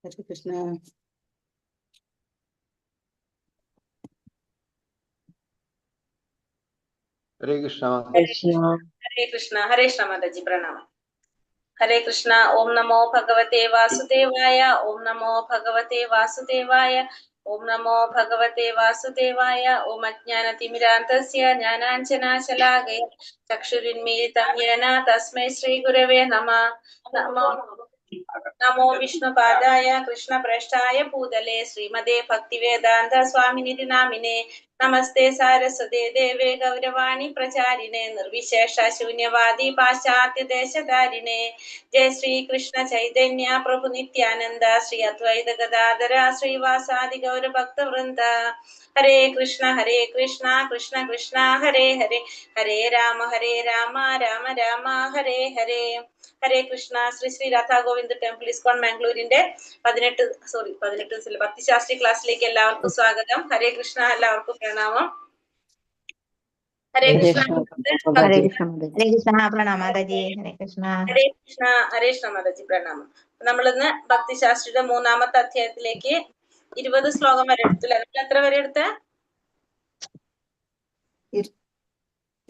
Hare Krishna. Hare Krishna. Hare Krishna. Hare Krishna Mataji Pranam. Hare Krishna. Om Namo Bhagavate Vasudevaya. Om Namo Bhagavate Vasudevaya. Om Namo Bhagavate Vasudevaya. Om Ajnanatimirandasya Jnananjana Shalakaya Chakshurinmilitam Yena Tasmai Shri Gurave Namah. Namo Vishnu Padaya Krishna Prasthaya Pudale Srimade Bhaktivedanta Swaminiti Namine Namaste Saraswate Deve Gauravani Pracharine Nirvishesha Shunyavadi Paschatya Deshadarine Jai Shri Krishna Chaitanya Prabhu Nityananda Shri Advaita Gadadara Shri Vasadi Gaura Bhakta Vrinda Hare Krishna Krishna Krishna Hare Hare Hare Rama Rama Rama Hare Hare Hare Krishna. Sri Sri Radha Govind Temple ISKCON Mangalore-ന്റെ 18 ഭക്തിശാസ്ത്രി ക്ലാസ്സിലേക്ക് എല്ലാവർക്കും സ്വാഗതം. ഹരേ കൃഷ്ണ. എല്ലാവർക്കും പ്രണാമം. ഹരേ കൃഷ്ണ. ഹരേ കൃഷ്ണ പ്രണാമം മാതാജി. ഹരേ കൃഷ്ണ. ഹരേ കൃഷ്ണ. ഹരേ കൃഷ്ണ മാതാജി പ്രണാമം. നമ്മളിന്ന് ഭക്തിശാസ്ത്രിയുടെ 3-ാമത്തെ അധ്യായത്തിലേക്ക് 20 ശ്ലോകം വരെ എടുത്തു. നമ്മൾ എത്ര വരെ എടുത്ത്?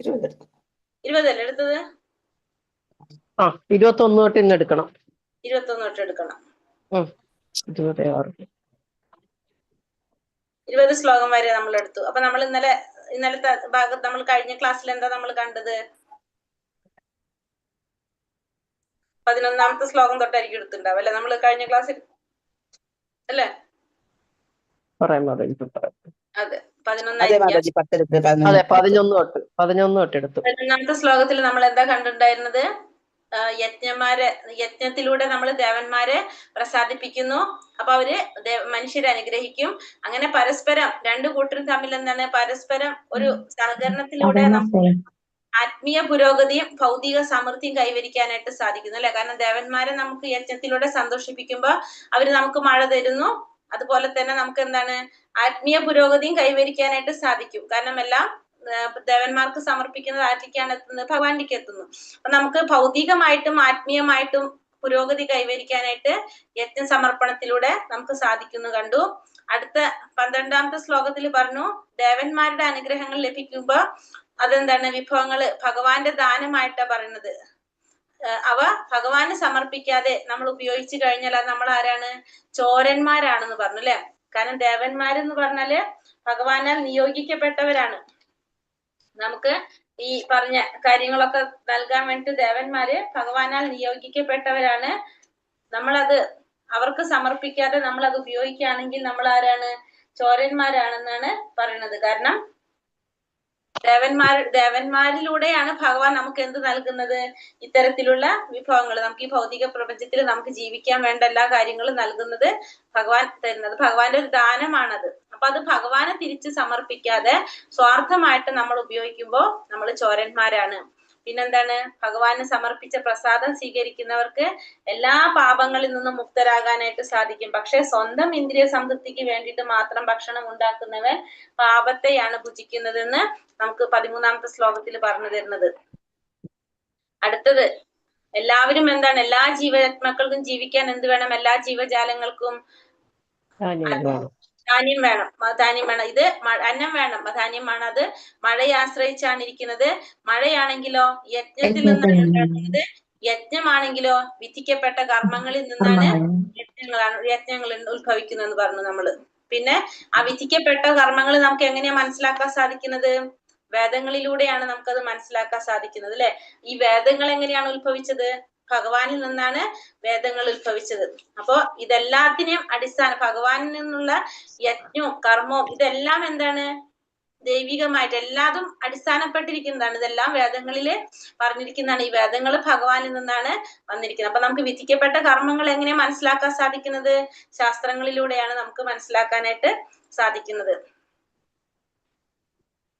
20 അല്ലേ എടുത്തത്? 21 തൊട്ട് ഇന്ന് എടുക്കണം. 21 തൊട്ട് എടുക്കണം. 20 ശ്ലോകം വരെ നമ്മൾ എടുത്തു. അപ്പൊ നമ്മൾ ഇന്നലത്തെ ഭാഗത്ത് നമ്മൾ കഴിഞ്ഞ ക്ലാസ്സിൽ എന്താ നമ്മൾ കണ്ടത്? 11-ാമത്തെ ശ്ലോകം തൊട്ടായിരിക്കും എടുത്തിട്ടുണ്ടാവും അല്ലെ നമ്മൾ കഴിഞ്ഞ ക്ലാസ്സിൽ അല്ലേ? അതെ, 11-ാമത്തെ ശ്ലോകത്തിൽ നമ്മൾ എന്താ കണ്ടിട്ടുണ്ടായിരുന്നത്? യജ്ഞത്തിലൂടെ നമ്മൾ ദേവന്മാരെ പ്രസാദിപ്പിക്കുന്നു. അപ്പൊ അവര് മനുഷ്യരെ അനുഗ്രഹിക്കും. അങ്ങനെ പരസ്പരം രണ്ടു കൂട്ടരും തമ്മിൽ എന്താണ് പരസ്പരം ഒരു സഹകരണത്തിലൂടെ നമുക്ക് ആത്മീയ പുരോഗതിയും ഭൗതിക സമൃദ്ധിയും കൈവരിക്കാനായിട്ട് സാധിക്കുന്നു അല്ലെ? കാരണം ദേവന്മാരെ നമുക്ക് യജ്ഞത്തിലൂടെ സന്തോഷിപ്പിക്കുമ്പോ അവര് നമുക്ക് മഴ തരുന്നു. അതുപോലെ തന്നെ നമുക്ക് എന്താണ് ആത്മീയ പുരോഗതിയും കൈവരിക്കാനായിട്ട് സാധിക്കും. കാരണം എല്ലാം ദേവന്മാർക്ക് സമർപ്പിക്കുന്നത് ആർക്കാണ് എത്തുന്നത്? ഭഗവാനിലേക്ക് എത്തുന്നു. അപ്പൊ നമുക്ക് ഭൗതികമായിട്ടും ആത്മീയമായിട്ടും പുരോഗതി കൈവരിക്കാനായിട്ട് യജ്ഞ സമർപ്പണത്തിലൂടെ നമുക്ക് സാധിക്കുന്നു കണ്ടു. അടുത്ത 12-ാമത്തെ ശ്ലോകത്തിൽ പറഞ്ഞു ദേവന്മാരുടെ അനുഗ്രഹങ്ങൾ ലഭിക്കുമ്പോ അതെന്താണ് വിഭവങ്ങള് ഭഗവാന്റെ ദാനമായിട്ടാ പറയുന്നത്. അവ ഭഗവാന് സമർപ്പിക്കാതെ നമ്മൾ ഉപയോഗിച്ചു കഴിഞ്ഞാൽ അത് നമ്മൾ ആരാണ്? ചോരന്മാരാണെന്ന് പറഞ്ഞു അല്ലെ? കാരണം ദേവന്മാരെന്ന് പറഞ്ഞാല് ഭഗവാനാൽ നിയോഗിക്കപ്പെട്ടവരാണ്. നമുക്ക് ഈ പറഞ്ഞ കാര്യങ്ങളൊക്കെ നൽകാൻ വേണ്ടി ദേവന്മാര് ഭഗവാനാൽ നിയോഗിക്കപ്പെട്ടവരാണ്. നമ്മളത് അവർക്ക് സമർപ്പിക്കാതെ നമ്മൾ അത് ഉപയോഗിക്കുകയാണെങ്കിൽ നമ്മൾ ആരാണ്? ചോരന്മാരാണെന്നാണ് പറയുന്നത്. കാരണം ദേവന്മാരിലൂടെയാണ് ഭഗവാൻ നമുക്ക് എന്ത് നൽകുന്നത്? ഇത്തരത്തിലുള്ള വിഭവങ്ങൾ. നമുക്ക് ഈ ഭൗതിക പ്രപഞ്ചത്തിൽ നമുക്ക് ജീവിക്കാൻ വേണ്ട എല്ലാ കാര്യങ്ങളും നൽകുന്നത് ഭഗവാൻ തരുന്നത്. ഭഗവാന്റെ ഒരു ദാനമാണത്. അപ്പൊ അത് ഭഗവാനെ തിരിച്ച് സമർപ്പിക്കാതെ സ്വാർത്ഥമായിട്ട് നമ്മൾ ഉപയോഗിക്കുമ്പോൾ നമ്മൾ ചോരന്മാരാണ്. പിന്നെന്താണ്? ഭഗവാന് സമർപ്പിച്ച പ്രസാദം സ്വീകരിക്കുന്നവർക്ക് എല്ലാ പാപങ്ങളിൽ നിന്നും മുക്തരാകാനായിട്ട് സാധിക്കും. പക്ഷെ സ്വന്തം ഇന്ദ്രിയ സംതൃപ്തിക്ക് വേണ്ടിയിട്ട് മാത്രം ഭക്ഷണം ഉണ്ടാക്കുന്നവൻ പാപത്തെയാണ് ഭുജിക്കുന്നതെന്ന് നമുക്ക് 13-ാമത്തെ ശ്ലോകത്തിൽ പറഞ്ഞു തരുന്നത്. അടുത്തത് എല്ലാവരും എന്താണ്? എല്ലാ ജീവാത്മാക്കൾക്കും ജീവിക്കാൻ എന്ത് വേണം? എല്ലാ ജീവജാലങ്ങൾക്കും ധാന്യം വേണം. ഇത് അന്നം വേണം, ധാന്യം വേണം. അത് മഴയെ ആശ്രയിച്ചാണ് ഇരിക്കുന്നത്. മഴയാണെങ്കിലോ യജ്ഞത്തിൽ നിന്നാണ് ഉണ്ടാകുന്നത്. യജ്ഞമാണെങ്കിലോ വിധിക്കപ്പെട്ട കർമ്മങ്ങളിൽ നിന്നാണ് യജ്ഞങ്ങൾ ഉത്ഭവിക്കുന്നതെന്ന് പറഞ്ഞു നമ്മള്. പിന്നെ ആ വിധിക്കപ്പെട്ട കർമ്മങ്ങൾ നമുക്ക് എങ്ങനെയാ മനസ്സിലാക്കാൻ സാധിക്കുന്നത്? വേദങ്ങളിലൂടെയാണ് നമുക്കത് മനസ്സിലാക്കാൻ സാധിക്കുന്നത് അല്ലെ? ഈ വേദങ്ങൾ എങ്ങനെയാണ് ഉത്ഭവിച്ചത്? ഭഗവാനിൽ നിന്നാണ് വേദങ്ങൾ ഉത്ഭവിച്ചത്. അപ്പോ ഇതെല്ലാത്തിനെയും അടിസ്ഥാനം ഭഗവാനിൽ നിന്നുള്ള യജ്ഞവും കർമ്മവും ഇതെല്ലാം എന്താണ്? ദൈവികമായിട്ട് എല്ലാതും അടിസ്ഥാനപ്പെട്ടിരിക്കുന്നതാണ്. ഇതെല്ലാം വേദങ്ങളില് പറഞ്ഞിരിക്കുന്നതാണ്. ഈ വേദങ്ങൾ ഭഗവാനിൽ നിന്നാണ് വന്നിരിക്കുന്നത്. അപ്പൊ നമുക്ക് വിധിക്കപ്പെട്ട കർമ്മങ്ങൾ എങ്ങനെയാ മനസ്സിലാക്കാൻ സാധിക്കുന്നത്? ശാസ്ത്രങ്ങളിലൂടെയാണ് നമുക്ക് മനസ്സിലാക്കാനായിട്ട് സാധിക്കുന്നത്.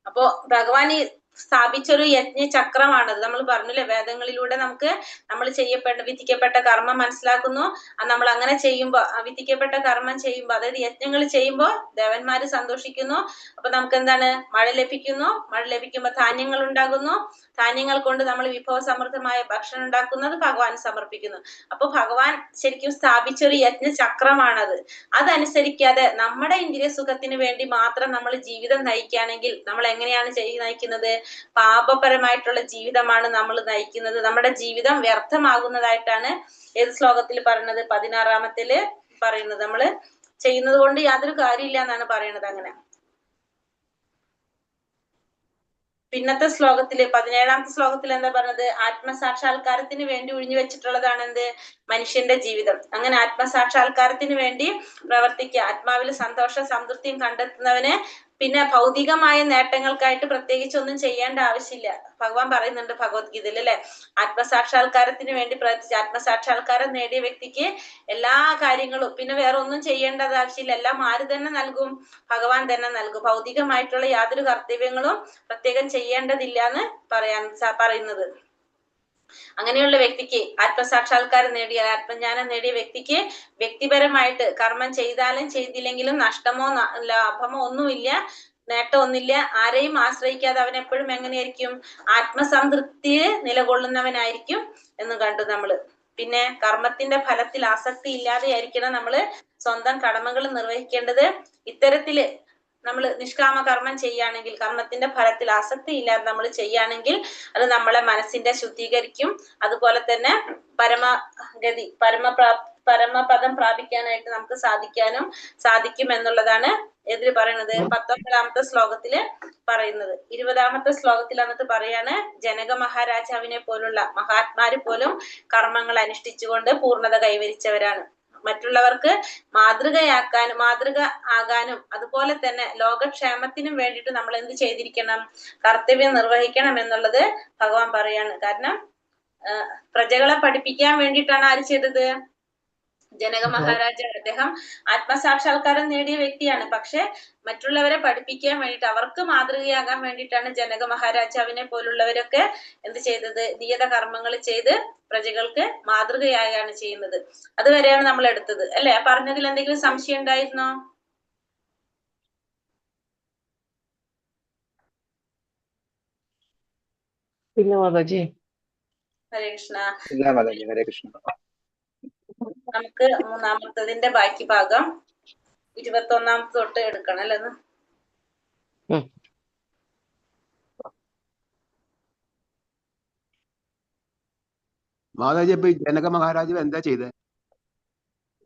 അപ്പോ ഭഗവാൻ ഈ സ്ഥാപിച്ചൊരു യജ്ഞചക്രമാണത്. നമ്മൾ പറഞ്ഞില്ലേ, വേദങ്ങളിലൂടെ നമുക്ക് നമ്മൾ വിധിക്കപ്പെട്ട കർമ്മം മനസ്സിലാക്കുന്നു. നമ്മൾ അങ്ങനെ ചെയ്യുമ്പോൾ, വിധിക്കപ്പെട്ട കർമ്മം ചെയ്യുമ്പോൾ, അതായത് യജ്ഞങ്ങൾ ചെയ്യുമ്പോൾ ദേവന്മാര് സന്തോഷിക്കുന്നു. അപ്പൊ നമുക്ക് എന്താണ്? മഴ ലഭിക്കുന്നു. മഴ ലഭിക്കുമ്പോൾ ധാന്യങ്ങൾ ഉണ്ടാകുന്നു. ധാന്യങ്ങൾ കൊണ്ട് നമ്മൾ വിഭവസമൃദ്ധമായ ഭക്ഷണം ഉണ്ടാക്കുന്നത് ഭഗവാൻ സമർപ്പിക്കുന്നു. അപ്പൊ ഭഗവാൻ ശരിക്കും സ്ഥാപിച്ചൊരു യജ്ഞചക്രമാണത്. അതനുസരിക്കാതെ നമ്മുടെ ഇന്ദ്രിയ സുഖത്തിന് വേണ്ടി മാത്രം നമ്മൾ ജീവിതം നയിക്കുകയാണെങ്കിൽ നമ്മൾ എങ്ങനെയാണ് നയിക്കുന്നത്? പാപപരമായിട്ടുള്ള ജീവിതമാണ് നമ്മൾ നയിക്കുന്നത്. നമ്മുടെ ജീവിതം വ്യർത്ഥമാകുന്നതായിട്ടാണ് ഏത് ശ്ലോകത്തിൽ പറയുന്നത്? 16-ാമത്തില് പറയുന്നത്. നമ്മള് ചെയ്യുന്നത് കൊണ്ട് യാതൊരു കാര്യമില്ല എന്നാണ് പറയുന്നത്. അങ്ങനെ പിന്നത്തെ ശ്ലോകത്തില് 17-ാമത്തെ ശ്ലോകത്തിൽ എന്താ പറഞ്ഞത്? ആത്മസാക്ഷാത്കാരത്തിന് വേണ്ടി ഒഴിഞ്ഞു വെച്ചിട്ടുള്ളതാണ് എന്ത്? മനുഷ്യന്റെ ജീവിതം. അങ്ങനെ ആത്മസാക്ഷാത്കാരത്തിന് വേണ്ടി പ്രവർത്തിക്കുക, ആത്മാവിൽ സന്തോഷ സംതൃപ്തിയും കണ്ടെത്തുന്നവന് പിന്നെ ഭൗതികമായ നേട്ടങ്ങൾക്കായിട്ട് പ്രത്യേകിച്ച് ഒന്നും ചെയ്യേണ്ട ആവശ്യമില്ല. ഭഗവാൻ പറയുന്നുണ്ട് ഭഗവത്ഗീതയിൽ അല്ലെ, ആത്മസാക്ഷാത്കാരത്തിന് വേണ്ടി പ്രവർത്തിച്ച് ആത്മസാക്ഷാത്കാരം നേടിയ വ്യക്തിക്ക് എല്ലാ കാര്യങ്ങളും പിന്നെ വേറെ ഒന്നും ചെയ്യേണ്ടത് ആവശ്യമില്ല. എല്ലാം ആര് തന്നെ നൽകും? ഭഗവാൻ തന്നെ നൽകും. ഭൗതികമായിട്ടുള്ള യാതൊരു കർത്തവ്യങ്ങളും പ്രത്യേകം ചെയ്യേണ്ടതില്ല എന്ന് പറയുന്നത്. അങ്ങനെയുള്ള വ്യക്തിക്ക്, ആത്മസാക്ഷാത്കാരം നേടിയ, ആത്മജ്ഞാനം നേടിയ വ്യക്തിക്ക് വ്യക്തിപരമായിട്ട് കർമ്മം ചെയ്താലും ചെയ്തില്ലെങ്കിലും നഷ്ടമോ ലാഭമോ ഒന്നുമില്ല, നേട്ടമൊന്നുമില്ല. ആരെയും ആശ്രയിക്കാതെ അവൻ എപ്പോഴും എങ്ങനെയായിരിക്കും? ആത്മസംതൃപ്തിയിൽ നിലകൊള്ളുന്നവനായിരിക്കും എന്ന് കണ്ടു നമ്മള്. പിന്നെ കർമ്മത്തിന്റെ ഫലത്തിൽ ആസക്തി ഇല്ലാതെ ആയിരിക്കണം നമ്മള് സ്വന്തം കടമകൾ നിർവഹിക്കേണ്ടത്. ഇത്തരത്തില് നമ്മൾ നിഷ്കാമ കർമ്മം ചെയ്യുകയാണെങ്കിൽ, കർമ്മത്തിന്റെ ഫലത്തിൽ ആസക്തി ഇല്ലാതെ നമ്മൾ ചെയ്യുകയാണെങ്കിൽ അത് നമ്മളെ മനസ്സിന്റെ ശുദ്ധീകരിക്കും. അതുപോലെ തന്നെ പരമപദം പ്രാപിക്കാനായിട്ട് നമുക്ക് സാധിക്കും എന്നുള്ളതാണ് എതിര് പറയുന്നത് 19-ാമത്തെ ശ്ലോകത്തില് പറയുന്നത്. 20-ാമത്തെ ശ്ലോകത്തിൽ എന്നിട്ട് പറയാണ്, ജനക മഹാരാജാവിനെ പോലുള്ള മഹാത്മാര് പോലും കർമ്മങ്ങൾ അനുഷ്ഠിച്ചുകൊണ്ട് പൂർണ്ണത കൈവരിച്ചവരാണ്. മറ്റുള്ളവർക്ക് മാതൃക ആകാനും അതുപോലെ തന്നെ ലോകക്ഷേമത്തിനും വേണ്ടിയിട്ട് നമ്മൾ എന്ത് ചെയ്തിരിക്കണം? കർത്തവ്യം നിർവഹിക്കണം എന്നുള്ളത് ഭഗവാൻ പറയാണ്. കാരണം പ്രജകളെ പഠിപ്പിക്കാൻ വേണ്ടിയിട്ടാണ് ആര് ചെയ്തത്? ജനക മഹാരാജാവ്. അദ്ദേഹം ആത്മസാക്ഷാത്കാരം നേടിയ വ്യക്തിയാണ്. പക്ഷെ മറ്റുള്ളവരെ പഠിപ്പിക്കാൻ വേണ്ടിയിട്ട്, അവർക്ക് മാതൃകയാകാൻ വേണ്ടിയിട്ടാണ് ജനക മഹാരാജാവിനെ പോലുള്ളവരൊക്കെ എന്ത് ചെയ്തത്? നിയത കർമ്മങ്ങൾ ചെയ്ത് പ്രജകൾക്ക് മാതൃകയായാണ് ചെയ്യുന്നത്. അതുവരെയാണ് നമ്മൾ എടുത്തത് അല്ലെ? പറഞ്ഞതിൽ എന്തെങ്കിലും സംശയം ഉണ്ടായിരുന്നോ? ഇല്ല മാതാജി. ഹരേ കൃഷ്ണ. ഇല്ല മാതാജി, ഹരേ കൃഷ്ണ. നമുക്ക് 3-ാമത്തതിന്റെ ബാക്കി ഭാഗം 21-ാമത്തെ തൊട്ട് എടുക്കണം അല്ലേ? മാതാജി, ഇപ്പൊ ജനക മഹാരാജാവ് എന്താ ചെയ്തത്?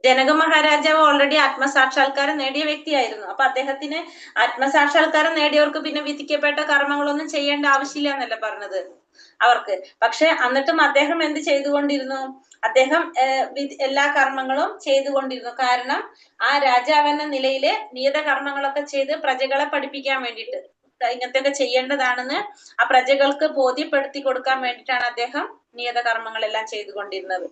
ജനക മഹാരാജാവ് ഓൾറെഡി ആത്മസാക്ഷാത്കാരം നേടിയ വ്യക്തിയായിരുന്നു. അപ്പൊ അദ്ദേഹത്തിന് ആത്മസാക്ഷാത്കാരം നേടിയവർക്ക് പിന്നെ വിധിക്കപ്പെട്ട കർമ്മങ്ങളൊന്നും ചെയ്യേണ്ട ആവശ്യമില്ല എന്നല്ല പറഞ്ഞത് അവർക്ക്. പക്ഷെ എന്നിട്ടും അദ്ദേഹം എന്ത് ചെയ്തുകൊണ്ടിരുന്നു? അദ്ദേഹം എല്ലാ കർമ്മങ്ങളും ചെയ്തുകൊണ്ടിരുന്നു. കാരണം ആ രാജാവെന്ന നിലയില് നിയത കർമ്മങ്ങളൊക്കെ ചെയ്ത് പ്രജകളെ പഠിപ്പിക്കാൻ വേണ്ടിയിട്ട്, ഇങ്ങനത്തെയൊക്കെ ചെയ്യേണ്ടതാണെന്ന് ആ പ്രജകൾക്ക് ബോധ്യപ്പെടുത്തി കൊടുക്കാൻ വേണ്ടിയിട്ടാണ് അദ്ദേഹം നിയത കർമ്മങ്ങളെല്ലാം ചെയ്തുകൊണ്ടിരുന്നത്.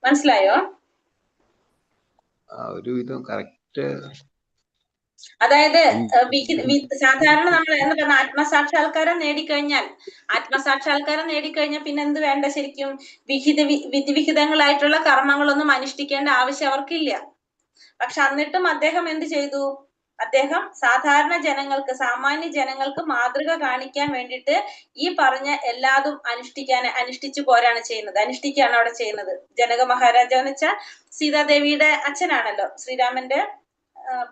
മനസ്സിലായോ? ഒരു വിധം കറക്റ്റ്. അതായത് സാധാരണ നമ്മൾ എന്ന് പറഞ്ഞ ആത്മസാക്ഷാത്കാരം നേടിക്കഴിഞ്ഞാൽ പിന്നെ എന്ത് വേണ്ട? ശരിക്കും വിധിവിഹിതങ്ങളായിട്ടുള്ള കർമ്മങ്ങളൊന്നും അനുഷ്ഠിക്കേണ്ട ആവശ്യം അവർക്കില്ല. പക്ഷെ എന്നിട്ടും അദ്ദേഹം എന്ത് ചെയ്തു? അദ്ദേഹം സാമാന്യ ജനങ്ങൾക്ക് മാതൃക കാണിക്കാൻ വേണ്ടിയിട്ട് ഈ പറഞ്ഞ എല്ലാതും അനുഷ്ഠിച്ചു അനുഷ്ഠിക്കുകയാണ് അവിടെ ചെയ്യുന്നത്. ജനക മഹാരാജാവ് എന്ന് വെച്ചാൽ സീതാദേവിയുടെ അച്ഛനാണല്ലോ, ശ്രീരാമന്റെ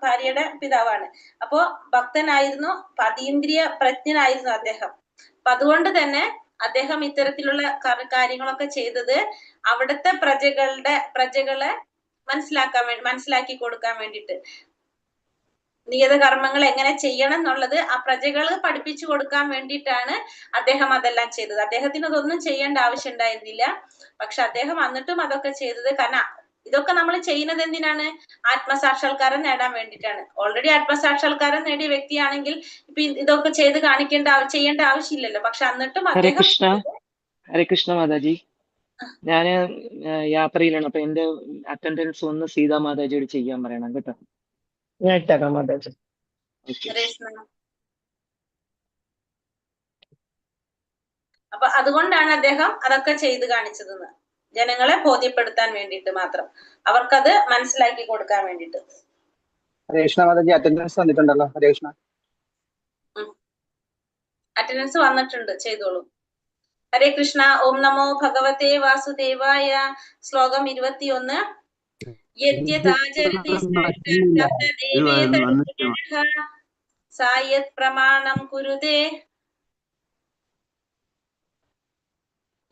ഭാര്യയുടെ പിതാവാണ്. അപ്പോ ഭക്തനായിരുന്നു, അതീന്ദ്രിയ പ്രജ്ഞനായിരുന്നു അദ്ദേഹം. അപ്പൊ അതുകൊണ്ട് തന്നെ അദ്ദേഹം ഇത്തരത്തിലുള്ള കാര്യങ്ങളൊക്കെ ചെയ്തത് അവിടുത്തെ പ്രജകളെ മനസ്സിലാക്കി കൊടുക്കാൻ വേണ്ടിയിട്ട്, നിയത കർമ്മങ്ങൾ എങ്ങനെ ചെയ്യണം എന്നുള്ളത് ആ പ്രജകള് പഠിപ്പിച്ചു കൊടുക്കാൻ വേണ്ടിയിട്ടാണ് അദ്ദേഹം അതെല്ലാം ചെയ്തത്. അദ്ദേഹത്തിന് അതൊന്നും ചെയ്യേണ്ട ആവശ്യം ഉണ്ടായിരുന്നില്ല. പക്ഷെ അദ്ദേഹം എന്നിട്ടും അതൊക്കെ ചെയ്തത് കാരണം ഇതൊക്കെ നമ്മൾ ചെയ്യുന്നത് എന്തിനാണ്? ആത്മസാക്ഷാത്കാരം നേടാൻ വേണ്ടിയിട്ടാണ്. ഓൾറെഡി ആത്മസാക്ഷാത്കാരം നേടിയ വ്യക്തിയാണെങ്കിൽ ഇപ്പൊ ഇതൊക്കെ ചെയ്യേണ്ട ആവശ്യമില്ലല്ലോ. പക്ഷെ എന്നിട്ടും അദ്ദേഹം. ഹരേ കൃഷ്ണ മാതാജി, ഞാന് യാത്രയിലാണ്. അപ്പൊ എന്റെ അറ്റൻഡൻസ് ഒന്ന് സീതാ മാതാജിയോട് ചെയ്യാൻ പറയണം കേട്ടോ. ഞാൻ ഇട്ടേക്കാം മാതാജി. ഓക്കെ. ഹരേ കൃഷ്ണ. അപ്പൊ അതുകൊണ്ടാണ് അദ്ദേഹം അതൊക്കെ ചെയ്ത് കാണിച്ചതെന്ന്, ജനങ്ങളെ ബോധ്യപ്പെടുത്താൻ വേണ്ടിയിട്ട് മാത്രം, അവർക്കത് മനസ്സിലാക്കി കൊടുക്കാൻ വേണ്ടിയിട്ട്. ഹരേ കൃഷ്ണ മാതാജി, അറ്റൻഡൻസ് വന്നിട്ടുണ്ടല്ലോ. ഹരേ കൃഷ്ണ. അറ്റൻഡൻസ് വന്നിട്ടുണ്ട്, ചെയ്തോളൂ. ഹരേ കൃഷ്ണ. ഓം നമോ ഭഗവതേ വാസുദേവായ. ശ്ലോകം 21. സായത് പ്രമാണം കുരുതേ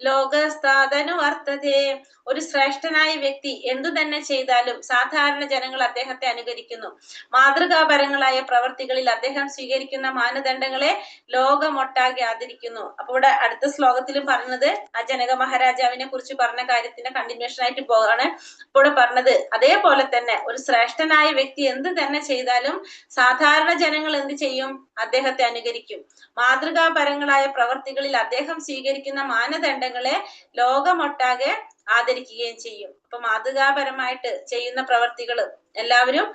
ലോകസ്ഥാതനു വർത്തതേ. ഒരു ശ്രേഷ്ഠനായ വ്യക്തി എന്തു തന്നെ ചെയ്താലും സാധാരണ ജനങ്ങൾ അദ്ദേഹത്തെ അനുകരിക്കുന്നു. മാതൃകാപരങ്ങളായ പ്രവർത്തികളിൽ അദ്ദേഹം സ്വീകരിക്കുന്ന മാനദണ്ഡങ്ങളെ ലോകമൊട്ടാകെ ആദരിക്കുന്നു. അപ്പൊ ഇവിടെ അടുത്ത ശ്ലോകത്തിലും പറഞ്ഞത് ആ ജനക മഹാരാജാവിനെ കുറിച്ച് പറഞ്ഞ കാര്യത്തിന്റെ കണ്ടിന്യൂഷൻ ആയിട്ട് പോവാണ്. ഇവിടെ പറഞ്ഞത് അതേപോലെ തന്നെ ഒരു ശ്രേഷ്ഠനായ വ്യക്തി എന്ത് തന്നെ ചെയ്താലും സാധാരണ ജനങ്ങൾ എന്ത് ചെയ്യും? അദ്ദേഹത്തെ അനുകരിക്കും. മാതൃകാപരങ്ങളായ പ്രവർത്തികളിൽ അദ്ദേഹം സ്വീകരിക്കുന്ന മാനദണ്ഡങ്ങളെ ലോകമൊട്ടാകെ ആദരിക്കുകയും ചെയ്യും. അപ്പൊ മാതൃകാപരമായിട്ട് ചെയ്യുന്ന പ്രവർത്തികൾ എല്ലാവരും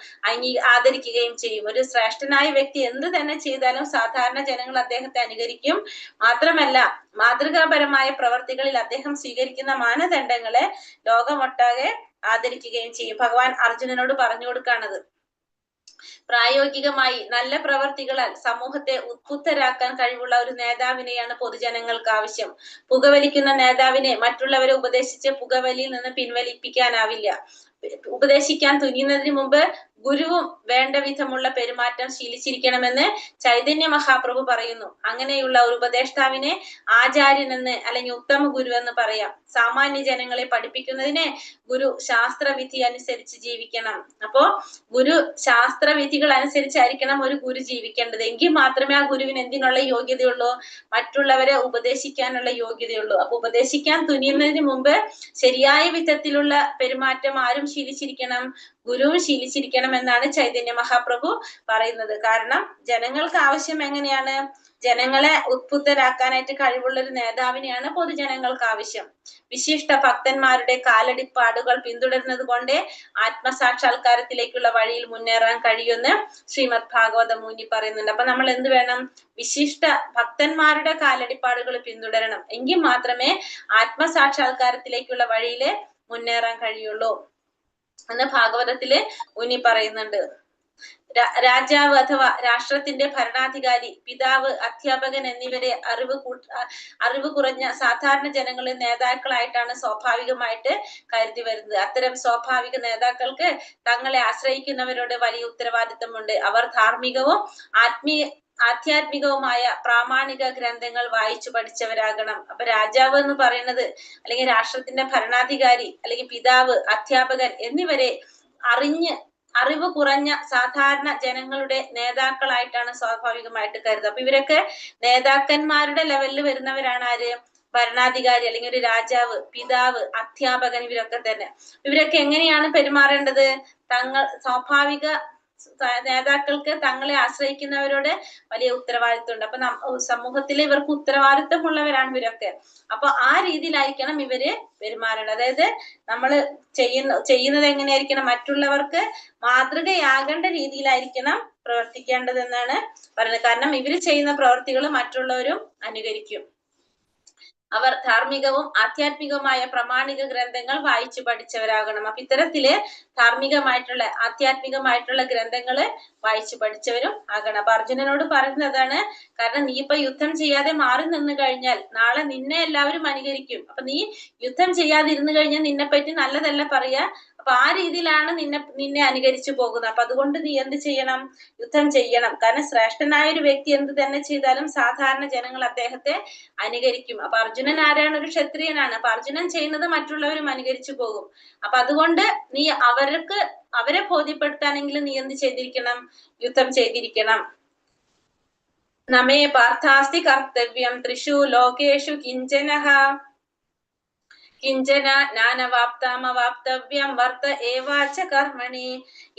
ആദരിക്കുകയും ചെയ്യും. ഒരു ശ്രേഷ്ഠനായ വ്യക്തി എന്ത് തന്നെ ചെയ്താലും സാധാരണ ജനങ്ങൾ അദ്ദേഹത്തെ അനുകരിക്കും. മാത്രമല്ല മാതൃകാപരമായ പ്രവർത്തികളിൽ അദ്ദേഹം സ്വീകരിക്കുന്ന മാനദണ്ഡങ്ങളെ ലോകമൊട്ടാകെ ആദരിക്കുകയും ചെയ്യും. ഭഗവാൻ അർജുനനോട് പറഞ്ഞു കൊടുക്കാണത്. പ്രായോഗികമായി നല്ല പ്രവർത്തികളാൽ സമൂഹത്തെ ഉത്ബുദ്ധരാക്കാൻ കഴിവുള്ള ഒരു നേതാവിനെയാണ് പൊതുജനങ്ങൾക്ക് ആവശ്യം. പുകവലിക്കുന്ന നേതാവിനെ മറ്റുള്ളവരെ ഉപദേശിച്ച് പുകവലിയിൽ നിന്ന് പിൻവലിപ്പിക്കാനാവില്ല. ഉപദേശിക്കാൻ തുനിയുന്നതിന് മുമ്പ് ഗുരുവും വേണ്ട വിധമുള്ള പെരുമാറ്റം ശീലിച്ചിരിക്കണമെന്ന് ചൈതന്യ മഹാപ്രഭു പറയുന്നു. അങ്ങനെയുള്ള ഒരു ഉപദേഷ്ടാവിനെ ആചാര്യനെന്ന് അല്ലെങ്കിൽ ഉത്തമ ഗുരു എന്ന് പറയാം. സാമാന്യ ജനങ്ങളെ പഠിപ്പിക്കുന്നതിന് ഗുരു ശാസ്ത്രവിധി അനുസരിച്ച് ജീവിക്കണം. അപ്പോ ഗുരു ശാസ്ത്രവിധികൾ അനുസരിച്ചായിരിക്കണം ഒരു ഗുരു ജീവിക്കേണ്ടത്. എങ്കിൽ മാത്രമേ ആ ഗുരുവിന് എന്തിനുള്ള യോഗ്യതയുള്ളൂ? മറ്റുള്ളവരെ ഉപദേശിക്കാനുള്ള യോഗ്യതയുള്ളൂ. അപ്പൊ ഉപദേശിക്കാൻ തുനിയുന്നതിന് മുമ്പ് ശരിയായ വിധത്തിലുള്ള പെരുമാറ്റം ആരും ശീലിച്ചിരിക്കണം? ഗുരുവും ശീലിച്ചിരിക്കണം എന്നാണ് ചൈതന്യ മഹാപ്രഭു പറയുന്നത്. കാരണം ജനങ്ങൾക്ക് ആവശ്യം എങ്ങനെയാണ്? ജനങ്ങളെ ഉത്ബുദ്ധരാക്കാനായിട്ട് കഴിവുള്ള ഒരു നേതാവിനെയാണ് പൊതുജനങ്ങൾക്ക് ആവശ്യം. വിശിഷ്ട ഭക്തന്മാരുടെ കാലടിപ്പാടുകൾ പിന്തുടരുന്നത് കൊണ്ട് ആത്മസാക്ഷാത്കാരത്തിലേക്കുള്ള വഴിയിൽ മുന്നേറാൻ കഴിയുമെന്ന് ശ്രീമദ് ഭാഗവതം ഊന്നി പറയുന്നുണ്ട്. അപ്പൊ നമ്മൾ എന്ത് വേണം? വിശിഷ്ട ഭക്തന്മാരുടെ കാലടിപ്പാടുകൾ പിന്തുടരണം. എങ്കിൽ മാത്രമേ ആത്മസാക്ഷാത്കാരത്തിലേക്കുള്ള വഴിയിൽ മുന്നേറാൻ കഴിയുള്ളൂ എന്ന് ഭാഗവതത്തില് ഊന്നി പറയുന്നുണ്ട്. രാജാവ് അഥവാ രാഷ്ട്രത്തിന്റെ ഭരണാധികാരി, പിതാവ്, അധ്യാപകൻ എന്നിവരെ അറിവ് കുറഞ്ഞ സാധാരണ ജനങ്ങളിൽ നേതാക്കളായിട്ടാണ് സ്വാഭാവികമായിട്ട് കരുതി വരുന്നത്. അത്തരം സ്വാഭാവിക നേതാക്കൾക്ക് തങ്ങളെ ആശ്രയിക്കുന്നവരോട് വലിയ ഉത്തരവാദിത്തമുണ്ട്. അവർ ധാർമ്മികവും ആധ്യാത്മികവുമായ പ്രാമാണിക ഗ്രന്ഥങ്ങൾ വായിച്ചു പഠിച്ചവരാകണം. അപ്പൊ രാജാവ് എന്ന് പറയുന്നത് അല്ലെങ്കിൽ രാഷ്ട്രത്തിന്റെ ഭരണാധികാരി അല്ലെങ്കിൽ പിതാവ്, അധ്യാപകൻ എന്നിവരെ അറിവ് കുറഞ്ഞ സാധാരണ ജനങ്ങളുടെ നേതാക്കളായിട്ടാണ് സ്വാഭാവികമായിട്ട് കരുതുക. അപ്പൊ ഇവരൊക്കെ നേതാക്കന്മാരുടെ ലെവലിൽ വരുന്നവരാണ് ആര്? ഭരണാധികാരി അല്ലെങ്കിൽ ഒരു രാജാവ്, പിതാവ്, അധ്യാപകൻ, ഇവരൊക്കെ തന്നെ. ഇവരൊക്കെ എങ്ങനെയാണ് പെരുമാറേണ്ടത്? സ്വാഭാവിക നേതാക്കൾക്ക് തങ്ങളെ ആശ്രയിക്കുന്നവരോട് വലിയ ഉത്തരവാദിത്വമുണ്ട്. അപ്പൊ സമൂഹത്തിൽ ഇവർക്ക് ഉത്തരവാദിത്വമുള്ളവരാണ് ഇവരൊക്കെ. അപ്പൊ ആ രീതിയിലായിരിക്കണം ഇവര് പെരുമാറേണ്ടത്. അതായത് നമ്മൾ ചെയ്യുന്നത് എങ്ങനെയായിരിക്കണം? മറ്റുള്ളവർക്ക് മാതൃകയാകേണ്ട രീതിയിലായിരിക്കണം പ്രവർത്തിക്കേണ്ടതെന്നാണ് പറയുന്നത്. കാരണം ഇവര് ചെയ്യുന്ന പ്രവർത്തികൾ മറ്റുള്ളവരും അനുകരിക്കും. അവർ ധാർമ്മികവും ആധ്യാത്മികവുമായ പ്രമാണിക ഗ്രന്ഥങ്ങൾ വായിച്ചു പഠിച്ചവരാകണം. അപ്പൊ ഇത്തരത്തില് ധാർമ്മികമായിട്ടുള്ള ആധ്യാത്മികമായിട്ടുള്ള ഗ്രന്ഥങ്ങള് വായിച്ചു പഠിച്ചവരും ആകണം. അപ്പൊ അർജുനനോട് പറയുന്നതാണ്. കാരണം നീ ഇപ്പൊ യുദ്ധം ചെയ്യാതെ മാറി നിന്ന് കഴിഞ്ഞാൽ നാളെ നിന്നെ എല്ലാവരും അനുകരിക്കും. അപ്പൊ നീ യുദ്ധം ചെയ്യാതിരുന്നു കഴിഞ്ഞാൽ നിന്നെ പറ്റി നല്ലതല്ല പറയാ. അപ്പൊ ആ രീതിയിലാണ് നിന്നെ അനുകരിച്ചു പോകുന്നത്. അപ്പൊ അതുകൊണ്ട് നീ എന്ത് ചെയ്യണം? യുദ്ധം ചെയ്യണം. കാരണം ശ്രേഷ്ഠനായ ഒരു വ്യക്തി എന്ത് തന്നെ ചെയ്താലും സാധാരണ ജനങ്ങൾ അദ്ദേഹത്തെ അനുകരിക്കും. അപ്പൊ അർജുനൻ ആരാണ്? ഒരു ക്ഷത്രിയനാണ്. അപ്പൊ അർജുനൻ ചെയ്യുന്നത് മറ്റുള്ളവരും അനുകരിച്ചു പോകും. അപ്പൊ അതുകൊണ്ട് നീ അവരെ ബോധ്യപ്പെടുത്താനെങ്കിലും നീ എന്ത് ചെയ്തിരിക്കണം? യുദ്ധം ചെയ്തിരിക്കണം. നമേ പാർത്ഥാസ്തി കർത്തവ്യം ത്രിഷു ലോകേഷു കിഞ്ചനഃ കിഞ്ചന ജ്ഞാനവാപ്താമവാപ്തവ്യം വർത്ത ഏവാച കർമ്മണി.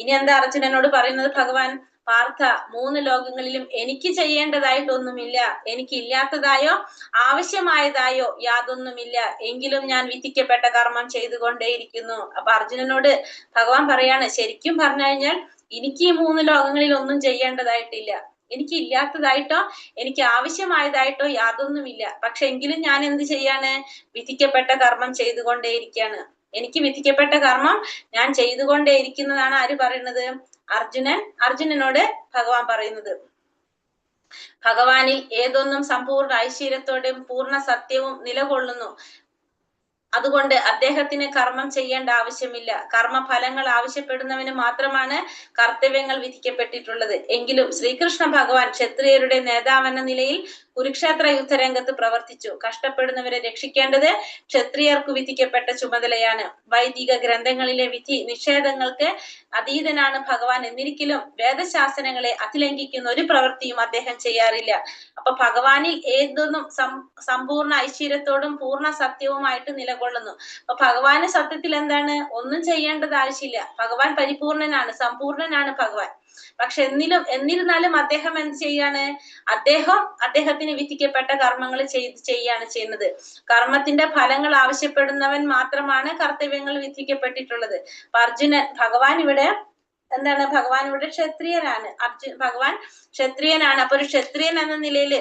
ഇനി എന്താ അർജുനനോട് പറയുന്നത് ഭഗവാൻ? പാർത്ഥ, 3 ലോകങ്ങളിലും എനിക്ക് ചെയ്യേണ്ടതായിട്ടൊന്നുമില്ല, എനിക്കില്ലാത്തതായോ ആവശ്യമായതായോ യാതൊന്നുമില്ല. എങ്കിലും ഞാൻ വിധിക്കപ്പെട്ട കർമ്മം ചെയ്തുകൊണ്ടേയിരിക്കുന്നു. അപ്പൊ അർജുനനോട് ഭഗവാൻ പറയാണ്, ശരിക്കും പറഞ്ഞു കഴിഞ്ഞാൽ എനിക്ക് ഈ 3 ലോകങ്ങളിൽ ഒന്നും ചെയ്യേണ്ടതായിട്ടില്ല. എനിക്ക് ഇല്ലാത്തതായിട്ടോ എനിക്ക് ആവശ്യമായതായിട്ടോ യാതൊന്നുമില്ല. പക്ഷെ എങ്കിലും ഞാൻ എന്ത് ചെയ്യാണ്? വിധിക്കപ്പെട്ട കർമ്മം ചെയ്തുകൊണ്ടേയിരിക്കുകയാണ്. എനിക്ക് വിധിക്കപ്പെട്ട കർമ്മം ഞാൻ ചെയ്തുകൊണ്ടേയിരിക്കുന്നതാണ് ആര് പറയുന്നത്? അർജുനനോട് ഭഗവാൻ പറയുന്നത്. ഭഗവാനിൽ ഏതൊന്നും സമ്പൂർണ്ണ ഐശ്വര്യത്തോടെയും പൂർണ്ണ സത്യവും നിലകൊള്ളുന്നു. അതുകൊണ്ട് അദ്ദേഹത്തിന് കർമ്മം ചെയ്യേണ്ട ആവശ്യമില്ല. കർമ്മഫലങ്ങൾ ആവശ്യപ്പെടുന്നവന് മാത്രമാണ് കർത്തവ്യങ്ങൾ വിധിക്കപ്പെട്ടിട്ടുള്ളത്. എങ്കിലും ശ്രീകൃഷ്ണ ഭഗവാൻ ക്ഷത്രിയരുടെ നേതാവെന്ന നിലയിൽ കുരുക്ഷേത്ര യുദ്ധരംഗത്ത് പ്രവർത്തിച്ചു. കഷ്ടപ്പെടുന്നവരെ രക്ഷിക്കേണ്ടത് ക്ഷത്രിയർക്ക് വിധിക്കപ്പെട്ട ചുമതലയാണ്. വൈദിക ഗ്രന്ഥങ്ങളിലെ വിധി നിഷേധങ്ങൾക്ക് അതീതനാണ് ഭഗവാൻ. എന്നിരിക്കലും വേദശാസനങ്ങളെ അതിലംഘിക്കുന്ന ഒരു പ്രവൃത്തിയും അദ്ദേഹം ചെയ്യാറില്ല. അപ്പൊ ഭഗവാനിൽ ഏതൊന്നും സമ്പൂർണ്ണ ഐശ്വര്യത്തോടും പൂർണ്ണ സത്യവുമായിട്ട് നിലകൊള്ളുന്നു. അപ്പൊ ഭഗവാന് സത്യത്തിൽ എന്താണ്? ഒന്നും ചെയ്യേണ്ടത് ആവശ്യമില്ല. ഭഗവാൻ പരിപൂർണനാണ്, സമ്പൂർണനാണ് ഭഗവാൻ. പക്ഷെ എന്നിരുന്നാലും അദ്ദേഹം എന്ത് ചെയ്യാണ്? അദ്ദേഹത്തിന് വിധിക്കപ്പെട്ട കർമ്മങ്ങൾ ചെയ്യാണ് ചെയ്യുന്നത്. കർമ്മത്തിന്റെ ഫലങ്ങൾ ആവശ്യപ്പെടുന്നവൻ മാത്രമാണ് കർത്തവ്യങ്ങൾ വിധിക്കപ്പെട്ടിട്ടുള്ളത്. ഭഗവാൻ ഇവിടെ എന്താണ്? ഭഗവാൻ ഇവിടെ ക്ഷത്രിയനാണ്. ഭഗവാൻ ക്ഷത്രിയനാണ്. അപ്പൊ ഒരു ക്ഷത്രിയൻ എന്ന നിലയിൽ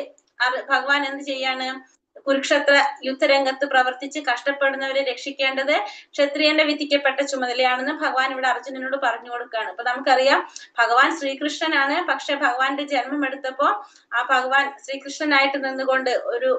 ഭഗവാൻ എന്ത് ചെയ്യാണ്? കുരുക്ഷേത്ര യുദ്ധരംഗത്ത് പ്രവർത്തിച്ച് കഷ്ടപ്പെടുന്നവരെ രക്ഷിക്കേണ്ടത് ക്ഷത്രിയന്റെ വിധിക്കപ്പെട്ട ചുമതലയാണെന്ന് ഭഗവാൻ ഇവിടെ അർജുനനോട് പറഞ്ഞു കൊടുക്കുകയാണ്. അപ്പൊ നമുക്കറിയാം ഭഗവാൻ ശ്രീകൃഷ്ണനാണ്. പക്ഷെ ഭഗവാന്റെ ജന്മം എടുത്തപ്പോ ആ ഭഗവാൻ ശ്രീകൃഷ്ണനായിട്ട് നിന്നുകൊണ്ട് ഒരു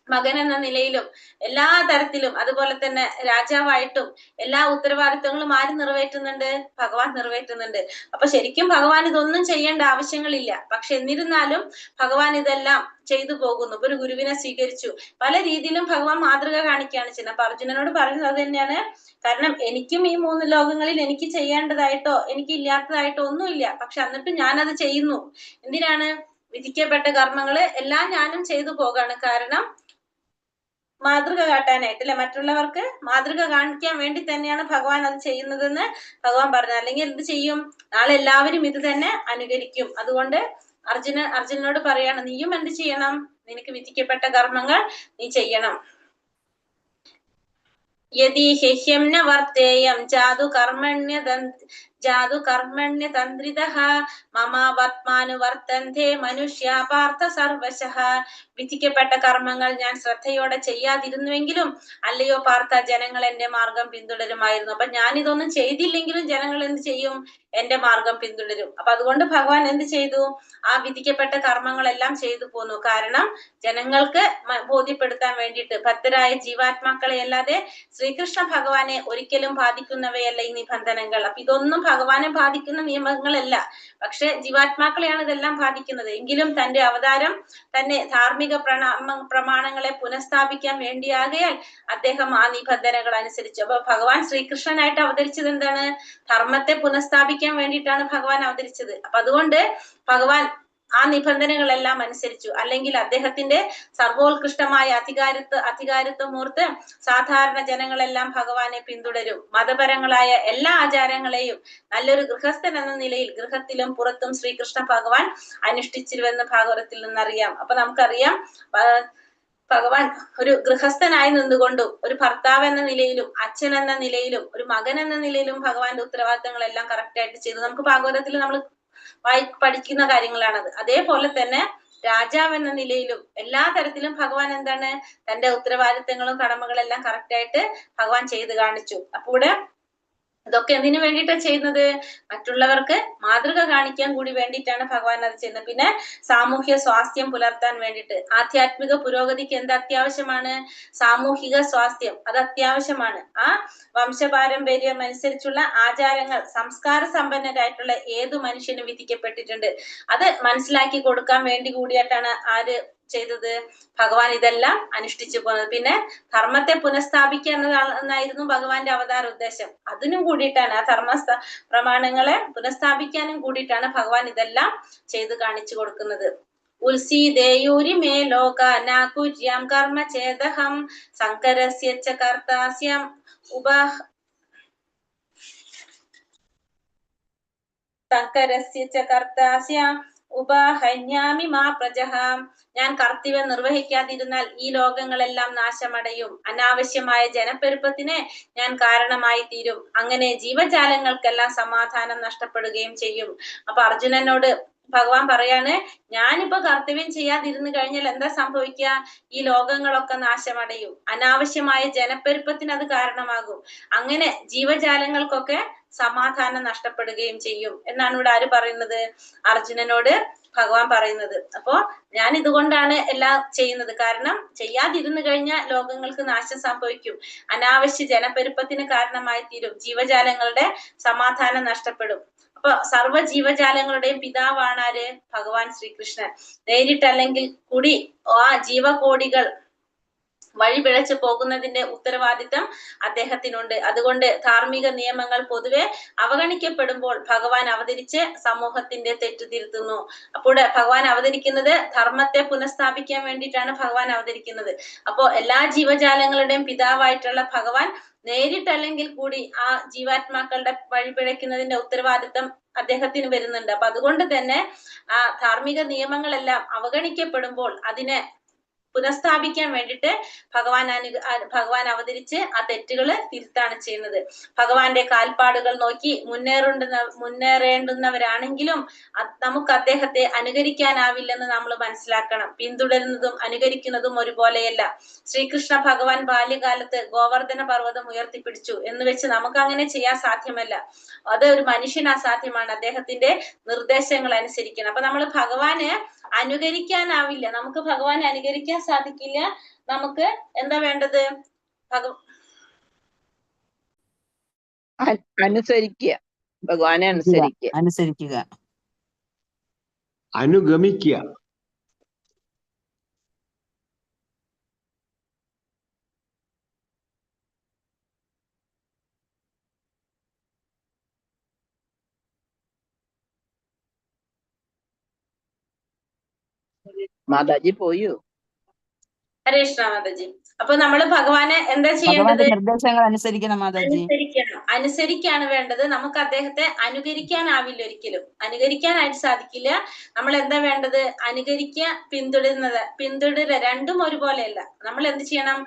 മകൻ എന്ന നിലയിലും എല്ലാ തരത്തിലും, അതുപോലെ തന്നെ രാജാവായിട്ടും എല്ലാ ഉത്തരവാദിത്വങ്ങളും ആര് നിറവേറ്റുന്നുണ്ട്? ഭഗവാൻ നിറവേറ്റുന്നുണ്ട്. അപ്പൊ ശരിക്കും ഭഗവാൻ ഇതൊന്നും ചെയ്യേണ്ട ആവശ്യങ്ങളില്ല. പക്ഷെ എന്നിരുന്നാലും ഭഗവാൻ ഇതെല്ലാം ചെയ്തു പോകുന്നു. ഒരു ഗുരുവിനെ സ്വീകരിച്ചു. പല രീതിയിലും ഭഗവാൻ മാതൃക കാണിക്കുകയാണ് ചെയ്യുന്നത്. അപ്പൊ അർജുനനോട് പറയുന്നത് അത് തന്നെയാണ്. കാരണം എനിക്കും ഈ 3 ലോകങ്ങളിൽ എനിക്ക് ചെയ്യേണ്ടതായിട്ടോ എനിക്ക് ഇല്ലാത്തതായിട്ടോ ഒന്നുമില്ല. പക്ഷെ എന്നിട്ട് ഞാനത് ചെയ്യുന്നു. എന്തിനാണ്? വിധിക്കപ്പെട്ട കർമ്മങ്ങള് എല്ലാം ഞാനും ചെയ്തു പോകാണ്. കാരണം മാതൃക കാട്ടാനായിട്ട്, അല്ലെ? മറ്റുള്ളവർക്ക് മാതൃക കാണിക്കാൻ വേണ്ടി തന്നെയാണ് ഭഗവാൻ അത് ചെയ്യുന്നതെന്ന് ഭഗവാൻ പറഞ്ഞു. അല്ലെങ്കിൽ എന്ത് ചെയ്യും? നാളെ എല്ലാവരും ഇത് തന്നെ അനുകരിക്കും. അതുകൊണ്ട് അർജുനനോട് പറയാണ്, നീയും എന്ത് ചെയ്യണം? നിനക്ക് വിധിക്കപ്പെട്ട കർമ്മങ്ങൾ നീ ചെയ്യണം. യദി ഹ്യഹ്യം ന വർത്തേയം ജാതു കർമ്മണ്യ തന്ത്രിതഃ മമാവത്മാനുവർത്തന്തേ മനുഷ്യ പാർത്ഥ സർവശഃ. വിധിക്കപ്പെട്ട കർമ്മങ്ങൾ ഞാൻ ശ്രദ്ധയോടെ ചെയ്യാതിരുന്നുവെങ്കിലും അല്ലയോ പാർത്ഥ, ജനങ്ങൾ എന്റെ മാർഗം പിന്തുടരുമായിരുന്നു. അപ്പൊ ഞാൻ ഇതൊന്നും ചെയ്തില്ലെങ്കിലും ജനങ്ങൾ എന്ത് ചെയ്യും? എന്റെ മാർഗം പിന്തുടരും. അപ്പൊ അതുകൊണ്ട് ഭഗവാൻ എന്ത് ചെയ്തു? ആ വിധിക്കപ്പെട്ട കർമ്മങ്ങളെല്ലാം ചെയ്തു പോന്നു. കാരണം ജനങ്ങൾക്ക് ബോധ്യപ്പെടുത്താൻ വേണ്ടിയിട്ട് ഭക്തരായ ജീവാത്മാക്കളെ അല്ലാതെ ശ്രീകൃഷ്ണ ഭഗവാനെ ഒരിക്കലും ബാധിക്കുന്നവയല്ല ഈ നിബന്ധനകൾ. അപ്പൊ ഇതൊന്നും ഭഗവാനെ ബാധിക്കുന്ന നിയമങ്ങളല്ല. പക്ഷെ ജീവാത്മാക്കളെയാണ് ഇതെല്ലാം ബാധിക്കുന്നത്. എങ്കിലും തന്റെ അവതാരം തന്നെ ധാർമ്മിക പ്രമാണങ്ങളെ പുനഃസ്ഥാപിക്കാൻ വേണ്ടിയാകയാൽ അദ്ദേഹം ആ നിബന്ധനകൾ അനുസരിച്ചു. അപ്പൊ ഭഗവാൻ ശ്രീകൃഷ്ണനായിട്ട് അവതരിച്ചത് എന്താണ്? ധർമ്മത്തെ പുനഃസ്ഥാപിക്കാൻ വേണ്ടിയിട്ടാണ് ഭഗവാൻ അവതരിച്ചത്. അപ്പൊ അതുകൊണ്ട് ഭഗവാൻ ആ നിബന്ധനകളെല്ലാം അനുസരിച്ചു. അല്ലെങ്കിൽ അദ്ദേഹത്തിന്റെ സർവോത്കൃഷ്ടമായ അധികാരത്വം ഓർത്ത് സാധാരണ ജനങ്ങളെല്ലാം ഭഗവാനെ പിന്തുടരും. മതപരങ്ങളായ എല്ലാ ആചാരങ്ങളെയും നല്ലൊരു ഗൃഹസ്ഥൻ എന്ന നിലയിൽ ഗൃഹത്തിലും പുറത്തും ശ്രീകൃഷ്ണ ഭഗവാൻ അനുഷ്ഠിച്ചിരുവെന്ന് ഭാഗവതത്തിൽ നിന്നറിയാം. അപ്പൊ നമുക്കറിയാം ഭഗവാൻ ഒരു ഗൃഹസ്ഥനായി നിന്നുകൊണ്ടും ഒരു ഭർത്താവ് എന്ന നിലയിലും അച്ഛൻ എന്ന നിലയിലും ഒരു മകൻ എന്ന നിലയിലും ഭഗവാന്റെ ഉത്തരവാദിത്തങ്ങളെല്ലാം കറക്റ്റ് ആയിട്ട് ചെയ്തു. നമുക്ക് ഭാഗവതത്തിൽ നമ്മൾ പഠിക്കുന്ന കാര്യങ്ങളാണത്. അതേപോലെ തന്നെ രാജാവ് എന്ന നിലയിലും എല്ലാ തരത്തിലും ഭഗവാൻ എന്താണ്? തന്റെ ഉത്തരവാദിത്തങ്ങളും കടമകളെല്ലാം കറക്റ്റ് ആയിട്ട് ഭഗവാൻ ചെയ്ത് കാണിച്ചു. അപ്പൊ ഇവിടെ ഇതൊക്കെ എന്തിനു വേണ്ടിയിട്ടാണ് ചെയ്യുന്നത്? മറ്റുള്ളവർക്ക് മാതൃക കാണിക്കാൻ കൂടി വേണ്ടിയിട്ടാണ് ഭഗവാൻ അത് ചെയ്യുന്നത്. പിന്നെ സാമൂഹ്യ സ്വാസ്ഥ്യം പുലർത്താൻ വേണ്ടിയിട്ട്. ആധ്യാത്മിക പുരോഗതിക്ക് എന്ത് അത്യാവശ്യമാണ്? സാമൂഹിക സ്വാസ്ഥ്യം, അത് അത്യാവശ്യമാണ്. ആ വംശപാരമ്പര്യം അനുസരിച്ചുള്ള ആചാരങ്ങൾ സംസ്കാര സമ്പന്നരായിട്ടുള്ള ഏതു മനുഷ്യനും വിധിക്കപ്പെട്ടിട്ടുണ്ട്. അത് മനസ്സിലാക്കി കൊടുക്കാൻ വേണ്ടി കൂടിയിട്ടാണ് ആര് ചെയ്തത്? ഭഗവാൻ ഇതെല്ലാം അനുഷ്ഠിച്ചു പോകുന്നത്. പിന്നെ ധർമ്മത്തെ പുനഃസ്ഥാപിക്കുക എന്നതായിരുന്നു ഭഗവാന്റെ അവതാര ഉദ്ദേശം. അതിനും കൂടിയിട്ടാണ്, ആ ധർമ്മ പ്രമാണങ്ങളെ പുനഃസ്ഥാപിക്കാനും കൂടിയിട്ടാണ് ഭഗവാൻ ഇതെല്ലാം ചെയ്ത് കാണിച്ചു കൊടുക്കുന്നത്. ഉത്സീദേയൂരി മേ ലോക നാകുര്യാം കർമ്മ ചേദഹം ശങ്കരസ്യ ച കർത്താസ്യം ഉപഹന്യാമി മാ പ്രജഹാം. ഞാൻ കർത്തവ്യം നിർവഹിക്കാതിരുന്നാൽ ഈ ലോകങ്ങളെല്ലാം നാശമടയും. അനാവശ്യമായ ജനപ്പെരുപ്പത്തിന് ഞാൻ കാരണമായി തീരും. അങ്ങനെ ജീവജാലങ്ങൾക്കെല്ലാം സമാധാനം നഷ്ടപ്പെടുകയും ചെയ്യും. അപ്പൊ അർജുനനോട് ഭഗവാൻ പറയാണ്, ഞാനിപ്പോ കർത്തവ്യം ചെയ്യാതിരുന്നു കഴിഞ്ഞാൽ എന്താ സംഭവിക്കുക? ഈ ലോകങ്ങളൊക്കെ നാശമടയും. അനാവശ്യമായ ജനപ്പെരുപ്പത്തിന് അത് കാരണമാകും. അങ്ങനെ ജീവജാലങ്ങൾക്കൊക്കെ സമാധാനം നഷ്ടപ്പെടുകയും ചെയ്യും എന്നാണ് ഇവിടെ ആര് പറയുന്നത്? അർജുനനോട് ഭഗവാൻ പറയുന്നത്. അപ്പോ ഞാൻ ഇതുകൊണ്ടാണ് എല്ലാം ചെയ്യുന്നത്. കാരണം ചെയ്യാതിരുന്നു കഴിഞ്ഞാൽ ലോകങ്ങൾക്ക് നാശം സംഭവിക്കും. അനാവശ്യ ജനപ്പെരുപ്പത്തിന് കാരണമായി തീരും. ജീവജാലങ്ങളുടെ സമാധാനം നഷ്ടപ്പെടും. അപ്പൊ സർവ്വ ജീവജാലങ്ങളുടെയും പിതാവാണ് ആര്? ഭഗവാൻ ശ്രീകൃഷ്ണൻ. നേരിട്ടല്ലെങ്കിൽ കൂടി ആ ജീവകോടികൾ വഴിപിഴച്ചു പോകുന്നതിന്റെ ഉത്തരവാദിത്തം അദ്ദേഹത്തിനുണ്ട്. അതുകൊണ്ട് ധാർമ്മിക നിയമങ്ങൾ പൊതുവെ അവഗണിക്കപ്പെടുമ്പോൾ ഭഗവാൻ അവതരിച്ച് സമൂഹത്തിന്റെ തെറ്റു തിരുത്തുന്നു. അപ്പോൾ ഭഗവാൻ അവതരിക്കുന്നത് ധർമ്മത്തെ പുനഃസ്ഥാപിക്കാൻ വേണ്ടിയിട്ടാണ് ഭഗവാൻ അവതരിക്കുന്നത്. അപ്പോ എല്ലാ ജീവജാലങ്ങളുടെയും പിതാവായിട്ടുള്ള ഭഗവാൻ നേരിട്ടല്ലെങ്കിൽ കൂടി ആ ജീവാത്മാക്കളുടെ വഴിപിഴയ്ക്കുന്നതിന്റെ ഉത്തരവാദിത്തം അദ്ദേഹത്തിന് വരുന്നുണ്ട്. അപ്പൊ അതുകൊണ്ട് തന്നെ ആ ധാർമ്മിക നിയമങ്ങളെല്ലാം അവഗണിക്കപ്പെടുമ്പോൾ അതിനെ പുനഃസ്ഥാപിക്കാൻ വേണ്ടിയിട്ട് ഭഗവാൻ അവതരിച്ച് ആ തെറ്റുകള് തിരുത്താണ് ചെയ്യുന്നത്. ഭഗവാന്റെ കാൽപ്പാടുകൾ നോക്കി മുന്നേറേണ്ടുന്നവരാണെങ്കിലും നമുക്ക് അദ്ദേഹത്തെ അനുകരിക്കാനാവില്ലെന്ന് നമ്മൾ മനസ്സിലാക്കണം. പിന്തുടരുന്നതും അനുകരിക്കുന്നതും ഒരുപോലെയല്ല. ശ്രീകൃഷ്ണ ഭഗവാൻ ബാല്യകാലത്ത് ഗോവർദ്ധന പർവ്വതം ഉയർത്തിപ്പിടിച്ചു എന്ന് വെച്ച് നമുക്ക് അങ്ങനെ ചെയ്യാൻ സാധ്യമല്ല. അത് ഒരു മനുഷ്യന് അസാധ്യമാണ്. അദ്ദേഹത്തിന്റെ നിർദ്ദേശങ്ങൾ അനുസരിക്കണം. അപ്പൊ നമ്മൾ ഭഗവാന് അനുകരിക്കാനാവില്ല. നമുക്ക് ഭഗവാനെ അനുകരിക്കാൻ സാധിക്കില്ല. നമുക്ക് എന്താ വേണ്ടത്? അനുസരിക്കുക, ഭഗവാനെ അനുസരിക്കുക, അനുഗമിക്കുക. മാതാജി പോയോ? ഹരേ കൃഷ്ണ മാതാജി. അപ്പൊ നമ്മള് ഭഗവാനെ എന്താ ചെയ്യേണ്ടത്? നിർദ്ദേശങ്ങൾ അനുസരിക്കണം മാതാജി. അനുസരിക്കാണ് വേണ്ടത്. നമുക്ക് അദ്ദേഹത്തെ അനുകരിക്കാനാവില്ല. ഒരിക്കലും അനുകരിക്കാനായിട്ട് സാധിക്കില്ല. നമ്മൾ എന്താ വേണ്ടത്? പിന്തുടരുക രണ്ടും ഒരുപോലെയല്ല. നമ്മൾ എന്ത് ചെയ്യണം?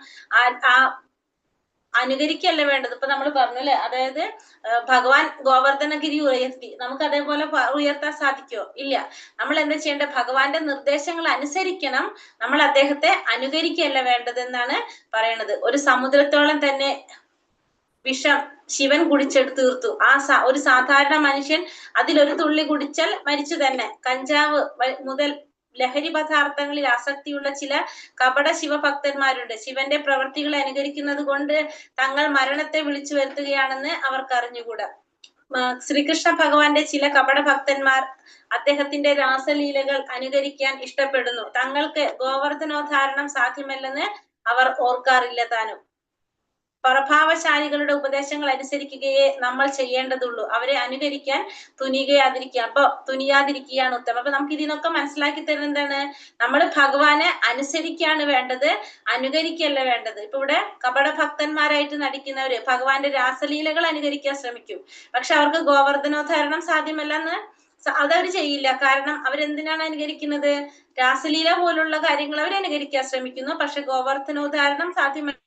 ആ അനുകരിക്കല്ല വേണ്ടത്. ഇപ്പൊ നമ്മൾ പറഞ്ഞു അല്ലെ, അതായത് ഭഗവാൻ ഗോവർദ്ധനഗിരി ഉയർത്തി, നമുക്ക് അതേപോലെ ഉയർത്താൻ സാധിക്കുമോ? ഇല്ല. നമ്മൾ എന്താ ചെയ്യേണ്ടത്? ഭഗവാന്റെ നിർദ്ദേശങ്ങൾ അനുസരിക്കണം. നമ്മൾ അദ്ദേഹത്തെ അനുകരിക്കല്ല വേണ്ടതെന്നാണ് പറയണത്. ഒരു സമുദ്രത്തോളം തന്നെ വിഷം ശിവൻ കുടിച്ചെടുത്ത് തീർത്തു. ഒരു സാധാരണ മനുഷ്യൻ അതിലൊരു തുള്ളി കുടിച്ചാൽ മരിച്ചു തന്നെ. കഞ്ചാവ് മുതൽ ലഹരി പദാർത്ഥങ്ങളിൽ ആസക്തിയുള്ള ചില കപട ശിവഭക്തന്മാരുണ്ട്. ശിവന്റെ പ്രവൃത്തികളെ അനുകരിക്കുന്നത് കൊണ്ട് തങ്ങൾ മരണത്തെ വിളിച്ചു വരുത്തുകയാണെന്ന് അവർക്ക് അറിഞ്ഞുകൂടാ. ശ്രീകൃഷ്ണ ഭഗവാന്റെ ചില കപട ഭക്തന്മാർ അദ്ദേഹത്തിന്റെ രാസലീലകൾ അനുകരിക്കാൻ ഇഷ്ടപ്പെടുന്നു. തങ്ങൾക്ക് ഗോവർദ്ധനോദ്ധാരണം സാധ്യമല്ലെന്ന് അവർ ഓർക്കാറില്ല താനും. പ്രഭാവശാലികളുടെ ഉപദേശങ്ങൾ അനുസരിക്കുകയേ നമ്മൾ ചെയ്യേണ്ടതുള്ളൂ. അവരെ അനുകരിക്കാൻ തുനിയാതിരിക്കുകയാണ് ഉത്തമം. അപ്പൊ നമുക്ക് ഇതിനൊക്കെ മനസ്സിലാക്കി തരുന്നത് എന്താണ്? നമ്മൾ ഭഗവാനെ അനുസരിക്കാണ് വേണ്ടത്, അനുകരിക്കല്ല വേണ്ടത്. ഇപ്പൊ ഇവിടെ കപട ഭക്തന്മാരായിട്ട് നടിക്കുന്നവര് ഭഗവാന്റെ രാസലീലകൾ അനുകരിക്കാൻ ശ്രമിക്കും. പക്ഷെ അവർക്ക് ഗോവർദ്ധനോദ്ധാരണം സാധ്യമല്ലെന്ന് അതവർ ചെയ്യില്ല. കാരണം അവരെന്തിനാണ് അനുകരിക്കുന്നത്? രാസലീല പോലുള്ള കാര്യങ്ങൾ അവർ അനുകരിക്കാൻ ശ്രമിക്കുന്നു. പക്ഷെ ഗോവർദ്ധനോദ്ധാരണം സാധ്യമല്ല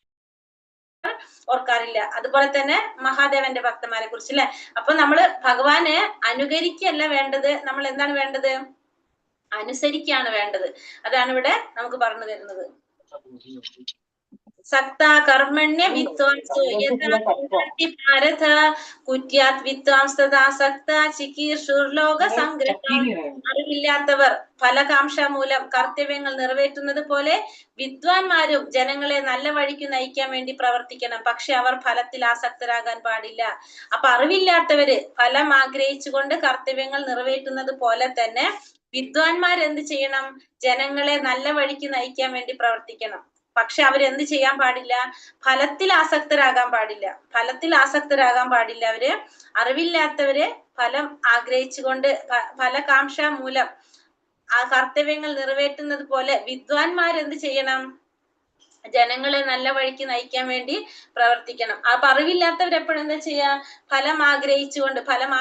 ഓർക്കാറില്ല. അതുപോലെ തന്നെ മഹാദേവന്റെ ഭക്തന്മാരെ കുറിച്ച് അല്ലെ. അപ്പൊ നമ്മള് ഭഗവാനെ അനുകരിക്കല്ല വേണ്ടത്. നമ്മൾ എന്താണ് വേണ്ടത്? അനുസരിക്കാണ് വേണ്ടത്. അതാണ് ഇവിടെ നമുക്ക് പറഞ്ഞു തരുന്നത്. സക്ത കർമ്മണ്യ വിദ്വാംസോ ഭാരത കുറ്റ്യാത് വിദ്വാംസതാസക്ത ചികീർഷുർലോക സംഗ്രഹം. അറിവില്ലാത്തവർ ഫലകാംക്ഷ മൂലം കർത്തവ്യങ്ങൾ നിറവേറ്റുന്നത് പോലെ വിദ്വാൻമാരും ജനങ്ങളെ നല്ല വഴിക്ക് നയിക്കാൻ വേണ്ടി പ്രവർത്തിക്കണം. പക്ഷെ അവർ ഫലത്തിൽ ആസക്തരാകാൻ പാടില്ല. അപ്പൊ അറിവില്ലാത്തവര് ഫലം ആഗ്രഹിച്ചുകൊണ്ട് കർത്തവ്യങ്ങൾ നിറവേറ്റുന്നത് പോലെ തന്നെ വിദ്വാൻമാർ എന്ത് ചെയ്യണം? ജനങ്ങളെ നല്ല വഴിക്ക് നയിക്കാൻ വേണ്ടി പ്രവർത്തിക്കണം. പക്ഷെ അവരെന്ത് ചെയ്യാൻ പാടില്ല? ഫലത്തിൽ ആസക്തരാകാൻ പാടില്ല. അവര് അറിവില്ലാത്തവര് ഫലം ആഗ്രഹിച്ചുകൊണ്ട് ഫലകാംക്ഷ മൂലം ആ കർത്തവ്യങ്ങൾ നിറവേറ്റുന്നത് പോലെ വിദ്വാൻമാർ എന്ത് ചെയ്യണം? ജനങ്ങളെ നല്ല വഴിക്ക് നയിക്കാൻ വേണ്ടി പ്രവർത്തിക്കണം. അപ്പൊ അറിവില്ലാത്തവർ എപ്പോഴും എന്താ ചെയ്യാ? ഫലം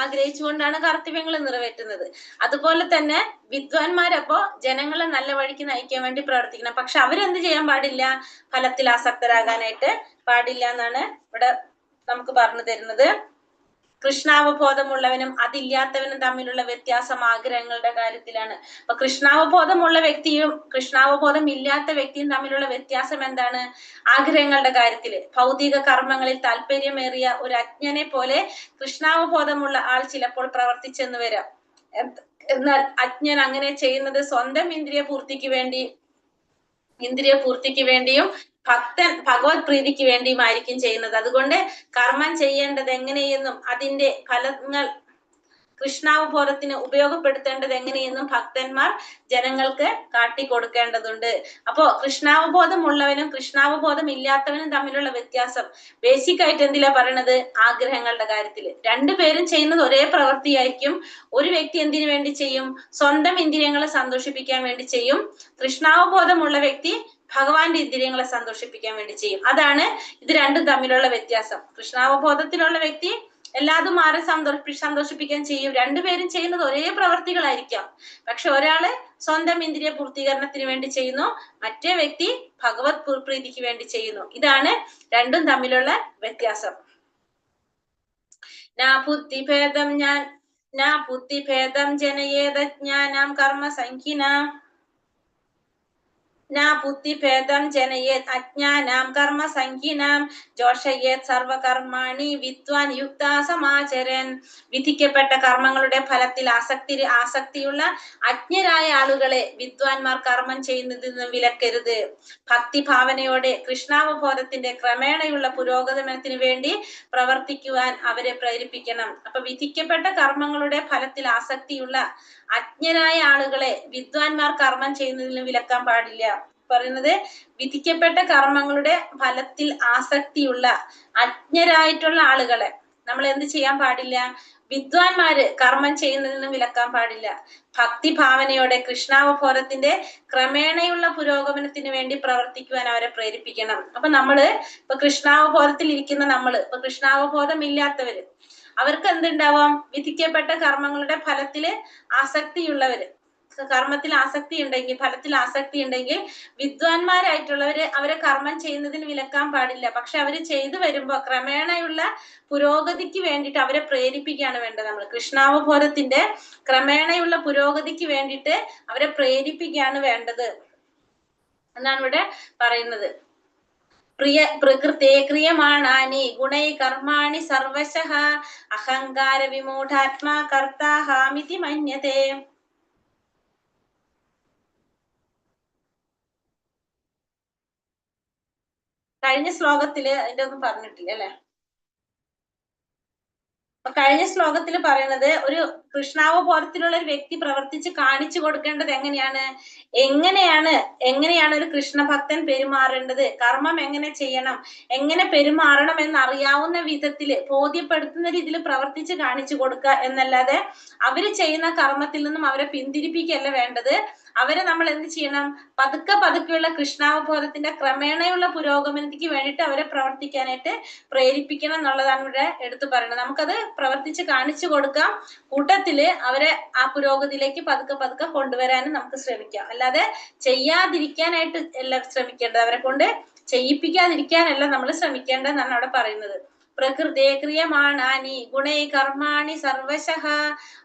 ആഗ്രഹിച്ചുകൊണ്ടാണ് കർത്തവ്യങ്ങൾ നിറവേറ്റുന്നത്. അതുപോലെ തന്നെ വിദ്വാൻമാരപ്പോ ജനങ്ങളെ നല്ല വഴിക്ക് നയിക്കാൻ വേണ്ടി പ്രവർത്തിക്കണം. പക്ഷെ അവരെന്ത് ചെയ്യാൻ പാടില്ല? ഫലത്തിൽ ആസക്തരാകാനായിട്ട് പാടില്ല എന്നാണ് ഇവിടെ നമുക്ക് പറഞ്ഞു തരുന്നത്. കൃഷ്ണാവബോധമുള്ളവനും അതില്ലാത്തവനും തമ്മിലുള്ള വ്യത്യാസം ആഗ്രഹങ്ങളുടെ കാര്യത്തിലാണ്. അപ്പൊ കൃഷ്ണാവബോധമുള്ള വ്യക്തിയും കൃഷ്ണാവബോധം ഇല്ലാത്ത വ്യക്തിയും തമ്മിലുള്ള വ്യത്യാസം എന്താണ്? ആഗ്രഹങ്ങളുടെ കാര്യത്തില്. ഭൗതിക കർമ്മങ്ങളിൽ താല്പര്യമേറിയ ഒരു അജ്ഞനെ പോലെ കൃഷ്ണാവബോധമുള്ള ആൾ ചിലപ്പോൾ പ്രവർത്തിച്ചെന്ന് വരാം. എന്നാൽ അജ്ഞൻ അങ്ങനെ ചെയ്യുന്നത് സ്വന്തം ഇന്ദ്രിയ പൂർത്തിക്ക് വേണ്ടിയും ഭക്തൻ ഭഗവത് പ്രീതിക്ക് വേണ്ടിയുമായിരിക്കും ചെയ്യുന്നത്. അതുകൊണ്ട് കർമ്മം ചെയ്യേണ്ടത് എങ്ങനെയെന്നും അതിന്റെ ഫലങ്ങൾ കൃഷ്ണാവബോധത്തിന് ഉപയോഗപ്പെടുത്തേണ്ടത് എങ്ങനെയെന്നും ഭക്തന്മാർ ജനങ്ങൾക്ക് കാട്ടിക്കൊടുക്കേണ്ടതുണ്ട്. അപ്പോ കൃഷ്ണാവബോധം ഉള്ളവനും കൃഷ്ണാവബോധം ഇല്ലാത്തവനും തമ്മിലുള്ള വ്യത്യാസം ബേസിക് ആയിട്ട് എന്തിലാ പറയണത്? ആഗ്രഹങ്ങളുടെ കാര്യത്തില്. രണ്ടുപേരും ചെയ്യുന്നത് ഒരേ പ്രവൃത്തിയായിരിക്കും. ഒരു വ്യക്തി എന്തിനു വേണ്ടി ചെയ്യും? സ്വന്തം ഇന്ദ്രിയങ്ങളെ സന്തോഷിപ്പിക്കാൻ വേണ്ടി ചെയ്യും. കൃഷ്ണാവബോധമുള്ള വ്യക്തി ഭഗവാന്റെ ഇന്ദ്രിയങ്ങളെ സന്തോഷിപ്പിക്കാൻ വേണ്ടി ചെയ്യും. അതാണ് ഇത് രണ്ടും തമ്മിലുള്ള വ്യത്യാസം. കൃഷ്ണാവബോധത്തിലുള്ള വ്യക്തി എല്ലാതും ആരെ സന്തോഷിപ്പിക്കാൻ ചെയ്യും. രണ്ടുപേരും ചെയ്യുന്നത് ഒരേ പ്രവർത്തികളായിരിക്കാം. പക്ഷെ ഒരാള് സ്വന്തം ഇന്ദ്രിയ പൂർത്തീകരണത്തിന് വേണ്ടി ചെയ്യുന്നു, മറ്റേ വ്യക്തി ഭഗവത് പ്രീതിക്ക് വേണ്ടി ചെയ്യുന്നു. ഇതാണ് രണ്ടും തമ്മിലുള്ള വ്യത്യാസം. ബുദ്ധിഭേദം ജനയേതജ്ഞാനാം കർമ്മസംഖ്യാനാം ബുദ്ധിഭേദം ജനയേത് അജ്ഞാനാം കർമ്മസംഖ്യാനാം ജോഷയേത് സർവകർമാണി വിദ്വാൻ യുക്താ സമാചരൻ. വിധിക്കപ്പെട്ട കർമ്മങ്ങളുടെ ഫലത്തിൽ ആസക്തിയുള്ള അജ്ഞരായ ആളുകളെ വിദ്വാൻമാർ കർമ്മം ചെയ്യുന്നതിൽ നിന്നും വിലക്കരുത്. ഭക്തിഭാവനയോടെ കൃഷ്ണാവബോധത്തിന്റെ ക്രമേണയുള്ള പുരോഗമനത്തിന് വേണ്ടി പ്രവർത്തിക്കുവാൻ അവരെ പ്രേരിപ്പിക്കണം. അപ്പൊ വിധിക്കപ്പെട്ട കർമ്മങ്ങളുടെ ഫലത്തിൽ ആസക്തിയുള്ള അജ്ഞരായ ആളുകളെ വിദ്വാൻമാർ കർമ്മം ചെയ്യുന്നതിൽ വിലക്കാൻ പാടില്ല. പറയുന്നത് വിധിക്കപ്പെട്ട കർമ്മങ്ങളുടെ ഫലത്തിൽ ആസക്തിയുള്ള അജ്ഞരായിട്ടുള്ള ആളുകളെ നമ്മൾ എന്ത് ചെയ്യാൻ പാടില്ല? വിദ്വാൻമാര് കർമ്മം ചെയ്യുന്നതിൽ നിന്നും വിലക്കാൻ പാടില്ല. ഭക്തിഭാവനയോടെ കൃഷ്ണാവബോധത്തിന്റെ ക്രമേണയുള്ള പുരോഗമനത്തിന് വേണ്ടി പ്രവർത്തിക്കുവാൻ അവരെ പ്രേരിപ്പിക്കണം. അപ്പൊ ഇപ്പൊ കൃഷ്ണാവബോധത്തിൽ ഇരിക്കുന്ന ഇപ്പൊ കൃഷ്ണാവബോധം ഇല്ലാത്തവര് അവർക്ക് എന്തുണ്ടാവാം? വിധിക്കപ്പെട്ട കർമ്മങ്ങളുടെ ഫലത്തില് ആസക്തിയുള്ളവര്, കർമ്മത്തിൽ ആസക്തി ഉണ്ടെങ്കിൽ, ഫലത്തിൽ ആസക്തി ഉണ്ടെങ്കിൽ വിദ്വാൻമാരായിട്ടുള്ളവര് അവരെ കർമ്മം ചെയ്യുന്നതിന് വിലക്കാൻ പാടില്ല. പക്ഷെ അവര് ചെയ്തു വരുമ്പോ ക്രമേണയുള്ള പുരോഗതിക്ക് വേണ്ടിയിട്ട് അവരെ പ്രേരിപ്പിക്കുകയാണ് വേണ്ടത്. നമ്മൾ കൃഷ്ണാവബോധത്തിന്റെ ക്രമേണയുള്ള പുരോഗതിക്ക് വേണ്ടിയിട്ട് അവരെ പ്രേരിപ്പിക്കുകയാണ് വേണ്ടത് എന്നാണ് ഇവിടെ പറയുന്നത്. പ്രകൃതേ ക്രിയമാണാനി ഗുണൈ കർമാണി സർവശഃ അഹങ്കാര വിമൂഢാത്മാ കർത്താഹാമിതി മന്യതേ. കഴിഞ്ഞ ശ്ലോകത്തില് അതിന്റെ ഒന്നും പറഞ്ഞിട്ടില്ല അല്ലെ? കഴിഞ്ഞ ശ്ലോകത്തിൽ പറയുന്നത് ഒരു കൃഷ്ണാവബോധത്തിലുള്ള ഒരു വ്യക്തി പ്രവർത്തിച്ച് കാണിച്ചു കൊടുക്കേണ്ടത് എങ്ങനെയാണ് ഒരു കൃഷ്ണഭക്തൻ പെരുമാറേണ്ടത്, കർമ്മം എങ്ങനെ ചെയ്യണം, എങ്ങനെ പെരുമാറണം എന്നറിയാവുന്ന വിധത്തില് ബോധ്യപ്പെടുത്തുന്ന രീതിയിൽ പ്രവർത്തിച്ച് കാണിച്ചു കൊടുക്കുക എന്നല്ലാതെ അവര് ചെയ്യുന്ന കർമ്മത്തിൽ നിന്നും അവരെ പിന്തിരിപ്പിക്കുകയല്ല വേണ്ടത്. അവരെ നമ്മൾ എന്ത് ചെയ്യണം? പതുക്കെയുള്ള കൃഷ്ണാവബോധത്തിന്റെ ക്രമേണയുള്ള പുരോഗമനത്തിക്ക് വേണ്ടിയിട്ട് അവരെ പ്രവർത്തിക്കാനായിട്ട് പ്രേരിപ്പിക്കണം എന്നുള്ളതാണ് ഇവിടെ എടുത്തു പറയുന്നത്. നമുക്കത് പ്രവർത്തിച്ച് കാണിച്ചു കൊടുക്കാം. കൂട്ടത്തില് അവരെ ആ പുരോഗതിയിലേക്ക് പതുക്കെ കൊണ്ടുവരാനും നമുക്ക് ശ്രമിക്കാം. അല്ലാതെ ചെയ്യാതിരിക്കാനായിട്ട് എല്ലാം ശ്രമിക്കേണ്ടത്, അവരെ കൊണ്ട് ചെയ്യിപ്പിക്കാതിരിക്കാനല്ല നമ്മൾ ശ്രമിക്കേണ്ടതെന്നാണ് അവിടെ പറയുന്നത്. പ്രകൃതേ ക്രിയമാണാനി ഗുണൈ കർമാണി സർവശഃ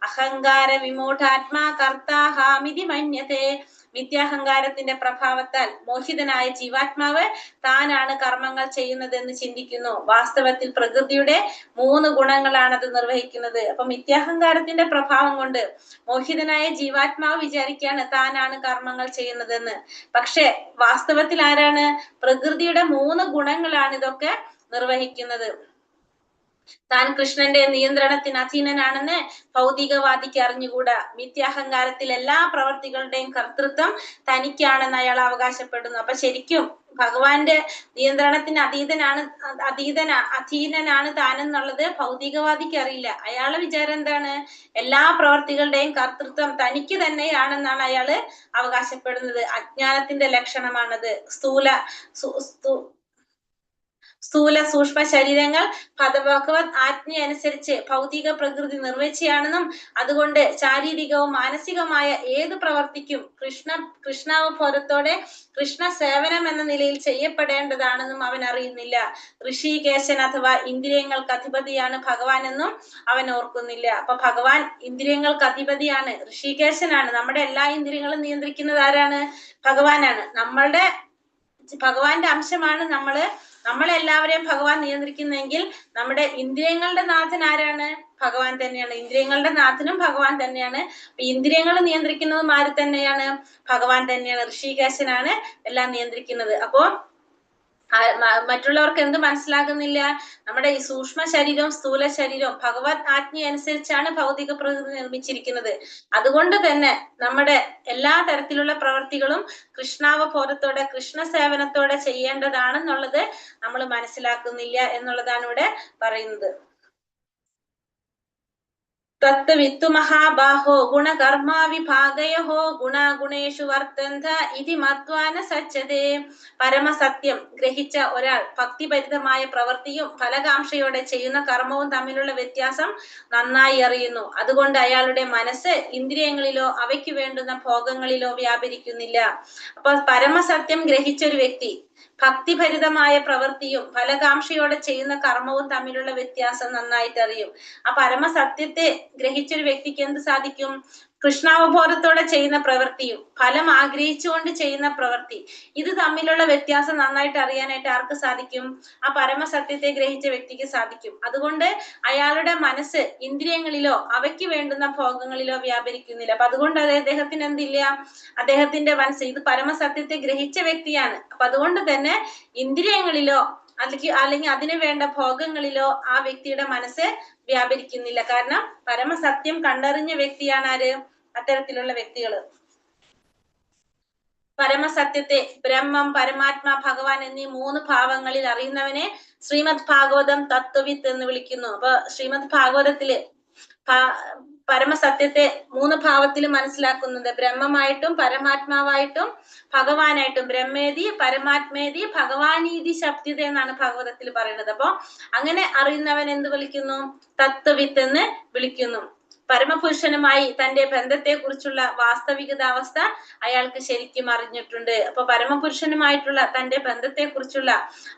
അഹങ്കാര വിമൂഢാത്മാ കർത്താഹാമിതി മന്യതേ. വിദ്യാഹങ്കാരത്തിന്റെ പ്രഭാവത്താൽ മോഹിതനായ ജീവാത്മാവ് താനാണ് കർമ്മങ്ങൾ ചെയ്യുന്നതെന്ന് ചിന്തിക്കുന്നു. വാസ്തവത്തിൽ പ്രകൃതിയുടെ 3 ഗുണങ്ങളാണ് അത് നിർവഹിക്കുന്നത്. അപ്പൊ മിഥ്യാഹങ്കാരത്തിന്റെ പ്രഭാവം കൊണ്ട് മോഹിതനായ ജീവാത്മാവ് വിചാരിക്കുകയാണ് താനാണ് കർമ്മങ്ങൾ ചെയ്യുന്നതെന്ന്. പക്ഷെ വാസ്തവത്തിൽ ആരാണ്? പ്രകൃതിയുടെ 3 ഗുണങ്ങളാണ് ഇതൊക്കെ നിർവഹിക്കുന്നത്. താൻ കൃഷ്ണന്റെ നിയന്ത്രണത്തിന് അധീനനാണെന്ന് ഭൗതികവാദിക്ക് അറിഞ്ഞുകൂടാ. മിഥ്യാഹങ്കാരത്തിൽ എല്ലാ പ്രവർത്തികളുടെയും കർത്തൃത്വം തനിക്കാണെന്ന് അയാൾ അവകാശപ്പെടുന്നു. അപ്പൊ ശരിക്കും ഭഗവാന്റെ നിയന്ത്രണത്തിന് അധീനനാണ് താനെന്നുള്ളത് ഭൗതികവാദിക്ക് അറിയില്ല. അയാളെ വിചാരം എന്താണ്? എല്ലാ പ്രവർത്തികളുടെയും കർത്തൃത്വം തനിക്ക് തന്നെയാണെന്നാണ് അയാള് അവകാശപ്പെടുന്നത്. അജ്ഞാനത്തിന്റെ ലക്ഷണമാണത്. സ്ഥൂല സൂക്ഷ്മ ശരീരങ്ങൾ ഭഗവത് ആജ്ഞയനുസരിച്ച് ഭൗതിക പ്രകൃതി നിർവഹിച്ചാണെന്നും അതുകൊണ്ട് ശാരീരികവും മാനസികവുമായ ഏത് പ്രവർത്തിക്കും കൃഷ്ണാവബോധത്തോടെ കൃഷ്ണ സേവനം എന്ന നിലയിൽ ചെയ്യപ്പെടേണ്ടതാണെന്നും അവൻ അറിയുന്നില്ല. ഋഷികേശൻ അഥവാ ഇന്ദ്രിയങ്ങൾക്ക് അധിപതിയാണ് ഭഗവാൻ എന്നും അവൻ ഓർക്കുന്നില്ല. അപ്പൊ ഭഗവാൻ ഇന്ദ്രിയങ്ങൾക്ക് അധിപതിയാണ്, ഋഷികേശനാണ്. നമ്മുടെ എല്ലാ ഇന്ദ്രിയങ്ങളും നിയന്ത്രിക്കുന്നത് ആരാണ്? ഭഗവാനാണ്. ഭഗവാന്റെ അംശമാണ് നമ്മളെല്ലാവരെയും ഭഗവാൻ നിയന്ത്രിക്കുന്നെങ്കിൽ നമ്മുടെ ഇന്ദ്രിയങ്ങളുടെ നാഥൻ ആരാണ്? ഭഗവാൻ തന്നെയാണ്. ഇന്ദ്രിയങ്ങളുടെ നാഥനും ഭഗവാൻ തന്നെയാണ്. ഇന്ദ്രിയങ്ങൾ നിയന്ത്രിക്കുന്നതും ആര് തന്നെയാണ്? ഭഗവാൻ തന്നെയാണ്. ഋഷികേശനാണ് എല്ലാം നിയന്ത്രിക്കുന്നത്. അപ്പോ മറ്റുള്ളവർക്ക് എന്ത് മനസ്സിലാകുന്നില്ല? നമ്മുടെ ഈ സൂക്ഷ്മ ശരീരവും സ്ഥൂല ശരീരവും ഭഗവത് ആജ്ഞ അനുസരിച്ചാണ് ഭൗതിക പ്രകൃതി നിർമ്മിച്ചിരിക്കുന്നത്. അതുകൊണ്ട് തന്നെ നമ്മുടെ എല്ലാ തരത്തിലുള്ള പ്രവൃത്തികളും കൃഷ്ണാവബോധത്തോടെ കൃഷ്ണ സേവനത്തോടെ ചെയ്യേണ്ടതാണെന്നുള്ളത് നമ്മൾ മനസ്സിലാക്കുന്നില്ല എന്നുള്ളതാണ് ഇവിടെ പറയുന്നത്. തത്വവിത്തു മഹാബാഹോ ഗുണകർമാ വിഭാഗയോ ഗുണാഗുണേഷു വർത്തന്ത ഇതി മത്വാന സച്യതേ. പരമസത്യം ഗ്രഹിച്ച ഒരാൾ ഭക്തിഭരിതമായ പ്രവൃത്തിയും ഫലകാംക്ഷയോടെ ചെയ്യുന്ന കർമ്മവും തമ്മിലുള്ള വ്യത്യാസം നന്നായി അറിയുന്നു. അതുകൊണ്ട് അയാളുടെ മനസ്സ് ഇന്ദ്രിയങ്ങളിലോ അവയ്ക്ക് വേണ്ടുന്ന ഭോഗങ്ങളിലോ വ്യാപരിക്കുന്നില്ല. അപ്പൊ പരമസത്യം ഗ്രഹിച്ച ഒരു വ്യക്തി ഭക്തിഭരിതമായ പ്രവൃത്തിയും ഫലകാംക്ഷയോടെ ചെയ്യുന്ന കർമ്മവും തമ്മിലുള്ള വ്യത്യാസം നന്നായിട്ട് അറിയും. ആ പരമസത്യത്തെ ഗ്രഹിച്ചൊരു വ്യക്തിക്ക് എന്ത് സാധിക്കും? കൃഷ്ണാവബോധത്തോടെ ചെയ്യുന്ന പ്രവൃത്തിയും ഫലം ആഗ്രഹിച്ചുകൊണ്ട് ചെയ്യുന്ന പ്രവൃത്തി, ഇത് തമ്മിലുള്ള വ്യത്യാസം നന്നായിട്ട് അറിയാനായിട്ട് ആർക്ക് സാധിക്കും? ആ പരമസത്യത്തെ ഗ്രഹിച്ച വ്യക്തിക്ക് സാധിക്കും. അതുകൊണ്ട് അയാളുടെ മനസ്സ് ഇന്ദ്രിയങ്ങളിലോ അവയ്ക്ക് വേണ്ടുന്ന ഭോഗങ്ങളിലോ വ്യാപരിക്കുന്നില്ല. അപ്പൊ അതുകൊണ്ട് അദ്ദേഹത്തിന് എന്തില്ല? അദ്ദേഹത്തിന്റെ മനസ്സ് ഇത് പരമസത്യത്തെ ഗ്രഹിച്ച വ്യക്തിയാണ്. അപ്പൊ അതുകൊണ്ട് തന്നെ ഇന്ദ്രിയങ്ങളിലോ അല്ലെങ്കിൽ അതിനു വേണ്ട ഭോഗങ്ങളിലോ ആ വ്യക്തിയുടെ മനസ്സ് വ്യാപരിക്കുന്നില്ല. കാരണം പരമസത്യം കണ്ടറിഞ്ഞ വ്യക്തിയാണ് ആര്? അത്തരത്തിലുള്ള വ്യക്തികള്. പരമസത്യത്തെ ബ്രഹ്മം, പരമാത്മാ, ഭഗവാൻ എന്നീ 3 ഭാവങ്ങളിൽ അറിയുന്നവനെ ശ്രീമദ് ഭാഗവതം തത്വവിത്ത് എന്ന് വിളിക്കുന്നു. അപ്പൊ ശ്രീമദ് ഭാഗവതത്തില് പരമസത്യത്തെ 3 ഭാവത്തിൽ മനസ്സിലാക്കുന്നുണ്ട്. ബ്രഹ്മമായിട്ടും പരമാത്മാവായിട്ടും ഭഗവാനായിട്ടും. ബ്രഹ്മേതി പരമാത്മേതി ഭഗവാനീതി ശബ്ദിത എന്നാണ് ഭാഗവതത്തിൽ പറയുന്നത്. അപ്പൊ അങ്ങനെ അറിയുന്നവൻ എന്ത് വിളിക്കുന്നു? തത്വവിത്ത് എന്ന് വിളിക്കുന്നു. പരമപുരുഷനുമായി തന്റെ ബന്ധത്തെ കുറിച്ചുള്ള വാസ്തവികതാവസ്ഥ അയാൾക്ക് ശരിക്കും അറിഞ്ഞിട്ടുണ്ട്. അപ്പൊ പരമപുരുഷനുമായിട്ടുള്ള തന്റെ ബന്ധത്തെ കുറിച്ചുള്ള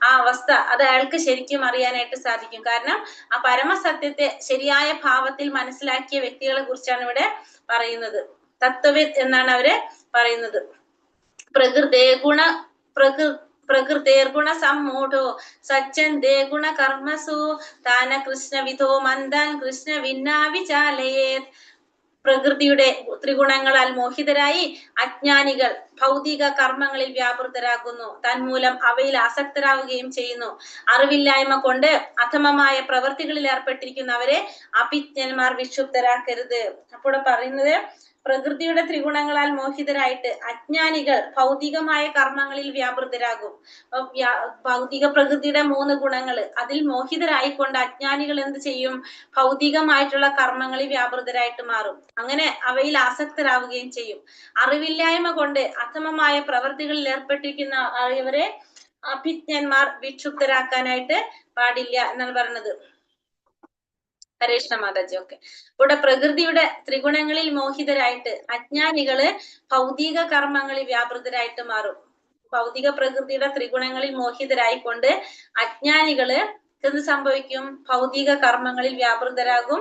ആ അവസ്ഥ അത് അയാൾക്ക് ശരിക്കും അറിയാനായിട്ട് സാധിക്കും. കാരണം ആ പരമസത്യത്തെ ശരിയായ ഭാവത്തിൽ മനസ്സിലാക്കിയ വ്യക്തികളെ കുറിച്ചാണ് ഇവിടെ പറയുന്നത്. തത്വവിത്ത് എന്നാണ് അവര് പറയുന്നത്. പ്രകൃതേർഗുണ സമ്മൂഢോ സജ്ജന്തേ ഗുണകർമ്മസു താന കൃഷ്ണവിധോ മന്ദാൻ കൃഷ്ണ വിന്നാവിചാലയേത്. പ്രകൃതിയുടെ ത്രിഗുണങ്ങളാൽ മോഹിതരായി അജ്ഞാനികൾ ഭൗതിക കർമ്മങ്ങളിൽ വ്യാപൃതരാകുന്നു. തന്മൂലം അവയിൽ ആസക്തരാവുകയും ചെയ്യുന്നു. അറിവില്ലായ്മ കൊണ്ട് അധമമായ പ്രവൃത്തികളിൽ ഏർപ്പെട്ടിരിക്കുന്നവരെ അഭിജ്ഞന്മാർ വിക്ഷുബ്ധരാക്കരുത്. അപ്പോൾ പറയുന്നത് പ്രകൃതിയുടെ ത്രിഗുണങ്ങളാൽ മോഹിതരായിട്ട് അജ്ഞാനികൾ ഭൗതികമായ കർമ്മങ്ങളിൽ വ്യാപൃതരാകും. ഭൗതിക പ്രകൃതിയുടെ 3 ഗുണങ്ങള് അതിൽ മോഹിതരായിക്കൊണ്ട് അജ്ഞാനികൾ എന്ത് ചെയ്യും? ഭൗതികമായിട്ടുള്ള കർമ്മങ്ങളിൽ വ്യാപൃതരായിട്ട് മാറും. അങ്ങനെ അവയിൽ ആസക്തരാവുകയും ചെയ്യും. അറിവില്ലായ്മ കൊണ്ട് അധമമായ പ്രവൃത്തികളിൽ ഏർപ്പെട്ടിരിക്കുന്ന ഇവരെ അഭിജ്ഞന്മാർ വിക്ഷുബ്ധരാക്കാനായിട്ട് പാടില്ല എന്നാണ് പറയുന്നത്. ഹരേഷ്ണ മാതാജി. ഓക്കെ. ഇവിടെ പ്രകൃതിയുടെ ത്രിഗുണങ്ങളിൽ മോഹിതരായിട്ട് അജ്ഞാനികള് ഭൗതിക കർമ്മങ്ങളിൽ വ്യാപൃതരായിട്ട് മാറും. ഭൗതിക പ്രകൃതിയുടെ ത്രിഗുണങ്ങളിൽ മോഹിതരായിക്കൊണ്ട് അജ്ഞാനികള് എന്ത് സംഭവിക്കും? ഭൗതിക കർമ്മങ്ങളിൽ വ്യാപൃതരാകും.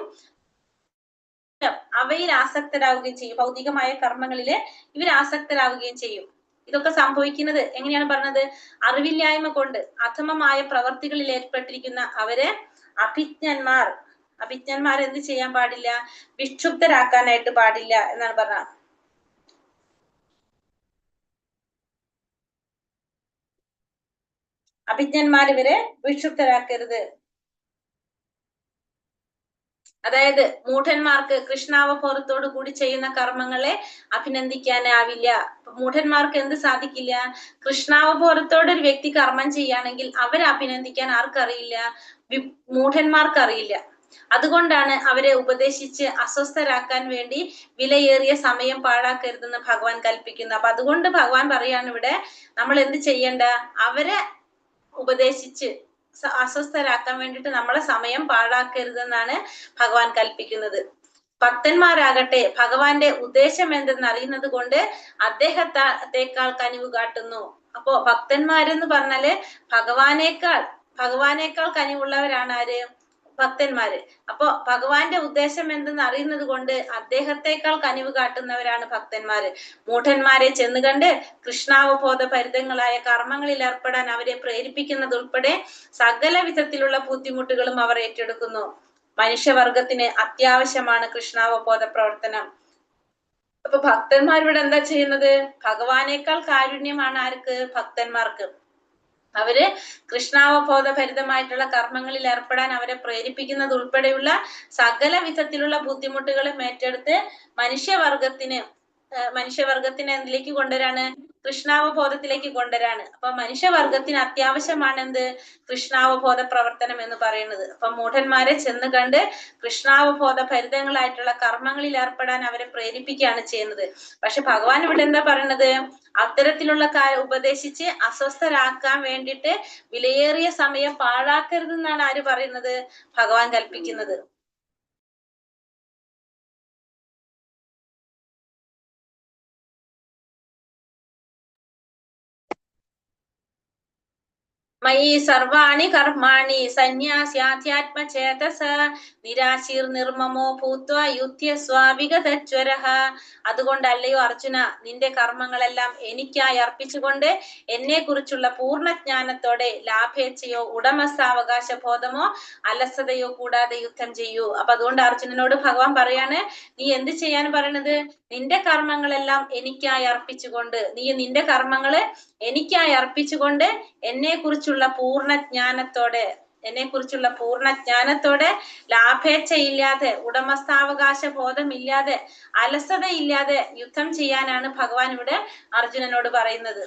അവയിൽ ആസക്തരാവുകയും ചെയ്യും. ഭൗതികമായ കർമ്മങ്ങളില് ഇവർ ആസക്തരാവുകയും ചെയ്യും. ഇതൊക്കെ സംഭവിക്കുന്നത് എങ്ങനെയാണ് പറഞ്ഞത്? അറിവില്ലായ്മ കൊണ്ട് അധമമായ പ്രവർത്തികളിൽ ഏർപ്പെട്ടിരിക്കുന്ന അവരെ അഭിജ്ഞന്മാർ എന്ത് ചെയ്യാൻ പാടില്ല? വിക്ഷുബ്ധരാക്കാനായിട്ട് പാടില്ല എന്നാണ് പറഞ്ഞത്. അഭിജ്ഞന്മാർ ഇവരെ വിക്ഷുബ്ധരാക്കരുത്. അതായത് മൂഢന്മാർക്ക് കൃഷ്ണാവബോധത്തോടു കൂടി ചെയ്യുന്ന കർമ്മങ്ങളെ അഭിനന്ദിക്കാനാവില്ല. മൂഢന്മാർക്ക് എന്ത് സാധിക്കില്ല? കൃഷ്ണാവബോധത്തോടെ ഒരു വ്യക്തി കർമ്മം ചെയ്യുകയാണെങ്കിൽ അവരെ അഭിനന്ദിക്കാൻ ആർക്കറിയില്ല? മൂഢന്മാർക്കറിയില്ല. അതുകൊണ്ടാണ് അവരെ ഉപദേശിച്ച് അസ്വസ്ഥരാക്കാൻ വേണ്ടി വിലയേറിയ സമയം പാഴാക്കരുതെന്ന് ഭഗവാൻ കൽപ്പിക്കുന്നു. അപ്പൊ അതുകൊണ്ട് ഭഗവാൻ പറയാണ് ഇവിടെ നമ്മൾ എന്ത് ചെയ്യണ്ട? അവരെ ഉപദേശിച്ച് അസ്വസ്ഥരാക്കാൻ വേണ്ടിയിട്ട് നമ്മളെ സമയം പാഴാക്കരുതെന്നാണ് ഭഗവാൻ കൽപ്പിക്കുന്നത്. ഭക്തന്മാരാകട്ടെ ഭഗവാന്റെ ഉദ്ദേശം എന്തെന്ന് അറിയുന്നത് കൊണ്ട് അദ്ദേഹത്തേക്കാൾ കനിവ് കാട്ടുന്നു. അപ്പോ ഭക്തന്മാരെന്ന് പറഞ്ഞാല് ഭഗവാനേക്കാൾ കനിവുള്ളവരാണ് ആര്? ഭക്തന്മാര്. അപ്പൊ ഭഗവാന്റെ ഉദ്ദേശം എന്തെന്ന് അറിയുന്നത് കൊണ്ട് അദ്ദേഹത്തെക്കാൾ കനിവ് കാട്ടുന്നവരാണ് ഭക്തന്മാര്. മൂഢന്മാരെ ചെന്ന് കണ്ട് കൃഷ്ണാവബോധ ഭരിതങ്ങളായ കർമ്മങ്ങളിൽ ഏർപ്പെടാൻ അവരെ പ്രേരിപ്പിക്കുന്നത് ഉൾപ്പെടെ സകല വിധത്തിലുള്ള ബുദ്ധിമുട്ടുകളും അവർ ഏറ്റെടുക്കുന്നു. മനുഷ്യവർഗത്തിന് അത്യാവശ്യമാണ് കൃഷ്ണാവബോധ പ്രവർത്തനം. അപ്പൊ ഭക്തന്മാരിവിടെ എന്താ ചെയ്യുന്നത്? ഭഗവാനേക്കാൾ കാരുണ്യമാണ് ആർക്ക്? ഭക്തന്മാർക്ക്. അവര് കൃഷ്ണാവബോധ ഭരിതമായിട്ടുള്ള കർമ്മങ്ങളിൽ ഏർപ്പെടാൻ അവരെ പ്രേരിപ്പിക്കുന്നത് ഉൾപ്പെടെയുള്ള സകല വിധത്തിലുള്ള ബുദ്ധിമുട്ടുകളും ഏറ്റെടുത്ത് മനുഷ്യവർഗത്തിനെ എന്തിലേക്ക് കൊണ്ടുവരാണ്? കൃഷ്ണാവബോധത്തിലേക്ക് കൊണ്ടുവരാണ്. അപ്പൊ മനുഷ്യവർഗത്തിന് അത്യാവശ്യമാണ് എന്ത്? കൃഷ്ണാവബോധ പ്രവർത്തനം എന്ന് പറയുന്നത്. അപ്പൊ മൂഢന്മാരെ ചെന്ന് കണ്ട് കൃഷ്ണാവബോധ ഭരിതങ്ങളായിട്ടുള്ള കർമ്മങ്ങളിൽ ഏർപ്പെടാൻ അവരെ പ്രേരിപ്പിക്കുകയാണ് ചെയ്യുന്നത്. പക്ഷെ ഭഗവാൻ ഇവിടെ എന്താ പറയുന്നത്? അത്തരത്തിലുള്ള ഉപദേശിച്ച് അസ്വസ്ഥരാക്കാൻ വേണ്ടിയിട്ട് വിലയേറിയ സമയം പാഴാക്കരുതെന്നാണ് ആര് പറയുന്നത്? ഭഗവാൻ കൽപ്പിക്കുന്നത്. മയി സർവാണി കർമാണി സന്യാസ്യാധ്യാത്മചേതസ നിരാശീർ നിർമ്മമോ ഭൂത്വ യുധ്യസ്വ വിഗതജ്വരഃ. അതുകൊണ്ടല്ലയോ അർജുന, നിന്റെ കർമ്മങ്ങളെല്ലാം എനിക്കായി അർപ്പിച്ചുകൊണ്ട് എന്നെ കുറിച്ചുള്ള പൂർണ്ണജ്ഞാനത്തോടെ ലാഭേച്ഛയോ ഉടമസ്ഥാവകാശ ബോധമോ അലസതയോ കൂടാതെ യുദ്ധം ചെയ്യൂ. അപ്പൊ അതുകൊണ്ട് അർജുനനോട് ഭഗവാൻ പറയാണ്, നീ എന്ത് ചെയ്യാൻ പറയണത്? നിന്റെ കർമ്മങ്ങളെല്ലാം എനിക്കായി അർപ്പിച്ചുകൊണ്ട്, നീ നിന്റെ കർമ്മങ്ങള് എനിക്കായി അർപ്പിച്ചുകൊണ്ട് എന്നെ കുറിച്ചുള്ള പൂർണ്ണജ്ഞാനത്തോടെ ലാഭേച്ഛയില്ലാതെ ഉടമസ്ഥാവകാശ ബോധമില്ലാതെ അലസതയില്ലാതെ യുദ്ധം ചെയ്യാനാണ് ഭഗവാൻ ഇവിടെ അർജുനനോട് പറയുന്നത്.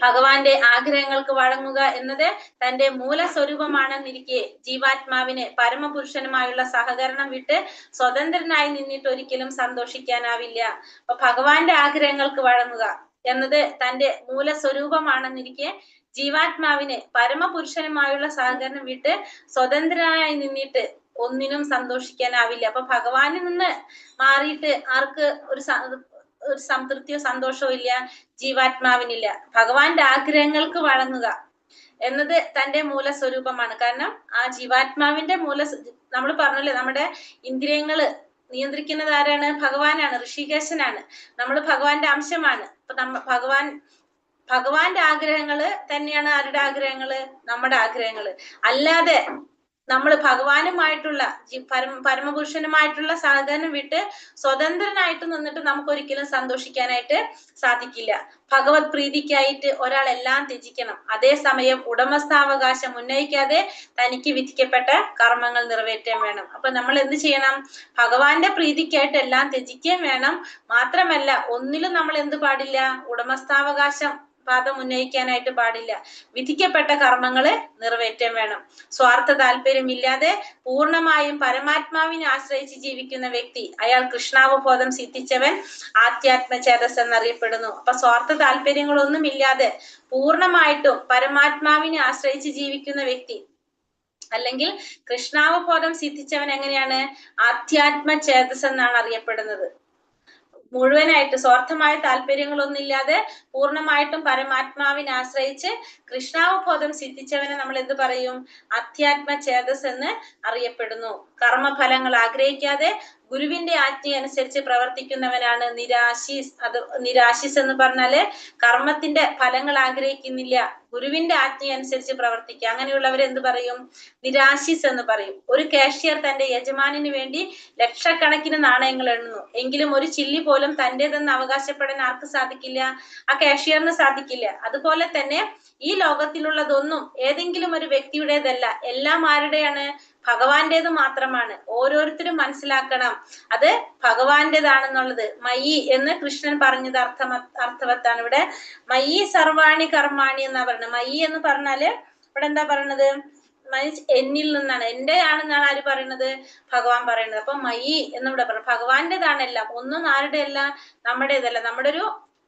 ഭഗവാന്റെ ആഗ്രഹങ്ങൾക്ക് വഴങ്ങുക എന്നത് തന്റെ മൂലസ്വരൂപമാണെന്നിരിക്കെ ജീവാത്മാവിന് പരമപുരുഷനുമായുള്ള സഹകരണം വിട്ട് സ്വതന്ത്രനായി നിന്നിട്ട് ഒരിക്കലും സന്തോഷിക്കാനാവില്ല. അപ്പൊ ഭഗവാന്റെ ആഗ്രഹങ്ങൾക്ക് വഴങ്ങുക എന്നത് തന്റെ മൂലസ്വരൂപമാണെന്നിരിക്കെ ജീവാത്മാവിന് പരമപുരുഷനുമായുള്ള സഹകരണം വിട്ട് സ്വതന്ത്രനായി നിന്നിട്ട് ഒന്നിനും സന്തോഷിക്കാനാവില്ല. അപ്പൊ ഭഗവാനിൽ നിന്ന് മാറിയിട്ട് ആർക്ക് ഒരു സംതൃപ്തിയോ സന്തോഷവും ഇല്ല? ജീവാത്മാവിനില്ല. ഭഗവാന്റെ ആഗ്രഹങ്ങൾക്ക് വഴങ്ങുക എന്നത് തന്റെ മൂലസ്വരൂപമാണ്. കാരണം ആ ജീവാത്മാവിന്റെ നമ്മൾ പറഞ്ഞല്ലേ, നമ്മുടെ ഇന്ദ്രിയങ്ങള് നിയന്ത്രിക്കുന്നത് ആരാണ്? ഭഗവാനാണ്, ഋഷികേശനാണ്. നമ്മൾ ഭഗവാന്റെ അംശമാണ്. അപ്പൊ ഭഗവാന്റെ ആഗ്രഹങ്ങള് തന്നെയാണ് ആരുടെ ആഗ്രഹങ്ങള്? നമ്മുടെ ആഗ്രഹങ്ങള്. അല്ലാതെ നമ്മൾ ഭഗവാനുമായിട്ടുള്ള പരമപുരുഷനുമായിട്ടുള്ള സഹകരണം വിട്ട് സ്വതന്ത്രനായിട്ട് നിന്നിട്ട് നമുക്ക് ഒരിക്കലും സന്തോഷിക്കാനായിട്ട് സാധിക്കില്ല. ഭഗവത് പ്രീതിക്കായിട്ട് ഒരാൾ എല്ലാം ത്യജിക്കണം. അതേസമയം ഉടമസ്ഥാവകാശം ഉന്നയിക്കാതെ തനിക്ക് വിധിക്കപ്പെട്ട കർമ്മങ്ങൾ നിറവേറ്റാൻ വേണം. അപ്പൊ നമ്മൾ എന്ത് ചെയ്യണം? ഭഗവാന്റെ പ്രീതിക്കായിട്ട് എല്ലാം ത്യജിക്കുകയും വേണം. മാത്രമല്ല ഒന്നിലും നമ്മൾ എന്ത് പാടില്ല? ഉടമസ്ഥാവകാശം പാദം ഉന്നയിക്കാനായിട്ട് പാടില്ല. വിധിക്കപ്പെട്ട കർമ്മങ്ങള് നിറവേറ്റാൻ വേണം. സ്വാർത്ഥ താല്പര്യമില്ലാതെ പൂർണ്ണമായും പരമാത്മാവിനെ ആശ്രയിച്ച് ജീവിക്കുന്ന വ്യക്തി, അയാൾ കൃഷ്ണാവബോധം സിദ്ധിച്ചവൻ ആധ്യാത്മചേതസ് എന്നറിയപ്പെടുന്നു. അപ്പൊ സ്വാർത്ഥ താല്പര്യങ്ങളൊന്നും ഇല്ലാതെ പൂർണ്ണമായിട്ടും പരമാത്മാവിനെ ആശ്രയിച്ച് ജീവിക്കുന്ന വ്യക്തി അല്ലെങ്കിൽ കൃഷ്ണാവബോധം സിദ്ധിച്ചവൻ എങ്ങനെയാണ്? ആധ്യാത്മചേതസ് എന്നാണ് അറിയപ്പെടുന്നത്. മുഴുവനായിട്ട് സ്വാർത്ഥമായ താല്പര്യങ്ങളൊന്നും ഇല്ലാതെ പൂർണ്ണമായിട്ടും പരമാത്മാവിനെ ആശ്രയിച്ച് കൃഷ്ണാവബോധം സിദ്ധിച്ചവനെ നമ്മൾ എന്ത് പറയും? അധ്യാത്മചേതസ് എന്ന് അറിയപ്പെടുന്നു. കർമ്മഫലങ്ങൾ ആഗ്രഹിക്കാതെ ഗുരുവിന്റെ ആജ്ഞ അനുസരിച്ച് പ്രവർത്തിക്കുന്നവനാണ് നിരാശീസ്. നിരാശീസ് എന്ന് പറഞ്ഞാല് കർമ്മത്തിന്റെ ഫലങ്ങൾ ആഗ്രഹിക്കുന്നില്ല, ഗുരുവിന്റെ ആജ്ഞ അനുസരിച്ച് പ്രവർത്തിക്കുക. അങ്ങനെയുള്ളവരെ എന്ത് പറയും? നിരാശീസ് എന്ന് പറയും. ഒരു കാഷ്യർ തന്റെ യജമാനിന് വേണ്ടി ലക്ഷക്കണക്കിന് നാണയങ്ങൾ എണ്ണുന്നു, എങ്കിലും ഒരു ചില്ലി പോലും തന്റേതെന്ന് അവകാശപ്പെടാൻ ആർക്ക് സാധിക്കില്ല? ആ കാഷ്യറിന് സാധിക്കില്ല. അതുപോലെ തന്നെ ഈ ലോകത്തിലുള്ളതൊന്നും ഏതെങ്കിലും ഒരു വ്യക്തിയുടേതല്ല. എല്ലാം ആരുടെയാണ്? ഭഗവാന്റേത് മാത്രമാണ്. ഓരോരുത്തരും മനസ്സിലാക്കണം അത് ഭഗവാന്റേതാണെന്നുള്ളത്. മയി എന്ന് കൃഷ്ണൻ പറഞ്ഞത് അർത്ഥവത്താണ്. ഇവിടെ മയി സർവാണി കർമാണി എന്നാ പറയുന്നത്. മയി എന്ന് പറഞ്ഞാല് ഇവിടെ എന്താ പറയണത്? എന്നിൽ നിന്നാണ്, എന്റെ ആണെന്നാണ് ആര് പറയുന്നത്? ഭഗവാൻ പറയുന്നത്. അപ്പൊ മയി എന്നിവിടെ പറഞ്ഞു, ഭഗവാന്റേതാണെല്ലാം. ഒന്നും ആരുടെയല്ല, നമ്മുടേതല്ല. നമ്മുടെ ഒരു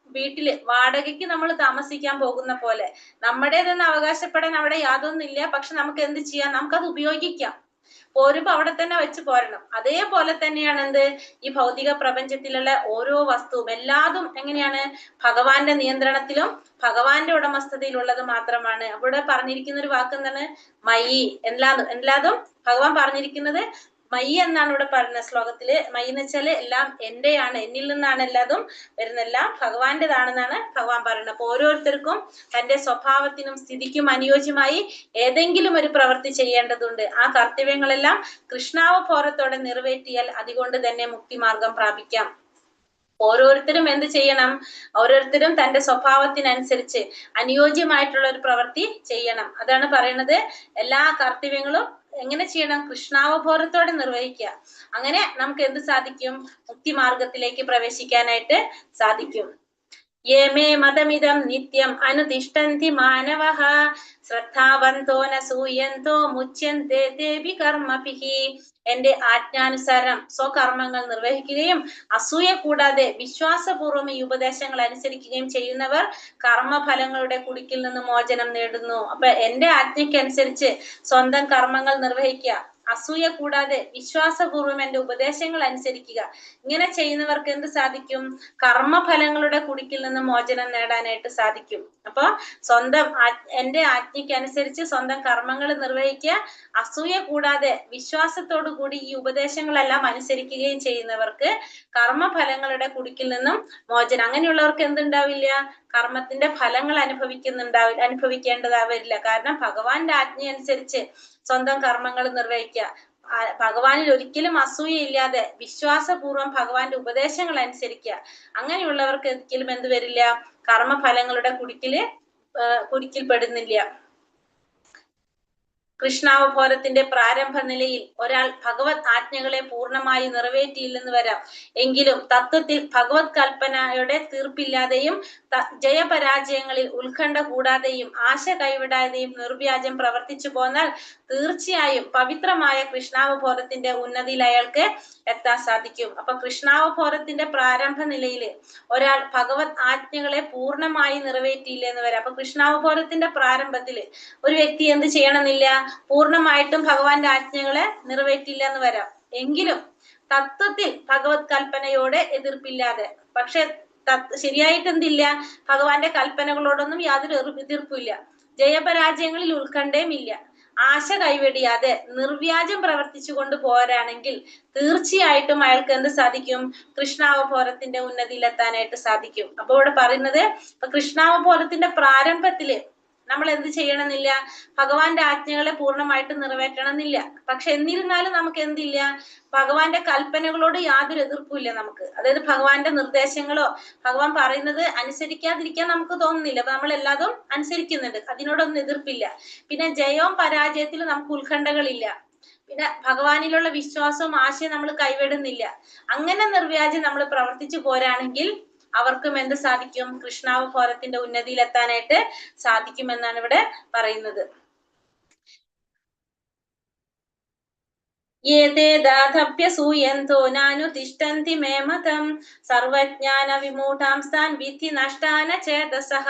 വീട്ടില് വാടകയ്ക്ക് നമ്മൾ താമസിക്കാൻ പോകുന്ന പോലെ നമ്മുടേതെന്ന് അവകാശപ്പെടാൻ അവിടെ യാതൊന്നുമില്ല. പക്ഷെ നമുക്ക് എന്ത് ചെയ്യാം? നമുക്കത് ഉപയോഗിക്കാം. പോരുമ്പോ അവിടെ തന്നെ വെച്ച് പോരണം. അതേപോലെ തന്നെയാണ് എന്ത്, ഈ ഭൗതിക പ്രപഞ്ചത്തിലുള്ള ഓരോ വസ്തുവും എല്ലാതും എങ്ങനെയാണ്? ഭഗവാന്റെ നിയന്ത്രണത്തിലും ഭഗവാന്റെ ഉടമസ്ഥതയിലുള്ളത് മാത്രമാണ്. അവിടെ പറഞ്ഞിരിക്കുന്ന ഒരു വാക്ക് എന്താണ്? മയി. എല്ലാതും ഭഗവാൻ പറഞ്ഞിരിക്കുന്നത് മയി എന്നാണ് ഇവിടെ പറയുന്ന ശ്ലോകത്തില്. മയി എന്ന് വെച്ചാല് എല്ലാം എന്റെയാണ്, എന്നിൽ നിന്നാണ് എല്ലാതും വരുന്ന, എല്ലാം ഭഗവാന്റേതാണെന്നാണ് ഭഗവാൻ പറയുന്നത്. അപ്പൊ ഓരോരുത്തർക്കും തന്റെ സ്വഭാവത്തിനും സ്ഥിതിക്കും അനുയോജ്യമായി ഏതെങ്കിലും ഒരു പ്രവൃത്തി ചെയ്യേണ്ടതുണ്ട്. ആ കർത്തവ്യങ്ങളെല്ലാം കൃഷ്ണാവബോധത്തോടെ നിറവേറ്റിയാൽ അതുകൊണ്ട് തന്നെ മുക്തിമാർഗം പ്രാപിക്കാം. ഓരോരുത്തരും എന്ത് ചെയ്യണം? ഓരോരുത്തരും തന്റെ സ്വഭാവത്തിനനുസരിച്ച് അനുയോജ്യമായിട്ടുള്ള ഒരു പ്രവൃത്തി ചെയ്യണം. അതാണ് പറയുന്നത്. എല്ലാ കർത്തവ്യങ്ങളും എങ്ങനെ ചെയ്യണം? കൃഷ്ണാവബോധത്തോടെ നിർവഹിക്കുക. അങ്ങനെ നമുക്ക് എന്ത് സാധിക്കും? മുക്തിമാർഗത്തിലേക്ക് പ്രവേശിക്കാനായിട്ട് സാധിക്കും. യേമേ മതമിതം നിത്യം അനുതിഷ്ഠന്തി മാനവഃ ശ്രദ്ധാവന്തോ ന സൂയന്തോ മുച്യന്തേ തേഭി കർമ്മഭിഃ. എന്റെ ആജ്ഞാനുസാരം സ്വകർമ്മങ്ങൾ നിർവഹിക്കുകയും അസൂയ കൂടാതെ വിശ്വാസപൂർവ്വം ഈ ഉപദേശങ്ങൾ അനുസരിക്കുകയും ചെയ്യുന്നവർ കർമ്മഫലങ്ങളുടെ കുടുക്കിൽ നിന്ന് മോചനം നേടുന്നു. അപ്പൊ എന്റെ ആജ്ഞയ്ക്കനുസരിച്ച് സ്വന്തം കർമ്മങ്ങൾ നിർവഹിക്കുക, അസൂയ കൂടാതെ വിശ്വാസപൂർവ്വം എന്റെ ഉപദേശങ്ങൾ അനുസരിക്കുക. ഇങ്ങനെ ചെയ്യുന്നവർക്ക് എന്ത് സാധിക്കും? കർമ്മഫലങ്ങളുടെ കുടുക്കിൽ നിന്ന് മോചനം നേടാനായിട്ട് സാധിക്കും. അപ്പൊ സ്വന്തം എന്റെ ആജ്ഞയ്ക്ക് അനുസരിച്ച് സ്വന്തം കർമ്മങ്ങൾ നിർവഹിക്കുക, അസൂയ കൂടാതെ വിശ്വാസത്തോടു കൂടി ഈ ഉപദേശങ്ങളെല്ലാം അനുസരിക്കുകയും ചെയ്യുന്നവർക്ക് കർമ്മഫലങ്ങളുടെ കുടുക്കിൽ നിന്നും മോചനം. അങ്ങനെയുള്ളവർക്ക് എന്തുണ്ടാവില്ല? കർമ്മത്തിന്റെ ഫലങ്ങൾ അനുഭവിക്കേണ്ടതാവില്ല. കാരണം ഭഗവാന്റെ ആജ്ഞ അനുസരിച്ച് സ്വന്തം കർമ്മങ്ങൾ നിർവഹിക്കുക, ഭഗവാനിൽ ഒരിക്കലും അസൂയയില്ലാതെ വിശ്വാസപൂർവ്വം ഭഗവാന്റെ ഉപദേശങ്ങൾ അനുസരിക്കുക. അങ്ങനെയുള്ളവർക്ക് ഒരിക്കലും എന്ത് വരില്ല? കർമ്മഫലങ്ങളുടെ കുടുക്കിൽ പെടുന്നില്ല. കൃഷ്ണാവബോധത്തിന്റെ പ്രാരംഭ നിലയിൽ ഒരാൾ ഭഗവത് ആജ്ഞകളെ പൂർണ്ണമായി നിറവേറ്റിയില്ലെന്ന് വരാം. എങ്കിലും തത്വത്തിൽ ഭഗവത് കൽപ്പനയുടെ തീർപ്പില്ലാതെയും ജയപരാജയങ്ങളിൽ ഉത്കണ്ഠ കൂടാതെയും ആശ കൈവിടാതെയും നിർവ്യാജം പ്രവർത്തിച്ചു പോന്നാൽ തീർച്ചയായും പവിത്രമായ കൃഷ്ണാവബോധത്തിന്റെ ഉന്നതിയിൽ അയാൾക്ക് എത്താൻ സാധിക്കും. അപ്പൊ കൃഷ്ണാവബോധത്തിന്റെ പ്രാരംഭ നിലയിൽ ഒരാൾ ഭഗവത് ആജ്ഞകളെ പൂർണ്ണമായി നിറവേറ്റിയില്ലെന്ന് വരാം. അപ്പൊ കൃഷ്ണാവബോധത്തിന്റെ പ്രാരംഭത്തില് ഒരു വ്യക്തി എന്ത് ചെയ്യണമെന്നില്ല? പൂർണ്ണമായിട്ടും ഭഗവാന്റെ ആജ്ഞകളെ നിറവേറ്റില്ല എന്ന് വരാം. എങ്കിലും തത്വത്തിൽ ഭഗവത് കൽപ്പനയോടെ എതിർപ്പില്ലാതെ, പക്ഷെ ശരിയായിട്ട് എന്തില്ല? ഭഗവാന്റെ കൽപ്പനകളോടൊന്നും യാതൊരു എതിർപ്പില്ല, ജയപരാജയങ്ങളിൽ ഉത്കണ്ഠയും ഇല്ല, ആശ കൈവെടിയാതെ നിർവ്യാജം പ്രവർത്തിച്ചു കൊണ്ട് പോരാണെങ്കിൽ തീർച്ചയായിട്ടും അയാൾക്ക് എന്ത് സാധിക്കും? കൃഷ്ണാവബോധത്തിന്റെ ഉന്നതിയിലെത്താനായിട്ട് സാധിക്കും. അപ്പൊ ഇവിടെ പറയുന്നത്, ഇപ്പൊ കൃഷ്ണാവബോധത്തിന്റെ പ്രാരംഭത്തില് നമ്മൾ എന്ത് ചെയ്യണമെന്നില്ല? ഭഗവാന്റെ ആജ്ഞകളെ പൂർണ്ണമായിട്ട് നിറവേറ്റണമെന്നില്ല. പക്ഷെ എന്നിരുന്നാലും നമുക്ക് എന്തില്ല? ഭഗവാന്റെ കൽപ്പനകളോട് യാതൊരു എതിർപ്പുമില്ല നമുക്ക്. അതായത് ഭഗവാന്റെ നിർദ്ദേശങ്ങളോ ഭഗവാൻ പറയുന്നത് അനുസരിക്കാതിരിക്കാൻ നമുക്ക് തോന്നുന്നില്ല. അപ്പൊ നമ്മൾ എല്ലാതും അനുസരിക്കുന്നുണ്ട്, അതിനോടൊന്നും എതിർപ്പില്ല. പിന്നെ ജയവും പരാജയത്തിലും നമുക്ക് ഉത്കണ്ഠകളില്ല. പിന്നെ ഭഗവാനിലുള്ള വിശ്വാസവും ആശയം നമ്മൾ കൈവിടുന്നില്ല. അങ്ങനെ നിർവ്യാജം നമ്മൾ പ്രവർത്തിച്ചു പോരാണെങ്കിൽ അവർക്കും എന്ത് സാധിക്കും? കൃഷ്ണാവബോധത്തിന്റെ ഉന്നതിയിൽ എത്താനായിട്ട് സാധിക്കുമെന്നാണ് ഇവിടെ പറയുന്നത്. യേതേദാധഭ്യസൂയന്തോ നാനുതിഷ്ഠന്തി മേ മതം സർവജ്ഞാന വിമൂഢാംസ്താൻ വിധി നഷ്ടാന ചേതസഃ.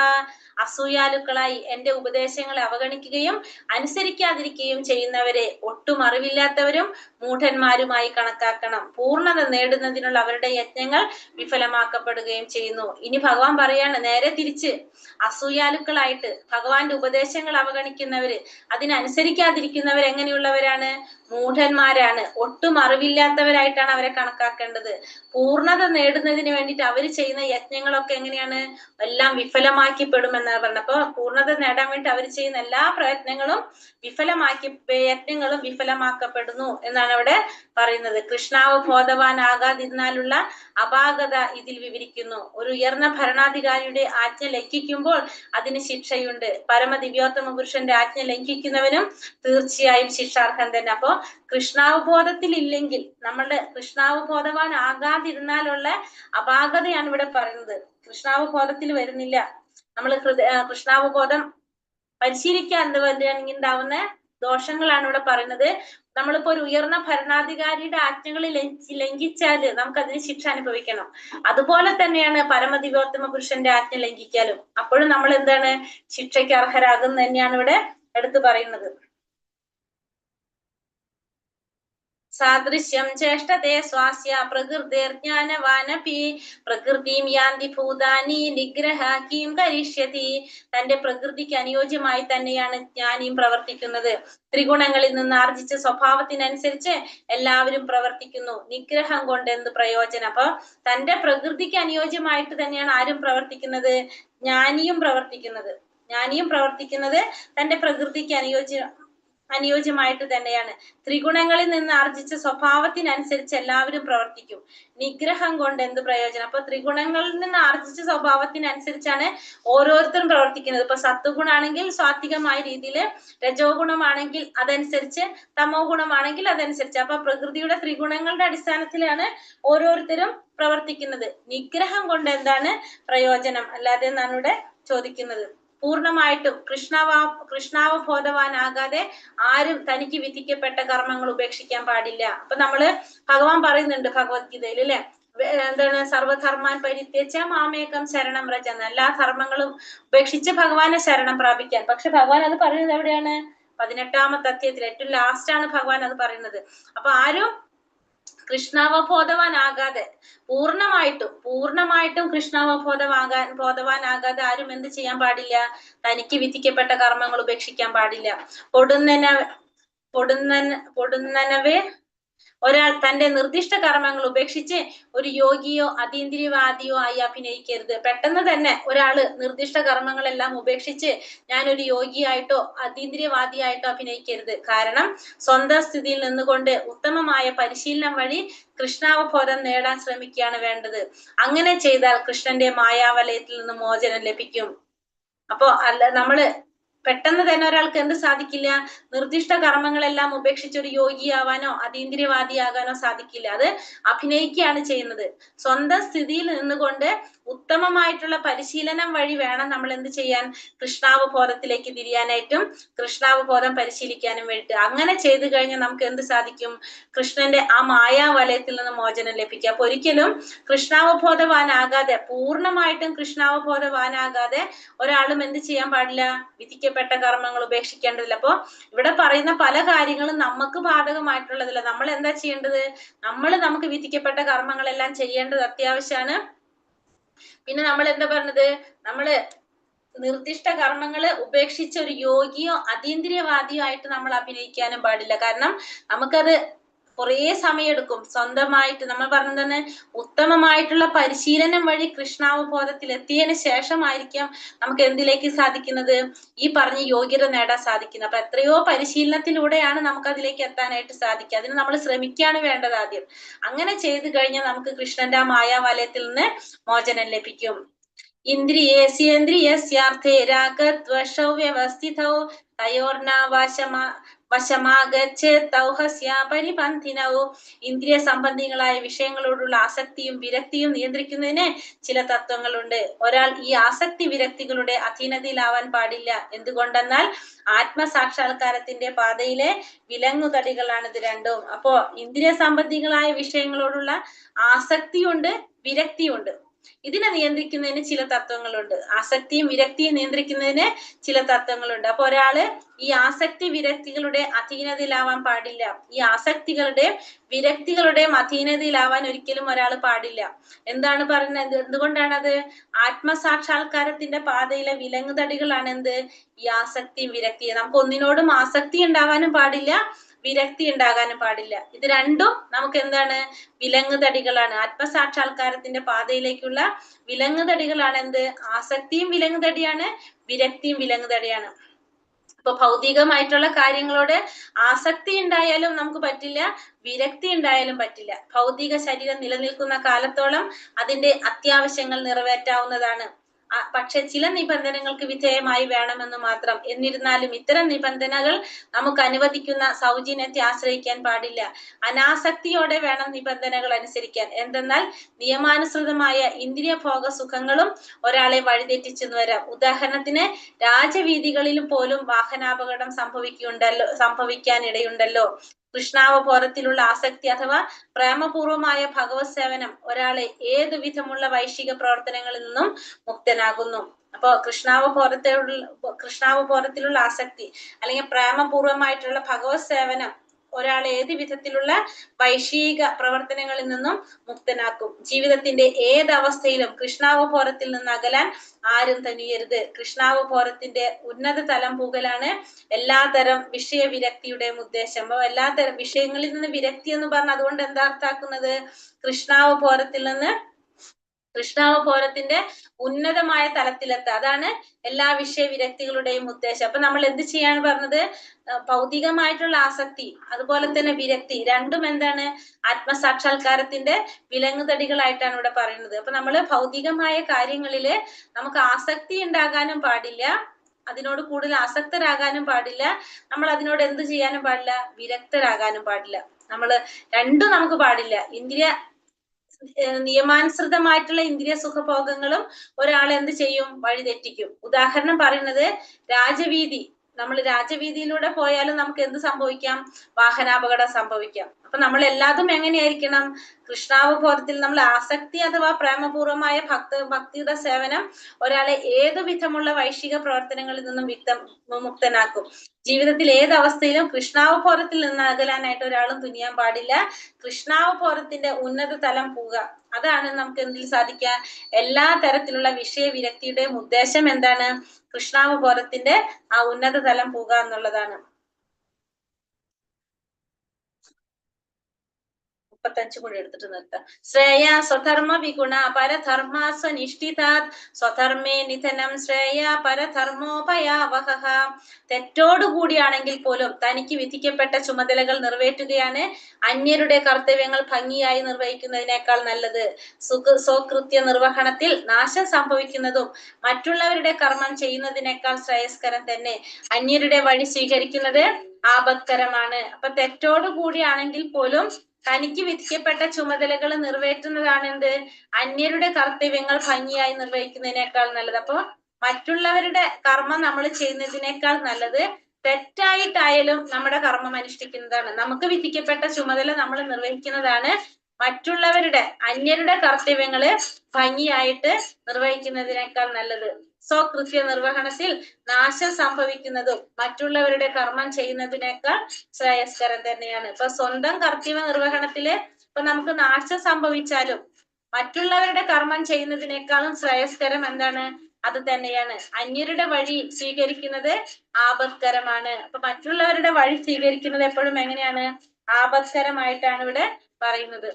അസൂയാലുക്കളായി എന്റെ ഉപദേശങ്ങളെ അവഗണിക്കുകയും അനുസരിക്കാതിരിക്കുകയും ചെയ്യുന്നവരെ ഒട്ടും അറിവില്ലാത്തവരും മൂഢന്മാരുമായി കണക്കാക്കണം. പൂർണ്ണത നേടുന്നതിനുള്ള അവരുടെ യത്നങ്ങൾ വിഫലമാക്കപ്പെടുകയും ചെയ്യുന്നു. ഇനി ഭഗവാൻ പറയാണ് നേരെ തിരിച്ച്, അസൂയാലുക്കളായിട്ട് ഭഗവാന്റെ ഉപദേശങ്ങൾ അവഗണിക്കുന്നവര്, അതിനനുസരിക്കാതിരിക്കുന്നവർ എങ്ങനെയുള്ളവരാണ്? മൂഢന്മാരാണ്, ഒട്ടും അറിവില്ലാത്തവരായിട്ടാണ് അവരെ കണക്കാക്കേണ്ടത്. പൂർണ്ണത നേടുന്നതിന് വേണ്ടിയിട്ട് അവർ ചെയ്യുന്ന യത്നങ്ങളൊക്കെ എങ്ങനെയാണ്? എല്ലാം വിഫലമാക്കിപ്പെടുമെന്നാണ് എന്നാണ് പറഞ്ഞത്. അപ്പൊ പൂർണ്ണത നേടാൻ വേണ്ടി അവർ ചെയ്യുന്ന എല്ലാ പ്രയത്നങ്ങളും വിഫലമാക്കപ്പെടുന്നു എന്നാണ് അവിടെ പറയുന്നത്. കൃഷ്ണാവബോധവാനാകാതിരുന്നാലുള്ള അപാകത ഇതിൽ വിവരിക്കുന്നു. ഒരു ഉയർന്ന ഭരണാധികാരിയുടെ ആജ്ഞ ലംഘിക്കുമ്പോൾ അതിന് ശിക്ഷയുണ്ട്. പരമദിവ്യോത്തമ പുരുഷന്റെ ആജ്ഞ ലംഘിക്കുന്നവനും തീർച്ചയായും ശിക്ഷാർഹൻ തന്നെ. അപ്പോ കൃഷ്ണാവബോധത്തിൽ ഇല്ലെങ്കിൽ, നമ്മളുടെ കൃഷ്ണാവബോധവാൻ ആകാതിരുന്നാലുള്ള അപാകതയാണ് ഇവിടെ പറയുന്നത്. കൃഷ്ണാവബോധത്തിൽ വരുന്നില്ല, നമ്മൾ കൃഷ്ണാവബോധം പരിശീലിക്കാൻ ഉണ്ടാവുന്ന ദോഷങ്ങളാണ് ഇവിടെ പറയുന്നത്. നമ്മളിപ്പോ ഒരു ഉയർന്ന ഭരണാധികാരിയുടെ ആജ്ഞകൾ ലംഘിച്ചാൽ നമുക്ക് അതിന് ശിക്ഷ അനുഭവിക്കണം. അതുപോലെ തന്നെയാണ് പരമദിവ്യോത്തമ പുരുഷന്റെ ആജ്ഞ ലംഘിക്കാലും. അപ്പോഴും നമ്മൾ എന്താണ്, ശിക്ഷയ്ക്ക് അർഹരാകും തന്നെയാണ് ഇവിടെ എടുത്തു പറയുന്നത്. സാദൃശ്യം ചേഷ്ടതേ സ്വാസ്യ പ്രകൃതിർജ്ഞാനവാനപി പ്രകൃതിം യാന്തി ഭൂതാനി നിഗ്രഹ കീം കരിഷ്യതി. തന്റെ പ്രകൃതിക്ക് അനുയോജ്യമായി തന്നെയാണ് ജ്ഞാനിയും പ്രവർത്തിക്കുന്നത്. ത്രിഗുണങ്ങളിൽ നിന്ന് ആർജിച്ച സ്വഭാവത്തിനനുസരിച്ച് എല്ലാവരും പ്രവർത്തിക്കുന്നു. നിഗ്രഹം കൊണ്ട് എന്ത് പ്രയോജനം? അപ്പൊ തന്റെ പ്രകൃതിക്ക് അനുയോജ്യമായിട്ട് തന്നെയാണ് ആരും പ്രവർത്തിക്കുന്നത്? ജ്ഞാനിയും പ്രവർത്തിക്കുന്നത് തന്റെ പ്രകൃതിക്ക് അനുയോജ്യമായിട്ട് തന്നെയാണ്. ത്രിഗുണങ്ങളിൽ നിന്ന് ആർജിച്ച സ്വഭാവത്തിനനുസരിച്ച് എല്ലാവരും പ്രവർത്തിക്കും. നിഗ്രഹം കൊണ്ട് എന്ത് പ്രയോജനം? അപ്പൊ ത്രിഗുണങ്ങളിൽ നിന്ന് ആർജിച്ച സ്വഭാവത്തിനനുസരിച്ചാണ് ഓരോരുത്തരും പ്രവർത്തിക്കുന്നത്. ഇപ്പൊ സത്വഗുണാണെങ്കിൽ സ്വാത്വികമായ രീതിയിൽ, രജോ ഗുണമാണെങ്കിൽ അതനുസരിച്ച്, തമോ ഗുണമാണെങ്കിൽ അതനുസരിച്ച്. അപ്പൊ പ്രകൃതിയുടെ ത്രിഗുണങ്ങളുടെ അടിസ്ഥാനത്തിലാണ് ഓരോരുത്തരും പ്രവർത്തിക്കുന്നത്. നിഗ്രഹം കൊണ്ട് എന്താണ് പ്രയോജനം? അല്ലാതെ എന്നാണ് ഇവിടെ ചോദിക്കുന്നത്. പൂർണ്ണമായിട്ടും കൃഷ്ണാവബോധവാനാകാതെ ആരും തനിക്ക് വിധിക്കപ്പെട്ട കർമ്മങ്ങൾ ഉപേക്ഷിക്കാൻ പാടില്ല. അപ്പൊ നമ്മള് ഭഗവാൻ പറയുന്നുണ്ട് ഭഗവത്ഗീതയിൽ, അല്ലെ, എന്താണ്, സർവധർമാൻ പരിത്യജ മാമേകം ശരണം വ്രജ. എല്ലാ ധർമ്മങ്ങളും ഉപേക്ഷിച്ച് ഭഗവാനെ ശരണം പ്രാപിക്കാൻ. പക്ഷെ ഭഗവാൻ അത് പറയുന്നത് എവിടെയാണ്? 18ാമത്തെ അധ്യായത്തിൽ ഏറ്റവും ലാസ്റ്റ് ആണ് ഭഗവാൻ അത് പറയുന്നത്. അപ്പൊ ആരും കൃഷ്ണാവബോധവാനാകാതെ, പൂർണ്ണമായിട്ടും കൃഷ്ണാവബോധവാനാകാതെ ആരും എന്ത് ചെയ്യാൻ പാടില്ല? തനിക്ക് വിധിക്കപ്പെട്ട കർമ്മങ്ങൾ ഉപേക്ഷിക്കാൻ പാടില്ല. പൊടുന്നനവേ ഒരാൾ തന്റെ നിർദ്ദിഷ്ട കർമ്മങ്ങൾ ഉപേക്ഷിച്ച് ഒരു യോഗിയോ അതീന്ദ്രിയവാദിയോ ആയി അഭിനയിക്കരുത്. പെട്ടെന്ന് തന്നെ ഒരാള് നിർദ്ദിഷ്ട കർമ്മങ്ങളെല്ലാം ഉപേക്ഷിച്ച് ഞാനൊരു യോഗിയായിട്ടോ അതീന്ദ്രിയവാദിയായിട്ടോ അഭിനയിക്കരുത്. കാരണം സ്വന്തം സ്ഥിതിയിൽ നിന്നുകൊണ്ട് ഉത്തമമായ പരിശീലനം വഴി കൃഷ്ണാവബോധം നേടാൻ ശ്രമിക്കുകയാണ് വേണ്ടത്. അങ്ങനെ ചെയ്താൽ കൃഷ്ണന്റെ മായാവലയത്തിൽ നിന്ന് മോചനം ലഭിക്കും. അപ്പോ നമ്മള് പെട്ടെന്ന് തന്നെ ഒരാൾക്ക് എന്ത് സാധിക്കില്ല? നിർദ്ദിഷ്ട കർമ്മങ്ങളെല്ലാം ഉപേക്ഷിച്ച് ഒരു യോഗിയാവാനോ അതീന്ദ്രിയവാദിയാകാനോ സാധിക്കില്ല. അത് അഭിനയിക്കുകയാണ് ചെയ്യുന്നത്. സ്വന്തം സ്ഥിതിയിൽ നിന്നുകൊണ്ട് ഉത്തമമായിട്ടുള്ള പരിശീലനം വഴി വേണം നമ്മൾ എന്ത് ചെയ്യാൻ? കൃഷ്ണാവബോധത്തിലേക്ക് തിരിയാനായിട്ടും കൃഷ്ണാവബോധം പരിശീലിക്കാനും വേണ്ടി. അങ്ങനെ ചെയ്തു കഴിഞ്ഞാൽ നമുക്ക് എന്ത് സാധിക്കും? കൃഷ്ണന്റെ ആ മായാവലയത്തിൽ നിന്ന് മോചനം ലഭിക്കുക. അപ്പൊ ഒരിക്കലും കൃഷ്ണാവബോധവാനാകാതെ, പൂർണ്ണമായിട്ടും കൃഷ്ണാവബോധവാനാകാതെ ഒരാളും എന്ത് ചെയ്യാൻ പാടില്ല? വിധിക്കപ്പെട്ട കർമ്മങ്ങൾ ഉപേക്ഷിക്കേണ്ടതില്ല. അപ്പൊ ഇവിടെ പറയുന്ന പല കാര്യങ്ങളും നമുക്ക് ബാധകമായിട്ടുള്ളതില്ല. നമ്മൾ എന്താ ചെയ്യേണ്ടത്? നമുക്ക് വിധിക്കപ്പെട്ട കർമ്മങ്ങളെല്ലാം ചെയ്യേണ്ടത് അത്യാവശ്യമാണ്. പിന്നെ നമ്മൾ എന്താ പറഞ്ഞത്? നമ്മള് നിർദ്ദിഷ്ട കർമ്മങ്ങള് ഉപേക്ഷിച്ച ഒരു യോഗിയോ അതീന്ദ്രിയവാദിയോ ആയിട്ട് നമ്മൾ അഭിനയിക്കാനും പാടില്ല. കാരണം നമുക്കത് കുറേ സമയമെടുക്കും. സ്വന്തമായിട്ട് നമ്മൾ പറഞ്ഞത് ഉത്തമമായിട്ടുള്ള പരിശീലനം വഴി കൃഷ്ണാവബോധത്തിൽ എത്തിയതിനു ശേഷമായിരിക്കാം നമുക്ക് എന്തിലേക്ക് സാധിക്കുന്നത്? ഈ പറഞ്ഞ യോഗ്യത നേടാൻ സാധിക്കുന്നത്. അപ്പൊ എത്രയോ പരിശീലനത്തിലൂടെയാണ് നമുക്ക് അതിലേക്ക് എത്താനായിട്ട് സാധിക്കുക. അതിന് നമ്മൾ ശ്രമിക്കുകയാണ് വേണ്ടത് ആദ്യം. അങ്ങനെ ചെയ്തു കഴിഞ്ഞാൽ നമുക്ക് കൃഷ്ണന്റെ ആ മായാവലയത്തിൽ നിന്ന് മോചനം ലഭിക്കും. ഇന്ദ്രിയേന്ദ്രിയസ്യാർത്ഥേ രാഗദ്വേഷൗ വ്യവസ്ഥിതൗ പരിപന്ഥിനൗ. ഇന്ദ്രിയ സംബന്ധികളായ വിഷയങ്ങളോടുള്ള ആസക്തിയും വിരക്തിയും നിയന്ത്രിക്കുന്നതിന് ചില തത്വങ്ങളുണ്ട്. ഒരാൾ ഈ ആസക്തി വിരക്തികളുടെ അധീനതയിലാവാൻ പാടില്ല. എന്തുകൊണ്ടെന്നാൽ ആത്മസാക്ഷാത്കാരത്തിന്റെ പാതയിലെ വിലങ്ങുതടികളാണ് ഇത് രണ്ടും. അപ്പോ ഇന്ദ്രിയ സംബന്ധികളായ വിഷയങ്ങളോടുള്ള ആസക്തിയുണ്ട്, വിരക്തിയുണ്ട്. ഇതിനെ നിയന്ത്രിക്കുന്നതിന് ചില തത്വങ്ങളുണ്ട്. ആസക്തിയും വിരക്തിയും നിയന്ത്രിക്കുന്നതിന് ചില തത്വങ്ങളുണ്ട്. അപ്പൊ ഒരാള് ഈ ആസക്തി വിരക്തികളുടെ അധീനതയിലാവാൻ പാടില്ല. ഈ ആസക്തികളുടെയും വിരക്തികളുടെയും അധീനതയിലാവാൻ ഒരിക്കലും ഒരാൾ പാടില്ല. എന്താണ് പറയുന്നത്? എന്തുകൊണ്ടാണത്? ആത്മസാക്ഷാത്കാരത്തിന്റെ പാതയിലെ വിലങ്ങുതടികളാണ് എന്ത്? ഈ ആസക്തിയും വിരക്തിയും. നമുക്ക് ഒന്നിനോടും ആസക്തി ഉണ്ടാവാനും പാടില്ല, വിരക്തി ഉണ്ടാകാനും പാടില്ല. ഇത് രണ്ടും നമുക്ക് എന്താണ്? വിലങ്ങുതടികളാണ്. ആത്മസാക്ഷാത്കാരത്തിന്റെ പാതയിലേക്കുള്ള വിലങ്ങുതടികളാണ് എന്ത്? ആസക്തിയും വിലങ്ങുതടിയാണ്, വിരക്തിയും വിലങ്ങുതടിയാണ്. ഇപ്പൊ ഭൗതികമായിട്ടുള്ള കാര്യങ്ങളോട് ആസക്തി ഉണ്ടായാലും നമുക്ക് പറ്റില്ല, വിരക്തി ഉണ്ടായാലും പറ്റില്ല. ഭൗതിക ശരീരം നിലനിൽക്കുന്ന കാലത്തോളം അതിന്റെ അത്യാവശ്യങ്ങൾ നിറവേറ്റാവുന്നതാണ്. പക്ഷെ ചില നിബന്ധനകൾക്ക് വിധേയമായി വേണമെന്ന് മാത്രം. എന്നിരുന്നാലും ഇത്തരം നിബന്ധനകൾ നമുക്ക് അനുവദിക്കുന്ന സൗജന്യത്തെ ആശ്രയിക്കാൻ പാടില്ല. അനാസക്തിയോടെ വേണം നിബന്ധനകൾ അനുസരിക്കാൻ. എന്തെന്നാൽ നിയമാനുസൃതമായ ഇന്ദ്രിയ ഭോഗ സുഖങ്ങളും ഒരാളെ വഴിതെറ്റിച്ചെന്ന് വരാം. ഉദാഹരണത്തിന് രാജവീതികളിൽ പോലും വാഹനാപകടം സംഭവിക്കാനിടയുണ്ടല്ലോ. കൃഷ്ണാവബോധത്തിലുള്ള ആസക്തി അഥവാ പ്രേമപൂർവമായ ഭഗവത് സേവനം ഒരാളെ ഏതു വിധമുള്ള വൈശിക പ്രവർത്തനങ്ങളിൽ നിന്നും മുക്തനാകുന്നു. അപ്പോ കൃഷ്ണാവബോധത്തിലുള്ള ആസക്തി അല്ലെങ്കിൽ പ്രേമപൂർവമായിട്ടുള്ള ഭഗവത് സേവനം ഒരാളെ ഏത് വിധത്തിലുള്ള വൈശിക പ്രവർത്തനങ്ങളിൽ നിന്നും മുക്തനാക്കും. ജീവിതത്തിന്റെ ഏതവസ്ഥയിലും കൃഷ്ണാവബോധത്തിൽ നിന്ന് അകലാൻ ആരും തനിയരുത്. കൃഷ്ണാവബോധത്തിന്റെ ഉന്നത തലം പുകലാണ് എല്ലാതരം വിഷയ വിരക്തിയുടെയും ഉദ്ദേശം. അപ്പൊ എല്ലാതരം വിഷയങ്ങളിൽ നിന്ന് വിരക്തി എന്ന് പറഞ്ഞ അതുകൊണ്ട് എന്താ അർത്ഥാക്കുന്നത്? കൃഷ്ണാവബോധത്തിന്റെ ഉന്നതമായ തലത്തിലെത്തുക, അതാണ് എല്ലാ വിഷയ വിരക്തികളുടെയും ഉദ്ദേശം. അപ്പൊ നമ്മൾ എന്ത് ചെയ്യാണ് പറഞ്ഞത്? ഭൗതികമായിട്ടുള്ള ആസക്തി അതുപോലെ തന്നെ വിരക്തി രണ്ടും എന്താണ്? ആത്മസാക്ഷാത്കാരത്തിന്റെ വിലങ്ങുതടികളായിട്ടാണ് ഇവിടെ പറയുന്നത്. അപ്പൊ നമ്മള് ഭൗതികമായ കാര്യങ്ങളില് നമുക്ക് ആസക്തി ഉണ്ടാകാനും പാടില്ല, അതിനോട് കൂടുതൽ ആസക്തരാകാനും പാടില്ല. നമ്മൾ അതിനോട് എന്ത് ചെയ്യാനും പാടില്ല? വിരക്തരാകാനും പാടില്ല. നമ്മള് രണ്ടും നമുക്ക് പാടില്ല. നിയമാനുസൃതമായിട്ടുള്ള ഇന്ദ്രിയ സുഖഭോഗങ്ങളും ഒരാളെ എന്ത് ചെയ്യും? വഴിതെറ്റിക്കും. ഉദാഹരണം പറയുന്നത് രാജവീതി. നമ്മൾ രാജവീതിയിലൂടെ പോയാലും നമുക്ക് എന്ത് സംഭവിക്കാം? വാഹനാപകടം സംഭവിക്കാം. അപ്പൊ നമ്മൾ എല്ലാതും എങ്ങനെയായിരിക്കണം? കൃഷ്ണാവബോധത്തിൽ നമ്മൾ ആസക്തി അഥവാ പ്രേമപൂർവമായ ഭക്തിയുടെ സേവനം ഒരാളെ ഏതു വിധമുള്ള വൈശിക പ്രവർത്തനങ്ങളിൽ നിന്നും മുക്തനാക്കും. ജീവിതത്തിൽ ഏതവസ്ഥയിലും കൃഷ്ണാവബോധത്തിൽ നിന്ന് അകലാനായിട്ട് ഒരാളും തുനിയാൻ പാടില്ല. കൃഷ്ണാവബോധത്തിന്റെ ഉന്നത തലം പോവുക, അതാണ് നമുക്ക് എന്തിൽ സാധിക്കുക? എല്ലാ തരത്തിലുള്ള വിഷയ വിരക്തിയുടെയും ഉദ്ദേശം എന്താണ്? കൃഷ്ണാവബോധത്തിന്റെ ആ ഉന്നത തലം പോവുക എന്നുള്ളതാണ്. 35 കൂടി എടുത്തിട്ട് നിർത്താം. ശ്രേയ സ്വധർമ്മ വിഗുണ പരധർമ്മ സ്വനിഷ്ഠിതാത് സ്വധർമ്മേ നിധനം ശ്രേയ പരധർമ്മോപയാവഹ. തെറ്റോടുകൂടിയാണെങ്കിൽ പോലും തനിക്ക് വിധിക്കപ്പെട്ട ചുമതലകൾ നിറവേറ്റുകയാണ് അന്യരുടെ കർത്തവ്യങ്ങൾ ഭംഗിയായി നിർവഹിക്കുന്നതിനേക്കാൾ നല്ലത്. സ്വകൃത്യ നിർവഹണത്തിൽ നാശം സംഭവിക്കുന്നതും മറ്റുള്ളവരുടെ കർമ്മം ചെയ്യുന്നതിനേക്കാൾ ശ്രേയസ്കരം തന്നെ. അന്യരുടെ വഴി സ്വീകരിക്കുന്നത് ആപത്കരമാണ്. അപ്പൊ തെറ്റോടുകൂടിയാണെങ്കിൽ പോലും തനിക്ക് വിധിക്കപ്പെട്ട ചുമതലകൾ നിറവേറ്റുന്നതാണ് എന്ത്? അന്യരുടെ കർത്തവ്യങ്ങൾ ഭംഗിയായി നിർവഹിക്കുന്നതിനേക്കാൾ നല്ലത്. അപ്പൊ മറ്റുള്ളവരുടെ കർമ്മം നമ്മൾ ചെയ്യുന്നതിനേക്കാൾ നല്ലത് തെറ്റായിട്ടായാലും നമ്മുടെ കർമ്മം അനുഷ്ഠിക്കുന്നതാണ്. നമുക്ക് വിധിക്കപ്പെട്ട ചുമതല നമ്മൾ നിർവഹിക്കുന്നതാണ് മറ്റുള്ളവരുടെ അന്യരുടെ കർത്തവ്യങ്ങള് ഭംഗിയായിട്ട് നിർവഹിക്കുന്നതിനേക്കാൾ നല്ലത്. സ്വകൃത്യ നിർവഹണത്തിൽ നാശം സംഭവിക്കുന്നതും മറ്റുള്ളവരുടെ കർമ്മം ചെയ്യുന്നതിനേക്കാൾ ശ്രേയസ്കരം തന്നെയാണ്. ഇപ്പൊ സ്വന്തം കർത്തവ്യ നിർവഹണത്തില് ഇപ്പൊ നമുക്ക് നാശം സംഭവിച്ചാലും മറ്റുള്ളവരുടെ കർമ്മം ചെയ്യുന്നതിനേക്കാളും ശ്രേയസ്കരം എന്താണ്? അത് തന്നെയാണ്. അന്യരുടെ വഴി സ്വീകരിക്കുന്നത് ആപത്കരമാണ്. അപ്പൊ മറ്റുള്ളവരുടെ വഴി സ്വീകരിക്കുന്നത് എപ്പോഴും എങ്ങനെയാണ്? ആപത്കരമായിട്ടാണ് ഇവിടെ പറയുന്നത്.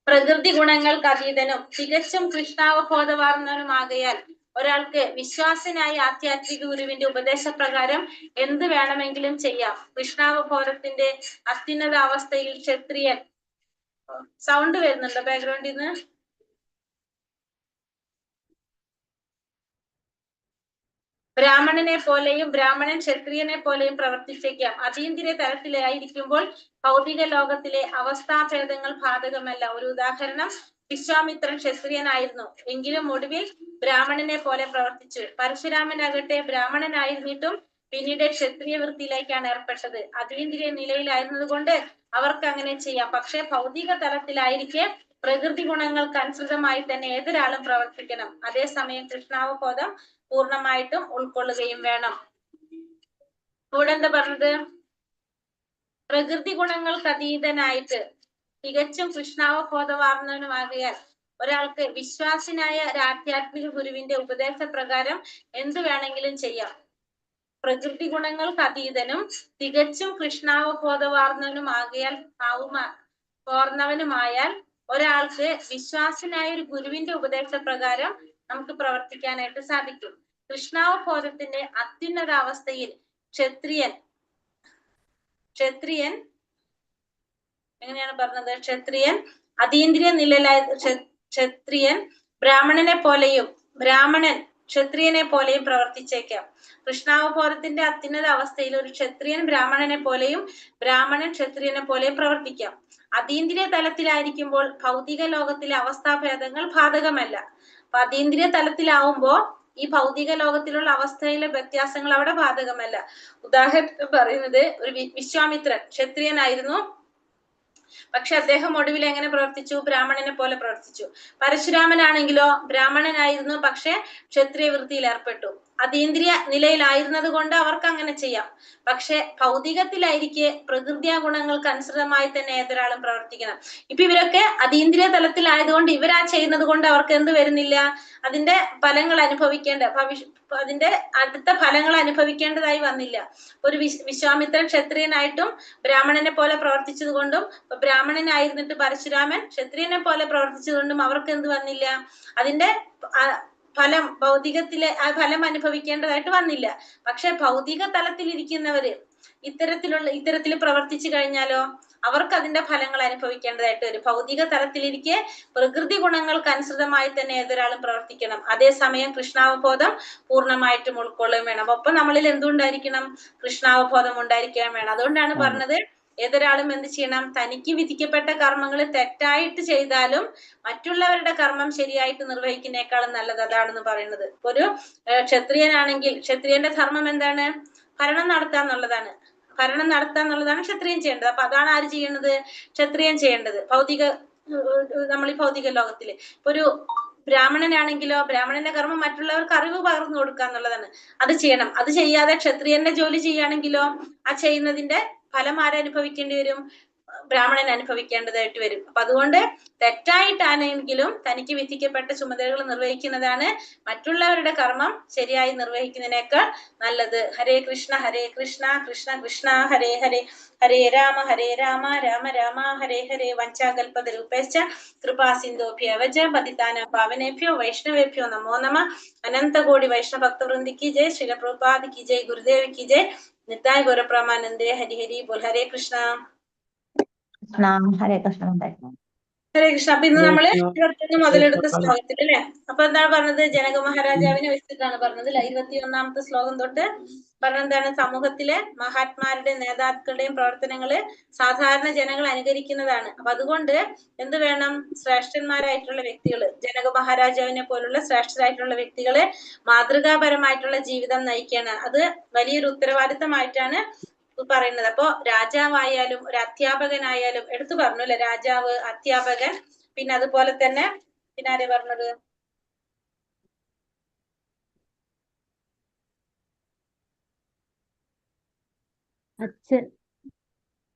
പ്രകൃതി ഗുണങ്ങൾക്ക് അതീതനും തികച്ചും കൃഷ്ണാവബോധവാർന്നവനുമാകയാൽ ഒരാൾക്ക് വിശ്വാസനായ ആധ്യാത്മിക ഗുരുവിന്റെ ഉപദേശപ്രകാരം എന്ത് വേണമെങ്കിലും ചെയ്യാം. കൃഷ്ണാവബോധത്തിന്റെ അത്യുന്നത അവസ്ഥയിൽ ക്ഷത്രിയൻ, സൗണ്ട് വരുന്നുണ്ടോ ബാക്ക്ഗ്രൗണ്ടിൽ നിന്ന്? ബ്രാഹ്മണനെ പോലെയും ക്ഷത്രിയനെ പോലെയും പ്രവർത്തിച്ചേക്കാം. അതീന്ദ്രിയ തലത്തിലായിരിക്കുമ്പോൾ ഭൗതിക ലോകത്തിലെ അവസ്ഥാഭേദങ്ങൾ ബാധകമല്ല. ഒരു ഉദാഹരണം, വിശ്വാമിത്രൻ ക്ഷത്രിയനായിരുന്നു, എങ്കിലും ഒടുവിൽ ബ്രാഹ്മണനെ പോലെ പ്രവർത്തിച്ചു. പരശുരാമനാകട്ടെ ബ്രാഹ്മണനായിരുന്നിട്ടും പിന്നീട് ക്ഷത്രിയ വൃത്തിയിലേക്കാണ് ഏർപ്പെട്ടത്. അതീന്ദ്രിയ നിലയിലായിരുന്നത് കൊണ്ട് അവർക്ക് അങ്ങനെ ചെയ്യാം. പക്ഷെ ഭൗതിക തലത്തിലായിരിക്കെ പ്രകൃതി ഗുണങ്ങൾക്ക് അനുസൃതമായി തന്നെ ഏതൊരാളും പ്രവർത്തിക്കണം. അതേസമയം കൃഷ്ണാവബോധം പൂർണ്ണമായിട്ടും ഉൾക്കൊള്ളുകയും വേണം. ഇവിടെ എന്താ പറഞ്ഞത്? പ്രകൃതി ഗുണങ്ങൾക്ക് അതീതനായിട്ട് തികച്ചും കൃഷ്ണാവബോധവാർന്നവനുമാകിയാൽ ഒരാൾക്ക് വിശ്വാസിനായ ആധ്യാത്മിക ഗുരുവിന്റെ ഉപദേശപ്രകാരം എന്തു വേണമെങ്കിലും ചെയ്യാം. പ്രകൃതി ഗുണങ്ങൾക്ക് അതീതനും തികച്ചും കൃഷ്ണാവബോധവാർന്നവനുമായാൽ ഒരാൾക്ക് വിശ്വാസിനായ ഒരു ഗുരുവിന്റെ ഉപദേശപ്രകാരം നമുക്ക് പ്രവർത്തിക്കാനായിട്ട് സാധിക്കും. കൃഷ്ണാവബോധത്തിന്റെ അത്യുന്നതാവസ്ഥയിൽ ക്ഷത്രിയൻ എങ്ങനെയാണ് പറഞ്ഞത്? ക്ഷത്രിയൻ അതീന്ദ്രിയ നിലയിലായ ക്ഷത്രിയൻ ബ്രാഹ്മണനെ പോലെയും ബ്രാഹ്മണൻ ക്ഷത്രിയനെ പോലെയും പ്രവർത്തിച്ചേക്കാം. കൃഷ്ണാവബോധത്തിന്റെ അത്യുന്നത അവസ്ഥയിൽ ഒരു ക്ഷത്രിയൻ ബ്രാഹ്മണനെ പോലെയും ബ്രാഹ്മണൻ ക്ഷത്രിയനെ പോലെയും പ്രവർത്തിക്കാം. അതീന്ദ്രിയ തലത്തിലായിരിക്കുമ്പോൾ ഭൗതിക ലോകത്തിലെ അവസ്ഥാഭേദങ്ങൾ ബാധകമല്ല. അപ്പൊ അതീന്ദ്രിയ തലത്തിലാവുമ്പോ ഈ ഭൗതിക ലോകത്തിലുള്ള അവസ്ഥയിലെ വ്യത്യാസങ്ങൾ അവിടെ ബാധകമല്ല. ഉദാഹരണം പറയുന്നത്, ഒരു വിശ്വാമിത്രൻ ക്ഷത്രിയനായിരുന്നു, പക്ഷെ അദ്ദേഹം ഒടുവിൽ എങ്ങനെ പ്രവർത്തിച്ചു? ബ്രാഹ്മണനെ പോലെ പ്രവർത്തിച്ചു. പരശുരാമനാണെങ്കിലോ ബ്രാഹ്മണനായിരുന്നു, പക്ഷെ ക്ഷത്രിയ വൃത്തിയിൽ ഏർപ്പെട്ടു. അതീന്ദ്രിയ നിലയിലായിരുന്നത് കൊണ്ട് അവർക്ക് അങ്ങനെ ചെയ്യാം. പക്ഷെ ഭൗതികത്തിലായിരിക്കെ പ്രകൃതിയ ഗുണങ്ങൾക്ക് അനുസൃതമായി തന്നെ ഏതൊരാളും പ്രവർത്തിക്കണം. ഇപ്പൊ ഇവരൊക്കെ അതീന്ദ്രിയ തലത്തിലായതുകൊണ്ട് ഇവരാ ചെയ്യുന്നത് കൊണ്ട് അവർക്ക് എന്ത് വരുന്നില്ല? അതിന്റെ ഫലങ്ങൾ അതിന്റെ അടുത്ത ഫലങ്ങൾ അനുഭവിക്കേണ്ടതായി വന്നില്ല. ഒരു വിശ്വാമിത്രൻ ക്ഷത്രിയനായിട്ടും ബ്രാഹ്മണനെ പോലെ പ്രവർത്തിച്ചത് കൊണ്ടും, ബ്രാഹ്മണനായിരുന്നിട്ട് പരശുരാമൻ ക്ഷത്രിയനെ പോലെ പ്രവർത്തിച്ചതുകൊണ്ടും അവർക്ക് എന്ത് വന്നില്ല? അതിന്റെ ഫലം ഭൗതികത്തിലെ ആ ഫലം അനുഭവിക്കേണ്ടതായിട്ട് വന്നില്ല. പക്ഷെ ഭൗതിക തലത്തിൽ ഇരിക്കുന്നവര് ഇത്തരത്തിൽ പ്രവർത്തിച്ചു കഴിഞ്ഞാലോ അവർക്ക് അതിന്റെ ഫലങ്ങൾ അനുഭവിക്കേണ്ടതായിട്ട് വരും. ഭൗതിക തലത്തിലിരിക്കെ പ്രകൃതി ഗുണങ്ങൾക്ക് അനുസൃതമായി തന്നെ ഏതൊരാളും പ്രവർത്തിക്കണം. അതേസമയം കൃഷ്ണാവബോധം പൂർണ്ണമായിട്ടും ഉൾക്കൊള്ളുകയും വേണം. ഒപ്പം നമ്മളിൽ എന്തുണ്ടായിരിക്കണം? കൃഷ്ണാവബോധം ഉണ്ടായിരിക്കാൻ വേണം. അതുകൊണ്ടാണ് പറഞ്ഞത്, ഏതൊരാളും എന്ത് ചെയ്യണം? തനിക്ക് വിധിക്കപ്പെട്ട കർമ്മങ്ങൾ തെറ്റായിട്ട് ചെയ്താലും മറ്റുള്ളവരുടെ കർമ്മം ശരിയായിട്ട് നിർവഹിക്കുന്നേക്കാളും നല്ലത് അതാണെന്ന് പറയുന്നത്. ഒരു ക്ഷത്രിയനാണെങ്കിൽ ക്ഷത്രിയന്റെ ധർമ്മം എന്താണ്? ഭരണം നടത്താന്നുള്ളതാണ്. ക്ഷത്രിയൻ ചെയ്യേണ്ടത്. അപ്പൊ അതാണ് ആര് ചെയ്യേണ്ടത്? ക്ഷത്രിയൻ ചെയ്യേണ്ടത്. നമ്മൾ ഈ ഭൗതിക ലോകത്തില് ഇപ്പൊ ഒരു ബ്രാഹ്മണനാണെങ്കിലോ ബ്രാഹ്മണന്റെ കർമ്മം മറ്റുള്ളവർക്ക് അറിവ് പകർന്നു കൊടുക്കുക എന്നുള്ളതാണ്. അത് ചെയ്യണം. അത് ചെയ്യാതെ ക്ഷത്രിയന്റെ ജോലി ചെയ്യുകയാണെങ്കിലോ ആ ചെയ്യുന്നതിന്റെ ഫലം ആരനുഭവിക്കേണ്ടി വരും? ബ്രാഹ്മണൻ അനുഭവിക്കേണ്ടതായിട്ട് വരും. അപ്പൊ അതുകൊണ്ട് തെറ്റായിട്ടാണെങ്കിലും തനിക്ക് വിധിക്കപ്പെട്ട ചുമതലകൾ നിർവഹിക്കുന്നതാണ് മറ്റുള്ളവരുടെ കർമ്മം ശരിയായി നിർവഹിക്കുന്നതിനേക്കാൾ നല്ലത്. ഹരേ കൃഷ്ണ കൃഷ്ണ കൃഷ്ണ ഹരേ ഹരേ, ഹരേ രാമ രാമ രാമ ഹരേ ഹരേ. വഞ്ചാകൽപതരൂപേശ്ച കൃപാ സിന്ധോഭ്യവച പതിതാനാം പാവനേഭ്യോ വൈഷ്ണവേഭ്യോ നമോ നമഃ. അനന്തകോടി വൈഷ്ണവ ഭക്തവൃന്ദി കി ജയ്. ശ്രീല പ്രഭുപാദ് കി ജയ്. ഗുരുദേവ് കി ജയ്. നിത്തായ് ഗൗരപ്രമാനന്ദേ. ഹരി ഹരി ബോൽ. ഹരേ കൃഷ്ണ. ഹരേ കൃഷ്ണ. ഹരേ കൃഷ്ണ. അപ്പൊ ഇന്ന് നമ്മള് 21 മുതലെടുത്ത ശ്ലോകത്തിൽ അല്ലെ? അപ്പൊ എന്താണ് പറഞ്ഞത്? ജനക മഹാരാജാവിനെ വെച്ചിട്ടാണ് പറഞ്ഞത്. 21ാമത്തെ ശ്ലോകം തൊട്ട് പറഞ്ഞെന്താണ്? സമൂഹത്തിലെ മഹാത്മാരുടെ നേതാക്കളുടെയും പ്രവർത്തനങ്ങള് സാധാരണ ജനങ്ങൾ അനുകരിക്കുന്നതാണ്. അപ്പൊ അതുകൊണ്ട് എന്ത് വേണം? ശ്രേഷ്ഠന്മാരായിട്ടുള്ള വ്യക്തികള്, ജനക മഹാരാജാവിനെ പോലുള്ള ശ്രേഷ്ഠരായിട്ടുള്ള വ്യക്തികളെ മാതൃകാപരമായിട്ടുള്ള ജീവിതം നയിക്കണം. അത് വലിയൊരു ഉത്തരവാദിത്തമായിട്ടാണ് പറയുന്നത്. അപ്പോ രാജാവായാലും ഒരു അധ്യാപകനായാലും എടുത്തു പറഞ്ഞു അല്ലെ? രാജാവ്, അധ്യാപകൻ, പിന്നെ അതുപോലെ തന്നെ പിന്നെ ആരെ പറഞ്ഞത്?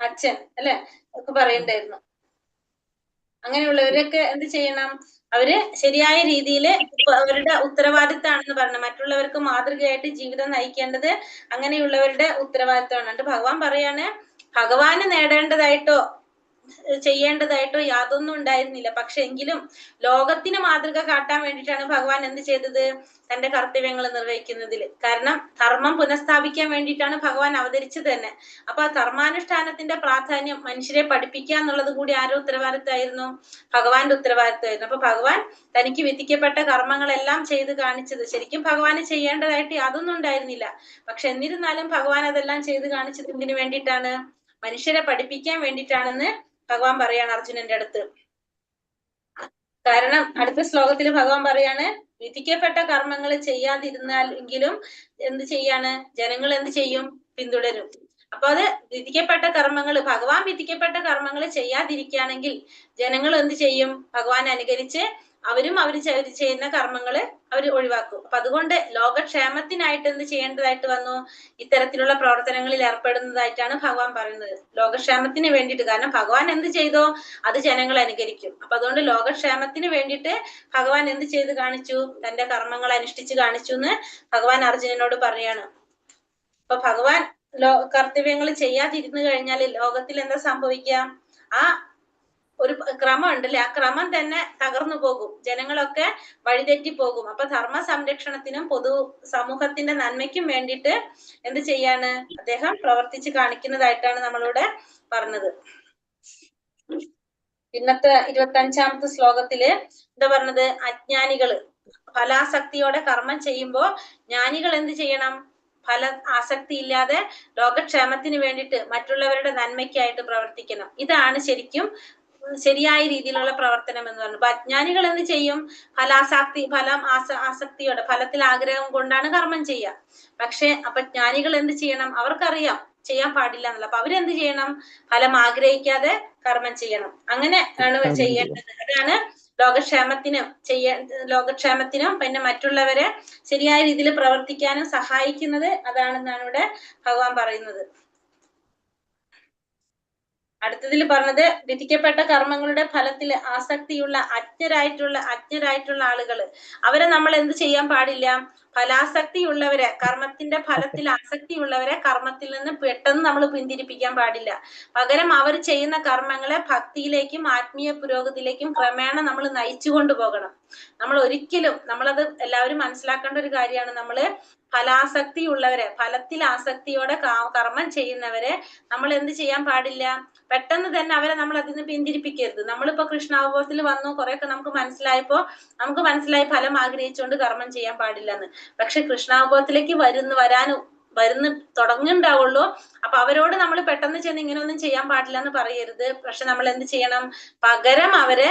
അച്ഛൻ അല്ലെ? ഒക്കെ പറയണ്ടായിരുന്നു. അങ്ങനെയുള്ളവരൊക്കെ എന്ത് ചെയ്യണം? അവര് ശരിയായ രീതിയിൽ അവരുടെ ഉത്തരവാദിത്തമാണെന്ന് പറഞ്ഞു. മറ്റുള്ളവർക്ക് മാതൃകയായിട്ട് ജീവിതം നയിക്കേണ്ടത് അങ്ങനെയുള്ളവരുടെ ഉത്തരവാദിത്തമാണ്. ഭഗവാൻ പറയാണ്, ഭഗവാന് നേടേണ്ടതായിട്ടോ ചെയ്യേണ്ടതായിട്ടോ യാതൊന്നും ഉണ്ടായിരുന്നില്ല. പക്ഷെ എങ്കിലും ലോകത്തിന് മാതൃക കാട്ടാൻ വേണ്ടിയിട്ടാണ് ഭഗവാൻ എന്ത് ചെയ്തത്? തന്റെ കർത്തവ്യങ്ങൾ നിർവഹിക്കുന്നതിൽ. കാരണം ധർമ്മം പുനഃസ്ഥാപിക്കാൻ വേണ്ടിയിട്ടാണ് ഭഗവാൻ അവതരിച്ചത് തന്നെ. അപ്പൊ ആ ധർമാനുഷ്ഠാനത്തിന്റെ പ്രാധാന്യം മനുഷ്യരെ പഠിപ്പിക്കുക എന്നുള്ളത് കൂടി ആരുടെ ഉത്തരവാദിത്തമായിരുന്നു? ഭഗവാന്റെ ഉത്തരവാദിത്തമായിരുന്നു. അപ്പൊ ഭഗവാൻ തനിക്ക് വിധിക്കപ്പെട്ട കർമ്മങ്ങളെല്ലാം ചെയ്ത് കാണിച്ചത് ശരിക്കും ഭഗവാന് ചെയ്യേണ്ടതായിട്ട് യാതൊന്നും ഉണ്ടായിരുന്നില്ല. പക്ഷെ എന്നിരുന്നാലും ഭഗവാൻ അതെല്ലാം ചെയ്ത് കാണിച്ചത് എന്തിനു വേണ്ടിയിട്ടാണ്? മനുഷ്യരെ പഠിപ്പിക്കാൻ വേണ്ടിയിട്ടാണെന്ന് ഭഗവാൻ പറയാണ് അർജുനന്റെ അടുത്ത്. കാരണം അടുത്ത ശ്ലോകത്തിൽ ഭഗവാൻ പറയാണ്, വിധിക്കപ്പെട്ട കർമ്മങ്ങൾ ചെയ്യാതിരുന്നാൽ എങ്കിലും എന്ത് ചെയ്യാണ്? ജനങ്ങൾ എന്ത് ചെയ്യും? പിന്തുടരും. അപ്പൊ അത് വിധിക്കപ്പെട്ട കർമ്മങ്ങൾ, ഭഗവാൻ വിധിക്കപ്പെട്ട കർമ്മങ്ങൾ ചെയ്യാതിരിക്കുകയാണെങ്കിൽ ജനങ്ങൾ എന്ത് ചെയ്യും? ഭഗവാൻ അനുകരിച്ച് അവരും അവർ ചെയ്യുന്ന കർമ്മങ്ങള് അവർ ഒഴിവാക്കും. അപ്പൊ അതുകൊണ്ട് ലോകക്ഷേമത്തിനായിട്ട് എന്ത് ചെയ്യേണ്ടതായിട്ട് വന്നു? ഇത്തരത്തിലുള്ള പ്രവർത്തനങ്ങളിൽ ഏർപ്പെടുന്നതായിട്ടാണ് ഭഗവാൻ പറയുന്നത്. ലോകക്ഷേമത്തിന് വേണ്ടിയിട്ട്. കാരണം ഭഗവാൻ എന്ത് ചെയ്തോ അത് ജനങ്ങൾ അനുകരിക്കും. അപ്പൊ അതുകൊണ്ട് ലോകക്ഷേമത്തിന് വേണ്ടിയിട്ട് ഭഗവാൻ എന്ത് ചെയ്ത് കാണിച്ചു? തന്റെ കർമ്മങ്ങൾ അനുഷ്ഠിച്ച് കാണിച്ചു എന്ന് ഭഗവാൻ അർജുനനോട് പറയാണ്. അപ്പൊ ഭഗവാൻ കർത്തവ്യങ്ങൾ ചെയ്യാതിരുന്നു കഴിഞ്ഞാൽ ലോകത്തിൽ എന്താ സംഭവിക്കുക? ആ ഒരു ക്രമം ഉണ്ടല്ലേ, ആ ക്രമം തന്നെ തകർന്നു പോകും, ജനങ്ങളൊക്കെ വഴിതെറ്റി പോകും. അപ്പൊ ധർമ്മ സംരക്ഷണത്തിനും പൊതു സമൂഹത്തിന്റെ നന്മയ്ക്കും വേണ്ടിയിട്ട് എന്ത് ചെയ്യാണ് അദ്ദേഹം പ്രവർത്തിച്ച് കാണിക്കുന്നതായിട്ടാണ് നമ്മളിവിടെ പറഞ്ഞത്. ഇന്നത്തെ 25-ാമത്തെ ശ്ലോകത്തില് എന്താ പറഞ്ഞത്? അജ്ഞാനികള് ഫലാസക്തിയോടെ കർമ്മം ചെയ്യുമ്പോ ജ്ഞാനികൾ എന്ത് ചെയ്യണം? ഫല ആസക്തി ഇല്ലാതെ ലോകക്ഷേമത്തിന് വേണ്ടിയിട്ട് മറ്റുള്ളവരുടെ നന്മയ്ക്കായിട്ട് പ്രവർത്തിക്കണം. ഇതാണ് ശരിക്കും ശരിയായ രീതിയിലുള്ള പ്രവർത്തനം എന്ന് പറഞ്ഞു. അപ്പൊ അജ്ഞാനികൾ എന്ത് ചെയ്യും? ആസക്തിയോടെ ഫലത്തിൽ ആഗ്രഹം കൊണ്ടാണ് കർമ്മം ചെയ്യുക. പക്ഷെ അപ്പൊ ജ്ഞാനികൾ എന്ത് ചെയ്യണം? അവർക്കറിയാം ചെയ്യാൻ പാടില്ല എന്നുള്ള. അപ്പൊ അവരെന്ത് ചെയ്യണം? ഫലം ആഗ്രഹിക്കാതെ കർമ്മം ചെയ്യണം. അങ്ങനെ ആണ് ചെയ്യേണ്ടത്. അതാണ് ലോകക്ഷേമത്തിനും പിന്നെ മറ്റുള്ളവരെ ശരിയായ രീതിയിൽ പ്രവർത്തിക്കാനും സഹായിക്കുന്നത് അതാണെന്നാണ് ഇവിടെ ഭഗവാൻ പറയുന്നത്. അടുത്തതിൽ പറഞ്ഞത് വിധിക്കപ്പെട്ട കർമ്മങ്ങളുടെ ഫലത്തിൽ ആസക്തിയുള്ള അജ്ഞരായിട്ടുള്ള ആളുകള്, അവരെ നമ്മൾ എന്ത് ചെയ്യാൻ പാടില്ല? ഫലാസക്തിയുള്ളവരെ, കർമ്മത്തിന്റെ ഫലത്തിൽ ആസക്തിയുള്ളവരെ കർമ്മത്തിൽ നിന്ന് പെട്ടെന്ന് നമ്മൾ പിന്തിരിപ്പിക്കാൻ പാടില്ല. പകരം അവർ ചെയ്യുന്ന കർമ്മങ്ങളെ ഭക്തിയിലേക്കും ആത്മീയ പുരോഗതിയിലേക്കും ക്രമേണ നമ്മൾ നയിച്ചു കൊണ്ടുപോകണം. നമ്മൾ ഒരിക്കലും, നമ്മളത് എല്ലാവരും മനസ്സിലാക്കേണ്ട ഒരു കാര്യമാണ്, നമ്മള് ഫലാസക്തിയുള്ളവരെ, ഫലത്തിൽ ആസക്തിയോടെ കർമ്മം ചെയ്യുന്നവരെ നമ്മൾ എന്ത് ചെയ്യാൻ പാടില്ല? പെട്ടെന്ന് തന്നെ അവരെ നമ്മൾ അതിൽ നിന്ന് പിന്തിരിപ്പിക്കരുത്. നമ്മളിപ്പോ കൃഷ്ണാവബോധത്തിൽ വന്നു, കുറെയൊക്കെ നമുക്ക് മനസ്സിലായി ഫലം ആഗ്രഹിച്ചുകൊണ്ട് കർമ്മം ചെയ്യാൻ പാടില്ലെന്ന്. പക്ഷെ കൃഷ്ണാവബോധത്തിലേക്ക് വരുന്ന തുടങ്ങുന്നുണ്ടാവുള്ളൂ. അപ്പൊ അവരോട് നമ്മൾ പെട്ടെന്ന് ചെന്ന് ഇങ്ങനെയൊന്നും ചെയ്യാൻ പാടില്ല എന്ന് പറയരുത്. പക്ഷെ നമ്മൾ എന്ത് ചെയ്യണം? പകരം അവര്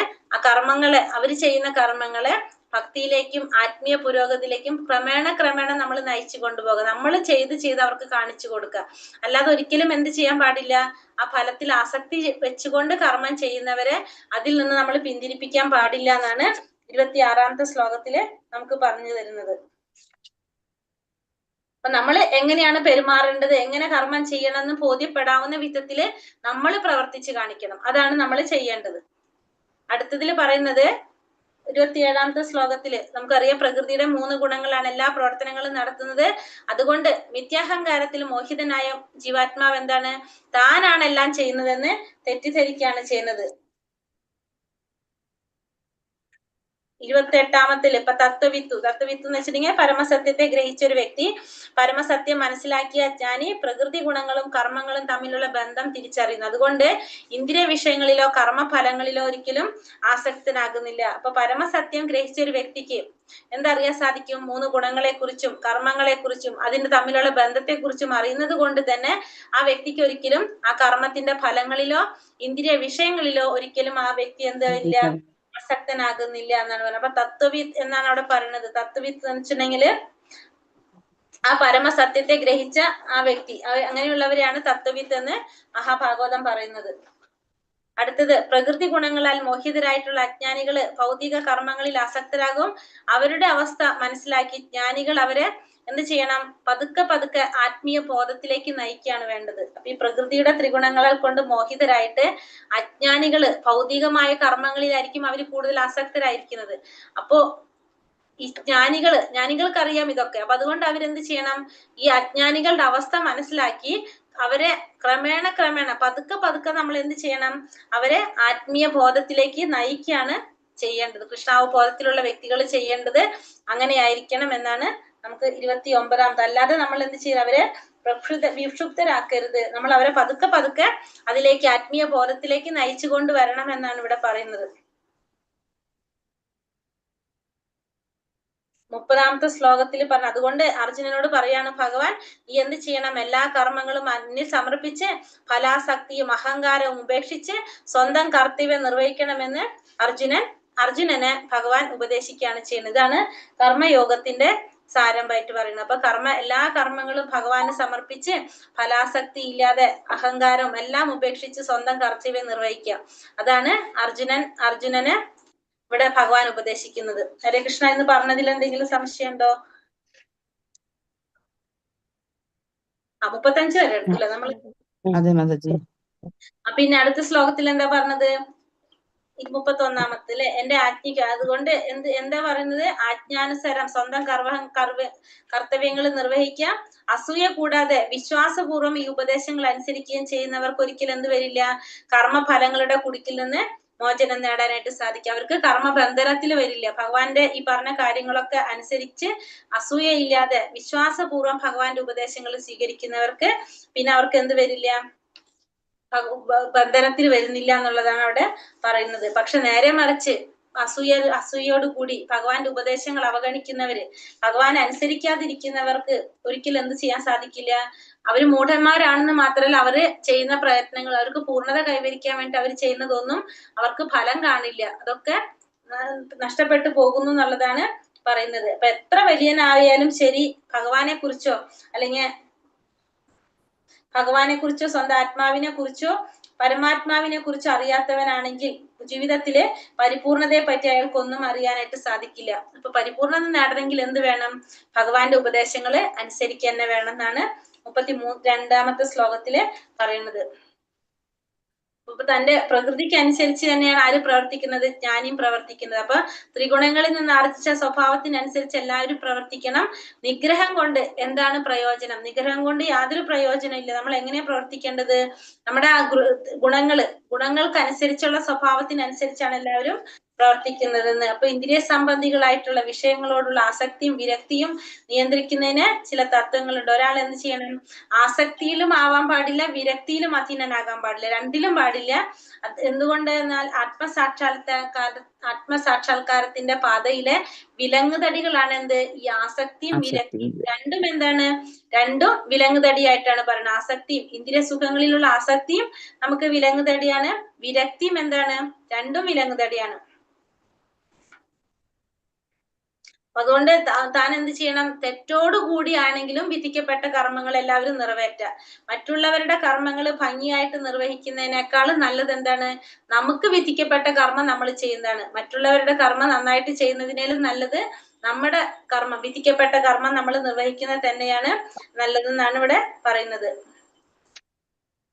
അവര് ചെയ്യുന്ന കർമ്മങ്ങളെ ഭക്തിയിലേക്കും ആത്മീയ പുരോഗതിയിലേക്കും ക്രമേണ നമ്മൾ നയിച്ചു കൊണ്ടുപോകുക. നമ്മൾ ചെയ്ത് അവർക്ക് കാണിച്ചു കൊടുക്കുക. അല്ലാതെ ഒരിക്കലും എന്ത് ചെയ്യാൻ പാടില്ല? ആ ഫലത്തിൽ ആസക്തി വെച്ചുകൊണ്ട് കർമ്മം ചെയ്യുന്നവരെ അതിൽ നിന്ന് നമ്മൾ പിന്തിരിപ്പിക്കാൻ പാടില്ല എന്നാണ് 26-ാമത്തെ ശ്ലോകത്തില് നമുക്ക് പറഞ്ഞു തരുന്നത്. അപ്പൊ നമ്മൾ എങ്ങനെയാണ് പെരുമാറേണ്ടത്, എങ്ങനെ കർമ്മം ചെയ്യണമെന്ന് ബോധ്യപ്പെടാവുന്ന വിധത്തില് നമ്മൾ പ്രവർത്തിച്ച് കാണിക്കണം. അതാണ് നമ്മൾ ചെയ്യേണ്ടത്. അടുത്തതിൽ പറയുന്നത് 27-ാമത്തെ ശ്ലോകത്തില് നമുക്കറിയാം, പ്രകൃതിയുടെ 3 ഗുണങ്ങളാണ് എല്ലാ പ്രവർത്തനങ്ങളും നടത്തുന്നത്. അതുകൊണ്ട് മിഥ്യാഹങ്കാരത്തിൽ മോഹിതനായ ജീവാത്മാവ് എന്താണ്? താനാണ് എല്ലാം ചെയ്യുന്നതെന്ന് തെറ്റിദ്ധരിക്കുകയാണ് ചെയ്യുന്നത്. 28-ാമത്തില് ഇപ്പൊ തത്വവിത്ത് എന്ന് വെച്ചിട്ടുണ്ടെങ്കിൽ പരമസത്യത്തെ ഗ്രഹിച്ച ഒരു വ്യക്തി, പരമസത്യം മനസ്സിലാക്കിയ ജ്ഞാനി പ്രകൃതി ഗുണങ്ങളും കർമ്മങ്ങളും തമ്മിലുള്ള ബന്ധം തിരിച്ചറിയുന്നു. അതുകൊണ്ട് ഇന്ദ്രിയ വിഷയങ്ങളിലോ കർമ്മഫലങ്ങളിലോ ഒരിക്കലും ആസക്തനാകുന്നില്ല. അപ്പൊ പരമസത്യം ഗ്രഹിച്ച ഒരു വ്യക്തിക്ക് എന്തറിയാൻ സാധിക്കും? 3 ഗുണങ്ങളെക്കുറിച്ചും കർമ്മങ്ങളെക്കുറിച്ചും അതിന്റെ തമ്മിലുള്ള ബന്ധത്തെക്കുറിച്ചും അറിയുന്നത് കൊണ്ട് തന്നെ ആ വ്യക്തിക്ക് ഒരിക്കലും ആ കർമ്മത്തിന്റെ ഫലങ്ങളിലോ ഇന്ദ്രിയ വിഷയങ്ങളിലോ ഒരിക്കലും ആ വ്യക്തി എന്താവില്ല? ആസക്തനാകുന്നില്ല എന്നാണ് പറയുന്നത്. അപ്പൊ തത്വവിത്ത് എന്നാണ് അവിടെ പറയുന്നത്. തത്വവിത്ത് എന്ന് വെച്ചിട്ടുണ്ടെങ്കിൽ ആ പരമസത്യത്തെ ഗ്രഹിച്ച ആ വ്യക്തി, അങ്ങനെയുള്ളവരെയാണ് തത്വവിത്ത് എന്ന് മഹാഭാഗവതം പറയുന്നത്. അടുത്തത്, പ്രകൃതി ഗുണങ്ങളാൽ മോഹിതരായിട്ടുള്ള അജ്ഞാനികള് ഭൗതിക കർമ്മങ്ങളിൽ ആസക്തരാകും. അവരുടെ അവസ്ഥ മനസ്സിലാക്കി ജ്ഞാനികൾ അവരെ എന്ത് ചെയ്യണം? പതുക്കെ ആത്മീയ ബോധത്തിലേക്ക് നയിക്കുകയാണ് വേണ്ടത്. അപ്പൊ ഈ പ്രകൃതിയുടെ ത്രിഗുണങ്ങളെ കൊണ്ട് മോഹിതരായിട്ട് അജ്ഞാനികള് ഭൗതികമായ കർമ്മങ്ങളിലായിരിക്കും അവർ കൂടുതൽ ആസക്തരായിരിക്കുന്നത്. അപ്പോ ഈ ജ്ഞാനികൾക്കറിയാം ഇതൊക്കെ. അപ്പൊ അതുകൊണ്ട് അവരെന്ത് ചെയ്യണം? ഈ അജ്ഞാനികളുടെ അവസ്ഥ മനസ്സിലാക്കി അവരെ ക്രമേണ പതുക്കെ നമ്മൾ എന്ത് ചെയ്യണം? അവരെ ആത്മീയ ബോധത്തിലേക്ക് നയിക്കുകയാണ് ചെയ്യേണ്ടത്. കൃഷ്ണാവബോധത്തിലുള്ള വ്യക്തികൾ ചെയ്യേണ്ടത് അങ്ങനെയായിരിക്കണം എന്നാണ് നമുക്ക് 29-ാമത്. അല്ലാതെ നമ്മൾ എന്ത് ചെയ്യണം? അവരെ വിക്ഷുബ്ധരാക്കരുത്. നമ്മൾ അവരെ പതുക്കെ അതിലേക്ക് ആത്മീയ ബോധത്തിലേക്ക് നയിച്ചു കൊണ്ടുവരണം എന്നാണ് ഇവിടെ പറയുന്നത്. 30-ാമത്തെ ശ്ലോകത്തിൽ പറഞ്ഞ, അതുകൊണ്ട് അർജുനനോട് പറയാണ് ഭഗവാൻ, ഈ എന്ത് ചെയ്യണം? എല്ലാ കർമ്മങ്ങളും അന്യ സമർപ്പിച്ച് ഫലാസക്തിയും അഹങ്കാരവും ഉപേക്ഷിച്ച് സ്വന്തം കർത്തവ്യം നിർവഹിക്കണമെന്ന് അർജുനന് ഭഗവാൻ ഉപദേശിക്കുകയാണ് ചെയ്യുന്നത്. ഇതാണ് കർമ്മയോഗത്തിന്റെ സാരമായിട്ട് പറയുന്നത്. അപ്പൊ എല്ലാ കർമ്മങ്ങളും ഭഗവാന് സമർപ്പിച്ച് ഫലാസക്തി ഇല്ലാതെ അഹങ്കാരവും എല്ലാം ഉപേക്ഷിച്ച് സ്വന്തം കർത്തവ്യം നിർവഹിക്കുക. അതാണ് അർജുനന് ഇവിടെ ഭഗവാൻ ഉപദേശിക്കുന്നത്. ഹരേ കൃഷ്ണ എന്ന് പറഞ്ഞതിൽ എന്തെങ്കിലും സംശയമുണ്ടോ? 35 വരെ എടുക്കില്ല നമ്മള്. പിന്നെ അടുത്ത ശ്ലോകത്തിൽ എന്താ പറഞ്ഞത്? 31-ാമത്തില് എന്റെ ആജ്ഞയ്ക്ക്, അതുകൊണ്ട് എന്താ പറയുന്നത്? ആജ്ഞാനുസരം സ്വന്തം കർത്തവ്യങ്ങൾ നിർവഹിക്കാം. അസൂയ കൂടാതെ വിശ്വാസപൂർവ്വം ഈ ഉപദേശങ്ങൾ അനുസരിക്കുകയും ചെയ്യുന്നവർക്ക് ഒരിക്കലും എന്ത് വരില്ല? കർമ്മഫലങ്ങളുടെ കുടുക്കിൽ നിന്ന് മോചനം നേടാനായിട്ട് സാധിക്കും. അവർക്ക് കർമ്മബന്ധനത്തിൽ വരില്ല. ഭഗവാന്റെ ഈ പറഞ്ഞ കാര്യങ്ങളൊക്കെ അനുസരിച്ച് അസൂയയില്ലാതെ വിശ്വാസപൂർവ്വം ഭഗവാന്റെ ഉപദേശങ്ങൾ സ്വീകരിക്കുന്നവർക്ക് പിന്നെ അവർക്ക് എന്ത് വരില്ല, ബന്ധനത്തിൽ വരുന്നില്ല എന്നുള്ളതാണ് അവിടെ പറയുന്നത്. പക്ഷെ നേരെ മറിച്ച് അസൂയോടുകൂടി ഭഗവാന്റെ ഉപദേശങ്ങൾ അവഗണിക്കുന്നവര്, ഭഗവാൻ അനുസരിക്കാതിരിക്കുന്നവർക്ക് ഒരിക്കലും എന്ത് ചെയ്യാൻ സാധിക്കില്ല. അവര് മൂഢന്മാരാണെന്ന് മാത്രമല്ല, അവര് ചെയ്യുന്ന പ്രയത്നങ്ങൾ, അവർക്ക് പൂർണ്ണത കൈവരിക്കാൻ വേണ്ടി അവർ ചെയ്യുന്നതൊന്നും അവർക്ക് ഫലം കാണില്ല. അതൊക്കെ നഷ്ടപ്പെട്ടു പോകുന്നു എന്നുള്ളതാണ് പറയുന്നത്. അപ്പൊ എത്ര വലിയനായാലും ശരി, ഭഗവാനെ കുറിച്ചോ അല്ലെങ്കിൽ സ്വന്തം ആത്മാവിനെ കുറിച്ചോ പരമാത്മാവിനെ കുറിച്ചോ അറിയാത്തവനാണെങ്കിൽ ജീവിതത്തിലെ പരിപൂർണതയെ പറ്റി അയാൾക്കൊന്നും അറിയാനായിട്ട് സാധിക്കില്ല. അപ്പൊ പരിപൂർണത നേടണമെങ്കിൽ എന്ത് വേണം? ഭഗവാന്റെ ഉപദേശങ്ങള് അനുസരിക്കുക തന്നെ വേണം എന്നാണ് 32ാമത്തെ ശ്ലോകത്തില് പറയുന്നത്. അപ്പൊ തന്റെ പ്രകൃതിക്ക് അനുസരിച്ച് തന്നെയാണ് ആര് പ്രവർത്തിക്കുന്നത്? ജ്ഞാനിയും പ്രവർത്തിക്കുന്നത്. അപ്പൊ ത്രിഗുണങ്ങളിൽ നിന്ന് ആർജിച്ച സ്വഭാവത്തിനനുസരിച്ച് എല്ലാവരും പ്രവർത്തിക്കണം. നിഗ്രഹം കൊണ്ട് എന്താണ് പ്രയോജനം? നിഗ്രഹം കൊണ്ട് യാതൊരു പ്രയോജനം ഇല്ല. നമ്മൾ എങ്ങനെയാ പ്രവർത്തിക്കേണ്ടത്? നമ്മുടെ ആ ഗുണങ്ങൾക്കനുസരിച്ചുള്ള സ്വഭാവത്തിനനുസരിച്ചാണ് എല്ലാവരും പ്രവർത്തിക്കുന്നതെന്ന്. അപ്പൊ ഇന്ദ്രിയ സംബന്ധികളായിട്ടുള്ള വിഷയങ്ങളോടുള്ള ആസക്തിയും വിരക്തിയും നിയന്ത്രിക്കുന്നതിന് ചില തത്വങ്ങളുണ്ട്. ഒരാൾ എന്ത് ചെയ്യണം? ആസക്തിയിലും ആവാൻ പാടില്ല, വിരക്തിയിലും അധീനനാകാൻ പാടില്ല, രണ്ടിലും പാടില്ല. എന്തുകൊണ്ട് എന്നാൽ ആത്മസാക്ഷാത്കാരത്തിന്റെ പാതയിലെ വിലങ്ങുതടികളാണ് എന്ത്? ഈ ആസക്തിയും വിരക്തിയും. രണ്ടും എന്താണ്? രണ്ടും വിലങ്ങുതടിയായിട്ടാണ് പറയുന്നത്. ആസക്തിയും ഇന്ദ്രിയ സുഖങ്ങളിലുള്ള ആസക്തിയും നമുക്ക് വിലങ്ങുതടിയാണ്, വിരക്തിയും എന്താണ്? രണ്ടും വിലങ്ങുതടിയാണ്. അതുകൊണ്ട് താൻ എന്ത് ചെയ്യണം? തെറ്റോടുകൂടിയാണെങ്കിലും വിധിക്കപ്പെട്ട കർമ്മങ്ങൾ എല്ലാവരും നിറവേറ്റുക. മറ്റുള്ളവരുടെ കർമ്മങ്ങൾ ഭംഗിയായിട്ട് നിർവഹിക്കുന്നതിനേക്കാളും നല്ലത് എന്താണ്? നമുക്ക് വിധിക്കപ്പെട്ട കർമ്മം നമ്മൾ ചെയ്യുന്നതാണ്. മറ്റുള്ളവരുടെ കർമ്മം നന്നായിട്ട് ചെയ്യുന്നതിനേലും നല്ലത് നമ്മുടെ കർമ്മം, വിധിക്കപ്പെട്ട കർമ്മം നമ്മൾ നിർവഹിക്കുന്നത് തന്നെയാണ് നല്ലതെന്നാണ് ഇവിടെ പറയുന്നത്.